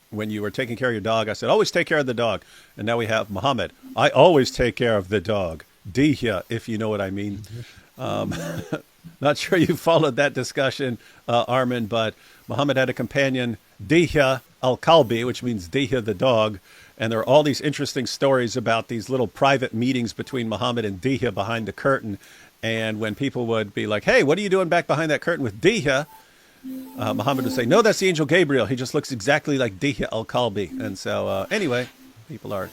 when you were taking care of your dog, I said, always take care of the dog. And now we have Muhammad. I always take care of the dog. Dihya, if you know what I mean. Not sure you followed that discussion, Armin, but Muhammad had a companion, Dihya al-Kalbi, which means Dihya the dog. And there are all these interesting stories about these little private meetings between Muhammad and Dihya behind the curtain. And when people would be like, hey, what are you doing back behind that curtain with Dihya? Muhammad would say, no, that's the angel Gabriel. He just looks exactly like Dihya al-Kalbi. And so anyway, people are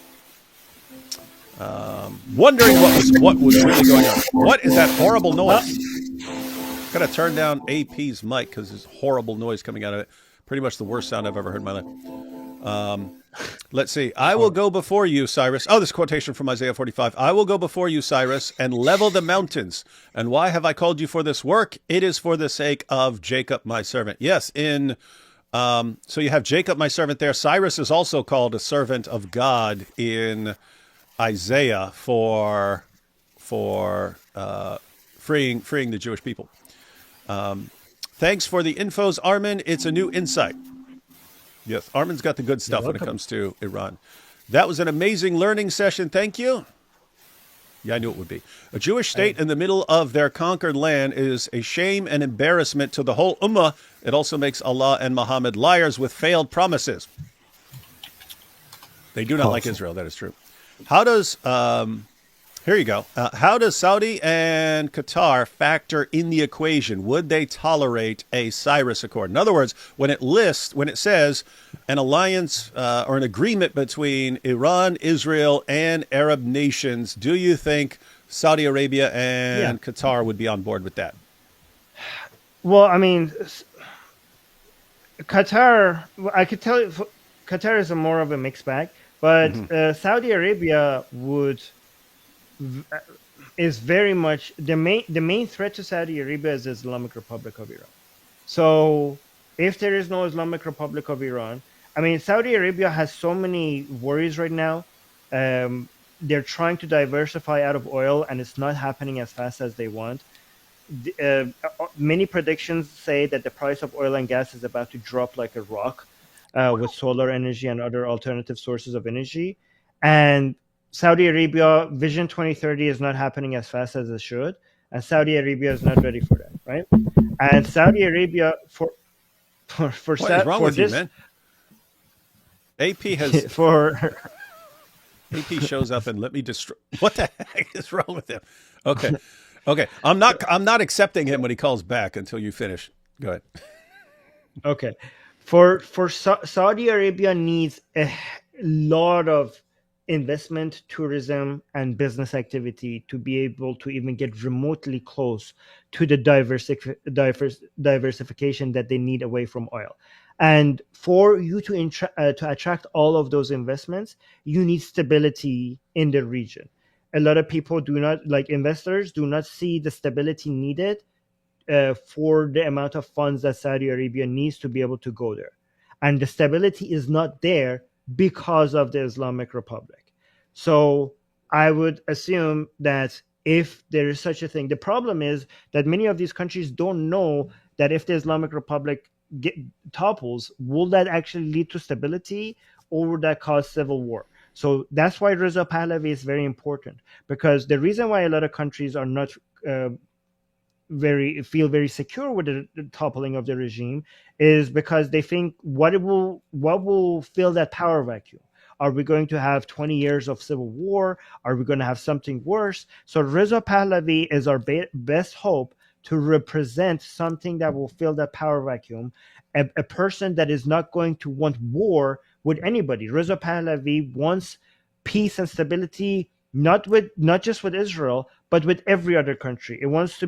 wondering what was really going on. What is that horrible noise? Got to turn down AP's mic because there's horrible noise coming out of it. Pretty much the worst sound I've ever heard in my life. Let's see. I will go before you, Cyrus. Oh, this quotation from Isaiah 45. I will go before you, Cyrus, and level the mountains. And why have I called you for this work? It is for the sake of Jacob, my servant. Yes, so you have Jacob, my servant there. Cyrus is also called a servant of God in Isaiah for freeing the Jewish people. Thanks for the infos, Armin. It's a new insight. Yes, Armin's got the good stuff when it comes to Iran. That was an amazing learning session. Thank you. Yeah, I knew it would be. A Jewish state in the middle of their conquered land is a shame and embarrassment to the whole ummah. It also makes Allah and Muhammad liars with failed promises. They do not like Israel. That is true. How does Here you go. How does Saudi and Qatar factor in the equation? Would they tolerate a Cyrus Accord? In other words, when it says an alliance or an agreement between Iran, Israel, and Arab nations, do you think Saudi Arabia and Qatar would be on board with that? Well, I mean, Qatar, I could tell you, Qatar is a more of a mixed bag, but Saudi Arabia is very much the main threat to Saudi Arabia is the Islamic Republic of Iran. So if there is no Islamic Republic of Iran, I mean, Saudi Arabia has so many worries right now. They're trying to diversify out of oil, and it's not happening as fast as they want. Many predictions say that the price of oil and gas is about to drop like a rock with solar energy and other alternative sources of energy. And Saudi Arabia Vision 2030 is not happening as fast as it should, and Saudi Arabia is not ready for that, right? And Saudi Arabia What is wrong with you, man? AP has for AP shows up and let me destroy. What the heck is wrong with him? Okay, okay. I'm not accepting him when he calls back until you finish. Go ahead. Okay, Saudi Arabia needs a lot of investment, tourism, and business activity to be able to even get remotely close to the diversification that they need away from oil. And for you to attract all of those investments, you need stability in the region. A lot of people do not, like investors, do not see the stability needed for the amount of funds that Saudi Arabia needs to be able to go there. And the stability is not there because of the Islamic Republic. So I would assume that if there is such a thing, the problem is that many of these countries don't know that if the Islamic Republic topples, will that actually lead to stability or would that cause civil war? So that's why Reza Pahlavi is very important, because the reason why a lot of countries are not feel very secure with the toppling of the regime is because they think what will fill that power vacuum. Are we going to have 20 years of civil war? Are we going to have something worse? So Reza Pahlavi is our best hope to represent something that will fill that power vacuum, a person that is not going to want war with anybody. Reza Pahlavi wants peace and stability, not just with Israel, but with every other country. It wants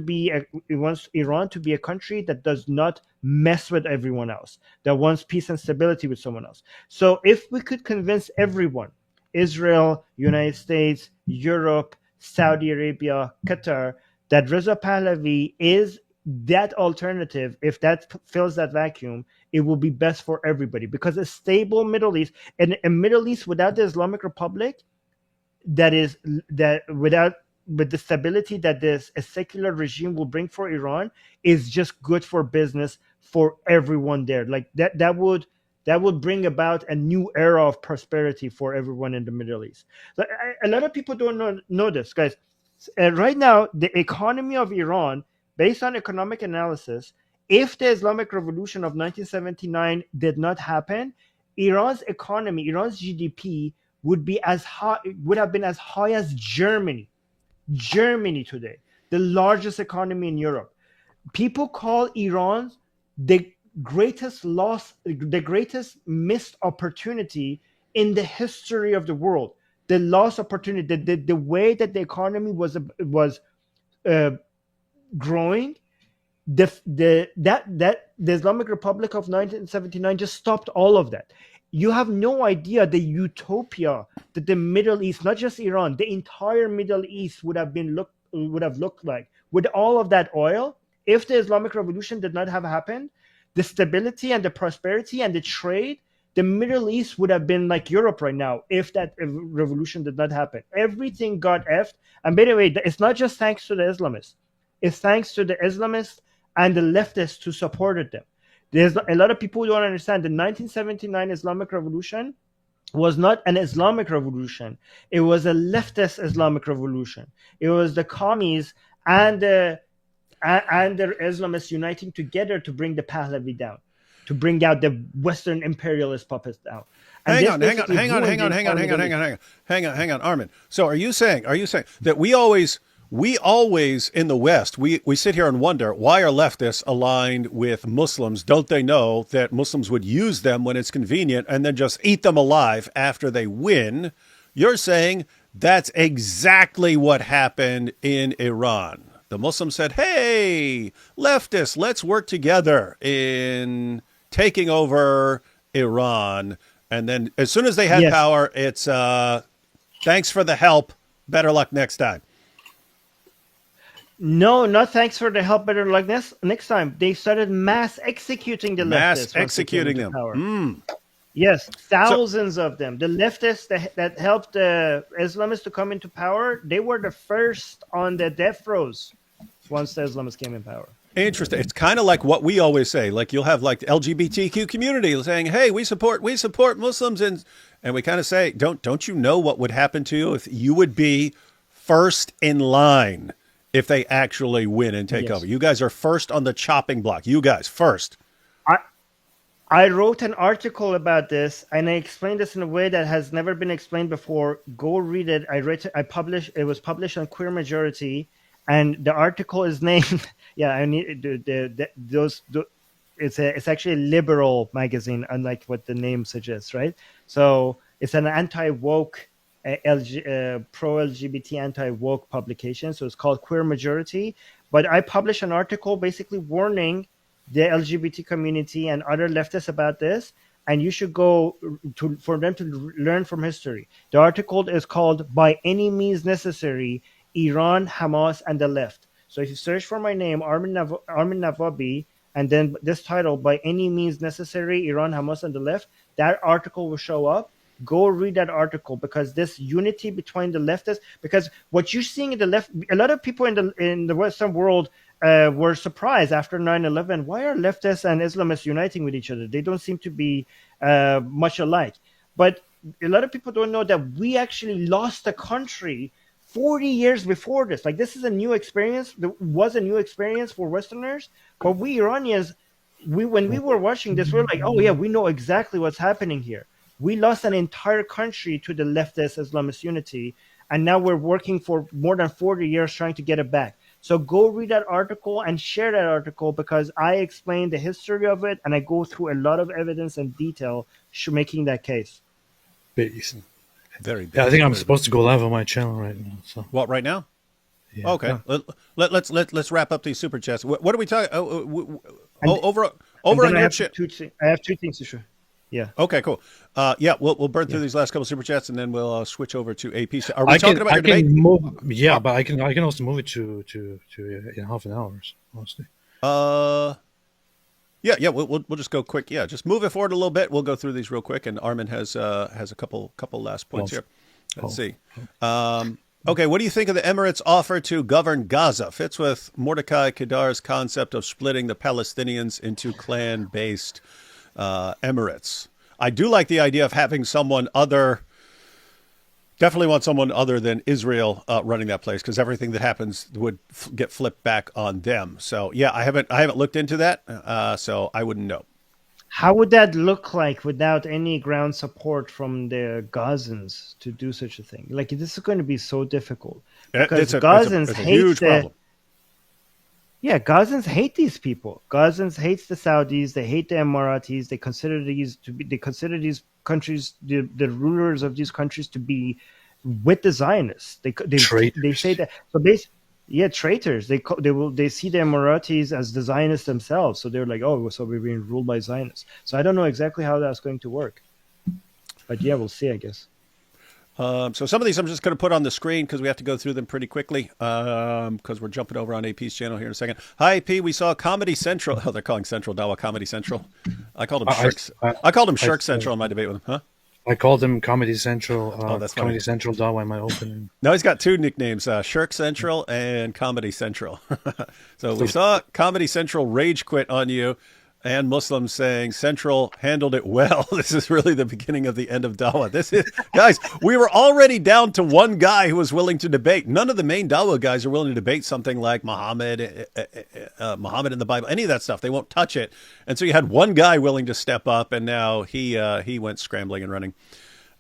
Iran to be a country that does not mess with everyone else, that wants peace and stability with someone else. So if we could convince everyone, Israel, United States, Europe, Saudi Arabia, Qatar, that Reza Pahlavi is that alternative, if that fills that vacuum, it will be best for everybody. Because a stable Middle East, and a Middle East without the Islamic Republic, with the stability that a secular regime will bring for Iran, is just good for business for everyone there. Like that would bring about a new era of prosperity for everyone in the Middle East. So a lot of people don't know this, guys. Right now, the economy of Iran, based on economic analysis, if the Islamic Revolution of 1979 did not happen, Iran's economy, Iran's GDP would have been as high as Germany today, the largest economy in Europe. People call Iran the greatest missed opportunity in the history of the world. The lost opportunity, the way that the economy was growing, the Islamic Republic of 1979 just stopped all of that. You have no idea the utopia that the Middle East, not just Iran, the entire Middle East would have looked like with all of that oil. If the Islamic Revolution did not have happened, the stability and the prosperity and the trade, the Middle East would have been like Europe right now if that revolution did not happen. Everything got effed. And by the way, it's not just thanks to the Islamists. It's thanks to the Islamists and the leftists who supported them. There's a lot of people who don't understand the 1979 Islamic Revolution was not an Islamic revolution. It was a leftist Islamic revolution. It was the commies and the Islamists uniting together to bring the Pahlavi down. to bring out the Western imperialist puppets now. And Hang this on, basically ruined the entire hang on, Armin. So are you saying that we always in the West, we sit here and wonder, why are leftists aligned with Muslims? Don't they know that Muslims would use them when it's convenient and then just eat them alive after they win? You're saying that's exactly what happened in Iran. The Muslims said, hey, leftists, let's work together in taking over Iran. And then as soon as they had power, it's thanks for the help. Better luck next time. No, not thanks for the help. Better luck next time. They started mass executing the leftists. Mass executing them. Yes, thousands of them. The leftists that helped the Islamists to come into power, they were the first on the death rows once the Islamists came in power. Interesting. It's kind of like what we always say. Like you'll have like the LGBTQ community saying, "Hey, we support Muslims," and we kind of say, "Don't you know what would happen to you if you would be first in line if they actually win and take over? You guys are first on the chopping block. You guys first." I wrote an article about this, and I explained this in a way that has never been explained before. Go read it. It was published on Queer Majority, and the article is named. I need it's actually a liberal magazine, unlike what the name suggests, right? So it's an anti-woke, pro-LGBT anti-woke publication. So it's called Queer Majority. But I published an article basically warning the LGBT community and other leftists about this, and you should go for them to learn from history. The article is called "By Any Means Necessary: Iran, Hamas, and the Left." So if you search for my name, Armin Navabi, and then this title, "By Any Means Necessary: Iran, Hamas, and the Left," that article will show up. Go read that article, because this unity between the leftists, because what you're seeing in the left, a lot of people in the Western world were surprised after 9/11. Why are leftists and Islamists uniting with each other? They don't seem to be much alike. But a lot of people don't know that we actually lost the country 40 years before this. Like, this is a new experience. It was a new experience for Westerners. But we Iranians, when we were watching this, we were like, oh yeah, we know exactly what's happening here. We lost an entire country to the leftist Islamist unity, and now we're working for more than 40 years trying to get it back. So go read that article and share that article, because I explain the history of it, and I go through a lot of evidence and detail making that case. Very. I think I'm supposed to go live on my channel right now. So what, right now? Yeah. Okay. Yeah. Let's wrap up these super chats. What are we talking? Over on your chat. I have two things to show. Yeah. Okay. Cool. We'll burn through these last couple super chats, and then we'll switch over to AP. Are we talking about your debate? But I can also move it to in half an hour, honestly. We'll just go quick. Yeah, just move it forward a little bit. We'll go through these real quick, and Armin has a couple last points here. Let's see. Okay, what do you think of the Emirates' offer to govern Gaza? Fits with Mordecai Kedar's concept of splitting the Palestinians into clan-based Emirates. I do like the idea of having someone other. Definitely want someone other than Israel running that place, because everything that happens would get flipped back on them. So yeah, I haven't looked into that, so I wouldn't know. How would that look like without any ground support from the Gazans to do such a thing? Like, this is going to be so difficult, because Gazans hate Gazans hate these people. Gazans hates the Saudis. They hate the Emiratis. They consider these countries, the rulers of these countries, to be with the Zionists. They say that. So traitors. They see the Emiratis as the Zionists themselves. So they're like, oh, so we're being ruled by Zionists. So I don't know exactly how that's going to work. But yeah, we'll see, I guess. So some of these I'm just going to put on the screen because we have to go through them pretty quickly, because we're jumping over on AP's channel here in a second. Hi, AP. We saw Comedy Central. Oh, they're calling Central Dawa Comedy Central. I called him Shirks. I called him Shirk Central in my debate with him. Huh? I called him Comedy Central. That's Comedy funny. Central Dawa in my opening. No, he's got two nicknames, Shirk Central and Comedy Central. So we saw Comedy Central rage quit on you. And Muslims saying Central handled it well. This is really the beginning of the end of Dawa. This is, guys, we were already down to one guy who was willing to debate. None of the main Dawa guys are willing to debate something like Muhammad, Muhammad in the Bible, any of that stuff. They won't touch it. And so you had one guy willing to step up, and now he went scrambling and running.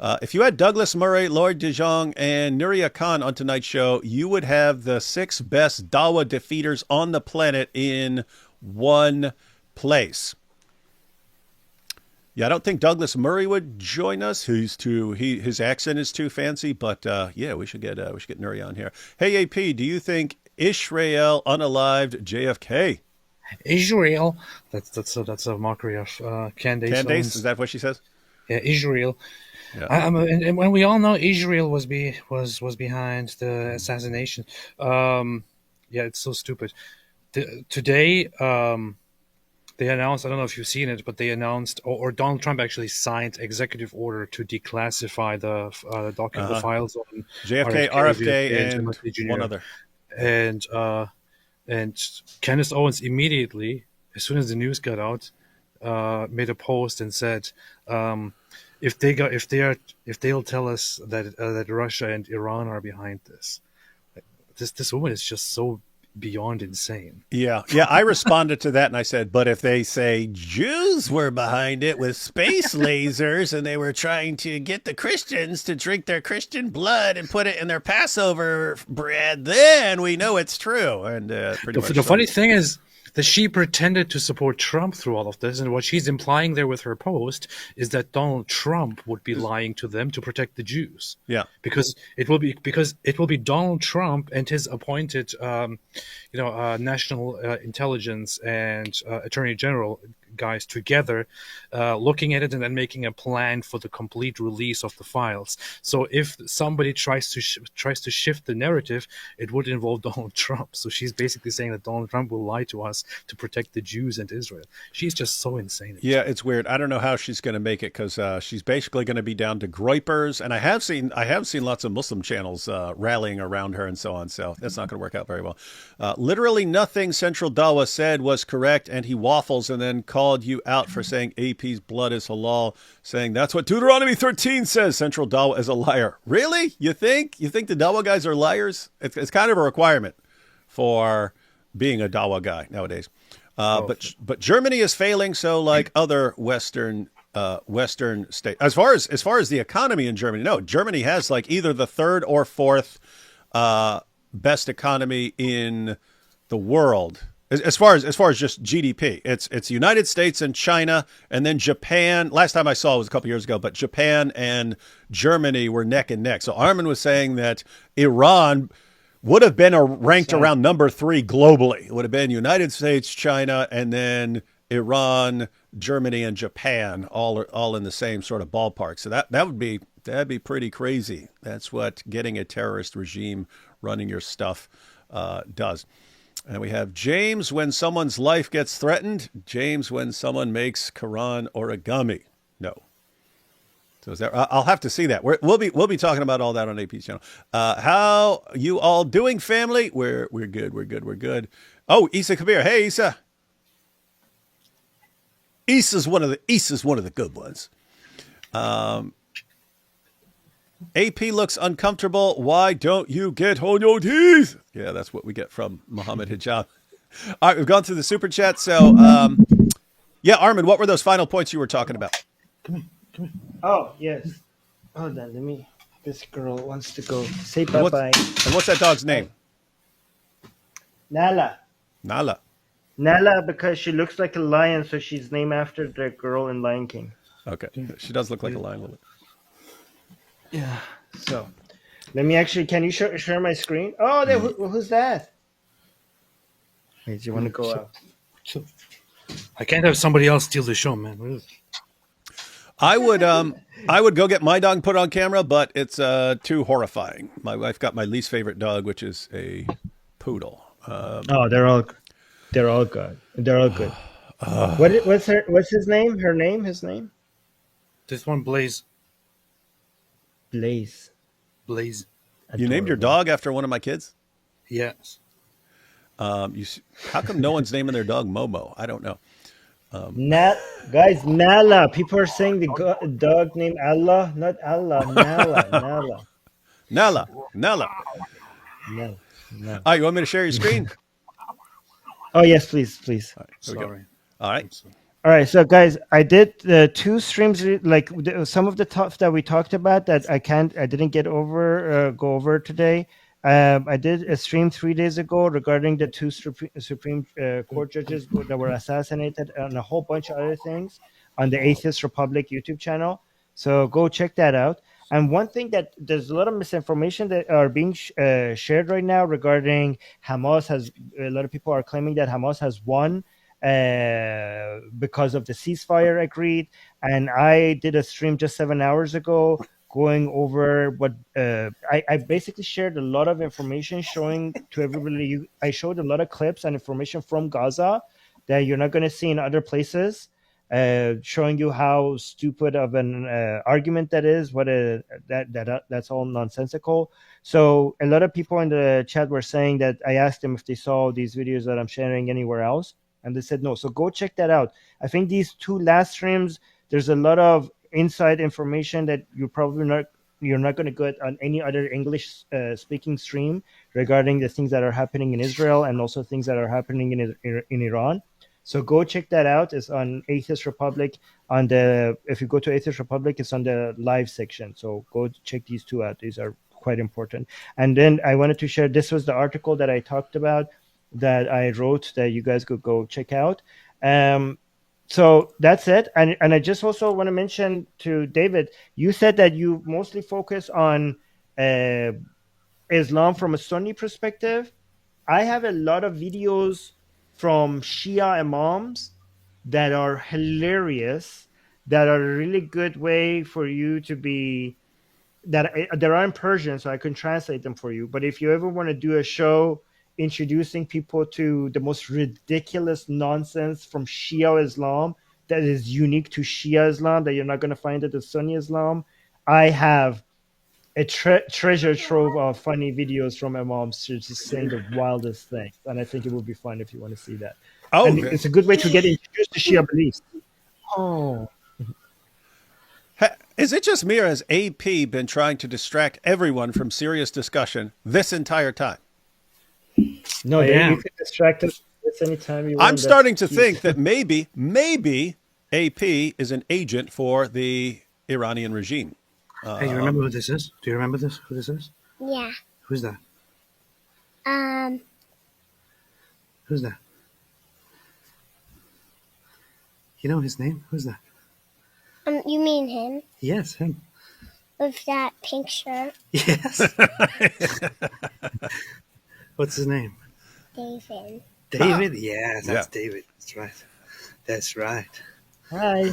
If you had Douglas Murray, Lloyd DeJong, and Nuria Khan on tonight's show, you would have the 6 best Dawa defeaters on the planet in one place. Yeah, I don't think Douglas Murray would join us. His accent is too fancy, but yeah, we should get Nuria on here. Hey AP, do you think Israel unalived JFK? Israel. That's a mockery of Candace. Candace, is that what she says? Yeah, Israel. Yeah. And when we all know Israel was behind the assassination. Yeah, it's so stupid. Today. They announced, I don't know if you've seen it, but they announced, or Donald Trump actually signed executive order to declassify the document, the files on JFK, RFK, and one other. And Candace Owens immediately, as soon as the news got out, made a post and said, if they'll tell us that Russia and Iran are behind this woman is just so beyond insane. Yeah. I responded to that and I said, but if they say Jews were behind it with space lasers and they were trying to get the Christians to drink their Christian blood and put it in their Passover bread, then we know it's true. And the funny thing is that she pretended to support Trump through all of this, and what she's implying there with her post is that Donald Trump would be lying to them to protect the Jews. Yeah, because it will be Donald Trump and his appointed, national intelligence and attorney general guys together, looking at it and then making a plan for the complete release of the files. So if somebody tries to shift the narrative, it would involve Donald Trump. So she's basically saying that Donald Trump will lie to us to protect the Jews and Israel. She's just so insane. Yeah, it's weird. I don't know how she's going to make it because she's basically going to be down to groypers, and I have seen lots of Muslim channels rallying around her and so on. So that's not going to work out very well. Literally nothing Central Dawa said was correct, and he waffles and then called you out for saying AP's blood is halal, saying that's what Deuteronomy 13 says. Central Dawa is a liar. Really? You think the Dawa guys are liars? It's kind of a requirement for being a Dawa guy nowadays. But Germany is failing. So like other Western states, as far as the economy in Germany, no, Germany has like either the 3rd or 4th best economy in the world. As far as just GDP, it's United States and China, and then Japan. Last time I saw it was a couple years ago, but Japan and Germany were neck and neck. So Armin was saying that Iran would have been ranked around number 3 globally. It would have been United States, China, and then Iran, Germany, and Japan, all in the same sort of ballpark. So that'd be pretty crazy. That's what getting a terrorist regime running your stuff does. And we have James when someone's life gets threatened. James when someone makes Quran origami. No. So is there? I'll have to see that. We'll be talking about all that on AP's channel. How you all doing, family? We're good. We're good. Oh, Issa Kabir. Hey, Issa. Issa's one of the good ones. AP looks uncomfortable. Why don't you get on your teeth? Yeah, that's what we get from Muhammad Hijab. All right, we've gone through the super chat. So, yeah, Armin, what were those final points you were talking about? Come here. Oh, yes. Hold on, this girl wants to go. Say bye-bye. And what's that dog's name? Nala. Nala, because she looks like a lion, so she's named after the girl in Lion King. Okay, she does look like a lion a little bit. Yeah. So, let me actually. Can you share my screen? Oh, who's that? Wait, do you want to go out? I can't have somebody else steal the show, man. I would go get my dog put on camera, but it's too horrifying. My wife got my least favorite dog, which is a poodle. They're all good. They're all good. What's his name? His name? This one, Blaze. Blaze. You named your dog after one of my kids? Yes. How come no one's naming their dog Momo? I don't know. Guys, Nala. People are saying the dog named Allah, not Allah. Nala, Nala, Nala, Nala. no, no. All right, you want me to share your screen? Oh yes, please, please. All right, here we go. Sorry. All right. All right, so guys, I did the two streams. Like some of the stuff that we talked about that I didn't go over today. I did a stream 3 days ago regarding the two Supreme Court judges that were assassinated, and a whole bunch of other things on the Atheist Republic YouTube channel. So go check that out. And one thing that there's a lot of misinformation that are being shared right now regarding Hamas has. A lot of people are claiming that Hamas has won because of the ceasefire agreed. And I did a stream just 7 hours ago going over what I basically shared a lot of information showing to everybody. I showed a lot of clips and information from Gaza that you're not going to see in other places, showing you how stupid of an argument that is. That's all nonsensical. So a lot of people in the chat were saying that I asked them if they saw these videos that I'm sharing anywhere else, and they said no. So go check that out. I think these two last streams, there's a lot of inside information that you're not going to get on any other English speaking stream regarding the things that are happening in Israel and also things that are happening in Iran. So go check that out. It's on Atheist Republic. If you go to Atheist Republic, it's on the live section. So go check these two out. These are quite important. And then I wanted to share, this was the article that I talked about that I wrote that you guys could go check out. So that's it. And I just also want to mention to David, you said that you mostly focus on Islam from a Sunni perspective. I have a lot of videos from Shia imams that are hilarious, that are a really good way for you to be, that there are in Persian, so I can translate them for you. But if you ever want to do a show introducing people to the most ridiculous nonsense from Shia Islam that is unique to Shia Islam that you're not going to find it in Sunni Islam, I have a treasure trove of funny videos from imams just saying the wildest things, and I think it would be fun if you want to see that. Oh, and it's a good way to get introduced to Shia beliefs. Oh, is it just me, or has AP been trying to distract everyone from serious discussion this entire time? No, you can distract us anytime you want. I'm starting to think that maybe AP is an agent for the Iranian regime. Hey, you remember who this is? Do you remember this? Who this is? Yeah. Who's that? Who's that? You know his name? Who's that? You mean him? Yes, him. With that pink shirt? Yes. What's his name? David. David? Yes, that's Yeah. David. That's right. That's right. Hi.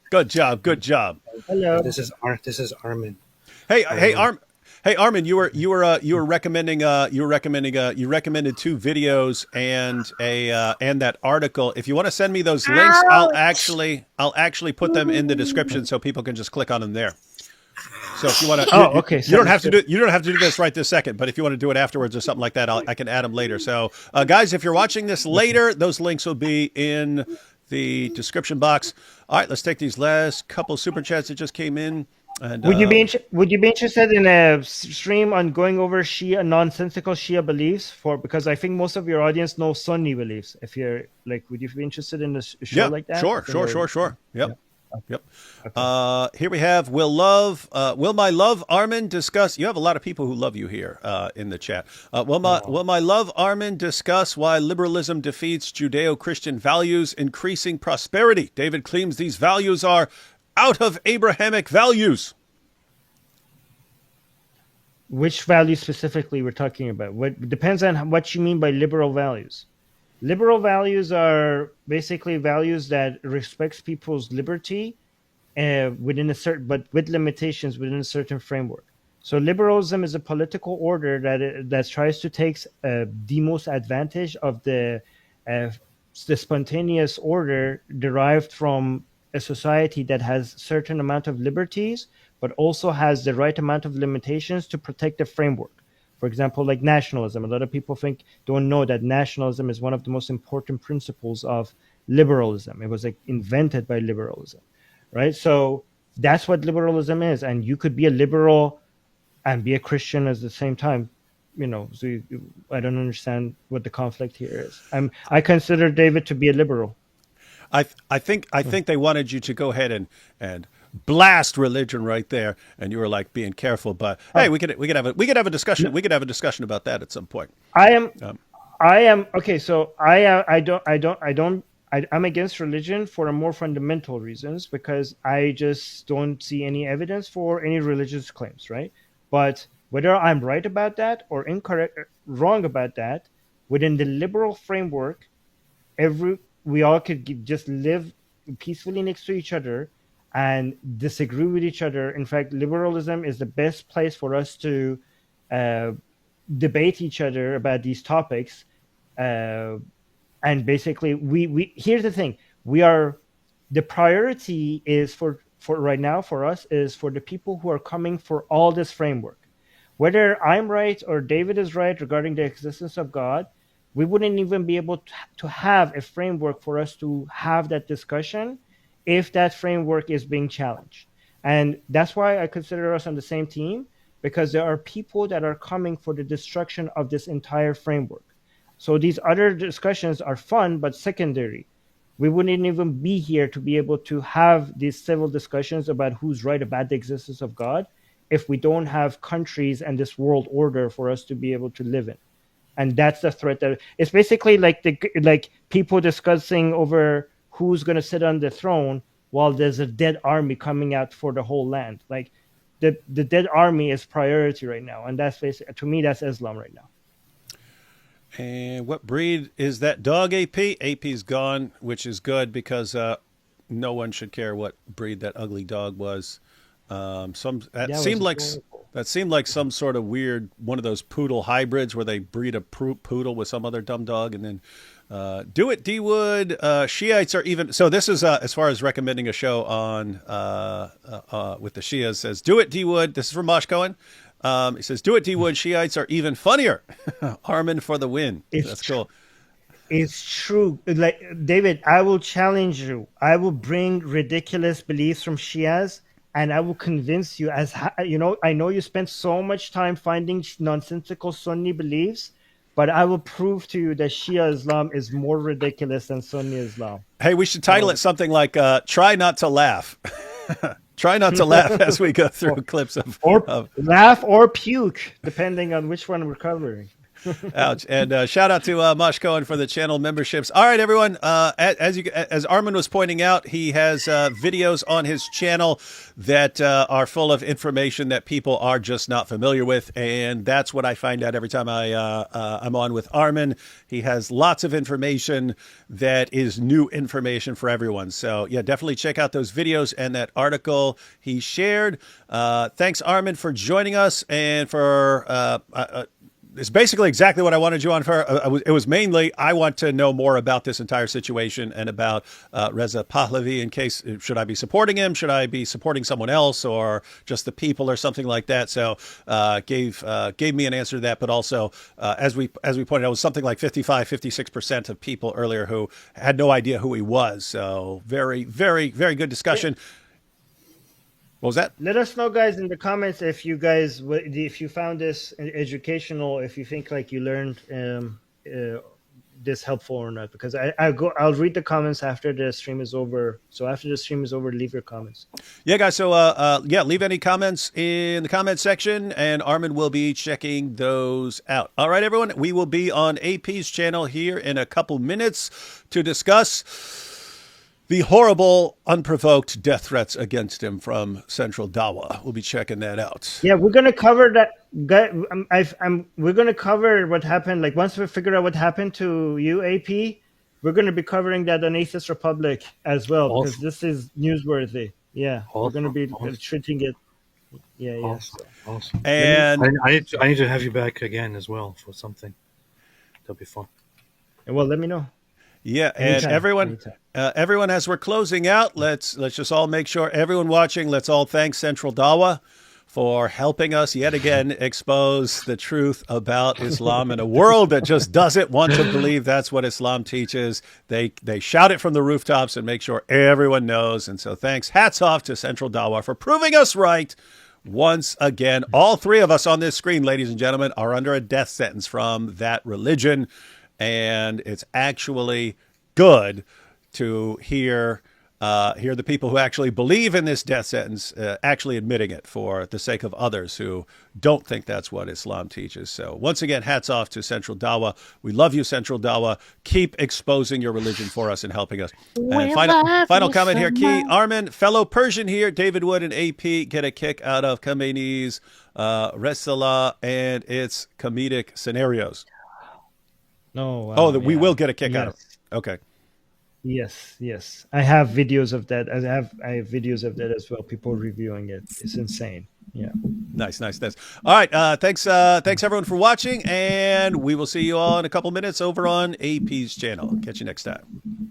Good job. Good job. Hello. This is Armin. Hey, Armin, you recommended two videos and that article. If you want to send me those links, I'll actually put them in the description so people can just click on them there. So if you want to, okay. You don't have to do this right this second, but if you want to do it afterwards or something like that, I can add them later. So, guys, if you're watching this later, those links will be in the description box. All right, let's take these last couple super chats that just came in. And, would you be interested in a stream on going over nonsensical Shia beliefs because I think most of your audience knows Sunni beliefs. If you're like, would you be interested in a show like that? Sure. Yep. Yeah. Yep. Okay. Here we have will my love Armin discuss? You have a lot of people who love you here in the chat. Will my love Armin discuss why liberalism defeats Judeo-Christian values, increasing prosperity? David claims these values are out of Abrahamic values. Which values specifically we're talking about? What depends on what you mean by liberal values. Liberal values are basically values that respects people's liberty within a certain, but with limitations within a certain framework. So liberalism is a political order that tries to take the most advantage of the spontaneous order derived from a society that has certain amount of liberties, but also has the right amount of limitations to protect the framework. For example, like nationalism. A lot of people don't know that nationalism is one of the most important principles of liberalism. It was like invented by liberalism, right? So that's what liberalism is, and you could be a liberal and be a Christian at the same time. So I don't understand what the conflict here is. I consider David to be a liberal. I think they wanted you to go ahead and blast religion right there, and you were like being careful. But hey, we could have a discussion. We could have a discussion about that at some point. I am okay. So I'm against religion for a more fundamental reasons, because I just don't see any evidence for any religious claims, right? But whether I'm right about that or wrong about that, within the liberal framework, we all could just live peacefully next to each other and disagree with each other. In fact, liberalism is the best place for us to debate each other about these topics. And basically, we here's the thing: the priority is for right now for us is for the people who are coming for all this framework. Whether I'm right or David is right regarding the existence of God, we wouldn't even be able to have a framework for us to have that discussion if that framework is being challenged. And that's why I consider us on the same team, because there are people that are coming for the destruction of this entire framework. So these other discussions are fun, but secondary. We wouldn't even be here to be able to have these civil discussions about who's right about the existence of God if we don't have countries and this world order for us to be able to live in. And that's the threat. That it's basically like people discussing over who's going to sit on the throne while there's a dead army coming out for the whole land. Like the dead army is priority right now, and that's basically, to me, that's Islam right now. And what breed is that dog, AP? AP's gone, which is good, because no one should care what breed that ugly dog was. That seemed like some sort of weird one of those poodle hybrids where they breed a poodle with some other dumb dog, and then do it D Wood. Shiites are even. So this is as far as recommending a show on with the Shias. Says do it D Wood. This is from Mosh Cohen. He says do it D Wood. Shiites are even funnier. Armin for the win. That's cool. It's true. Like David, I will challenge you. I will bring ridiculous beliefs from Shias, and I will convince you, I know you spent so much time finding nonsensical Sunni beliefs, but I will prove to you that Shia Islam is more ridiculous than Sunni Islam. Hey, we should title it something like "Try Not to Laugh." Try not to laugh as we go through clips of laugh or puke, depending on which one we're covering. Ouch. And shout out to Mosh Cohen for the channel memberships. All right, everyone. As Armin was pointing out, he has videos on his channel that are full of information that people are just not familiar with. And that's what I find out every time I'm on with Armin. He has lots of information that is new information for everyone. So, yeah, definitely check out those videos and that article he shared. Thanks, Armin, for joining us and for it's basically exactly what I wanted you on for. It was mainly, I want to know more about this entire situation and about Reza Pahlavi. In case, should I be supporting him? Should I be supporting someone else, or just the people, or something like that? So gave me an answer to that. But also, as we pointed out, it was something like 56% of people earlier who had no idea who he was. So very, very, very good discussion. What was that? Let us know, guys, in the comments if you found this educational, if you think like you learned this helpful or not. Because I'll read the comments after the stream is over. So after the stream is over, leave your comments. Yeah, guys. So leave any comments in the comment section, and Armin will be checking those out. All right, everyone. We will be on AP's channel here in a couple minutes to discuss the horrible, unprovoked death threats against him from Central Dawa. We'll be checking that out. Yeah, we're gonna cover that. We're gonna cover what happened. Like once we figure out what happened to you, AP, we're gonna be covering that on Atheist Republic as well, because this is newsworthy. Yeah, we're gonna be treating it. Yeah, yeah. Awesome. And I need to have you back again as well for something. That'll be fun. Well, let me know. Yeah, and everyone, as we're closing out, let's just all make sure, everyone watching, let's all thank Central Dawa for helping us yet again expose the truth about Islam in a world that just doesn't want to believe that's what Islam teaches. They shout it from the rooftops and make sure everyone knows. And so thanks. Hats off to Central Dawah for proving us right. Once again, all three of us on this screen, ladies and gentlemen, are under a death sentence from that religion. And it's actually good to hear the people who actually believe in this death sentence actually admitting it for the sake of others who don't think that's what Islam teaches. So once again, hats off to Central Dawah. We love you, Central Dawah. Keep exposing your religion for us and helping us. And final comment here, Key. Armin, fellow Persian here, David Wood and AP get a kick out of Khamenei's Resala and its comedic scenarios. No. We will get a kick out of it. Okay. Yes. I have videos of that. I have videos of that as well. People reviewing it. It's insane. Yeah. Nice. All right. Thanks everyone for watching, and we will see you all in a couple minutes over on AP's channel. Catch you next time.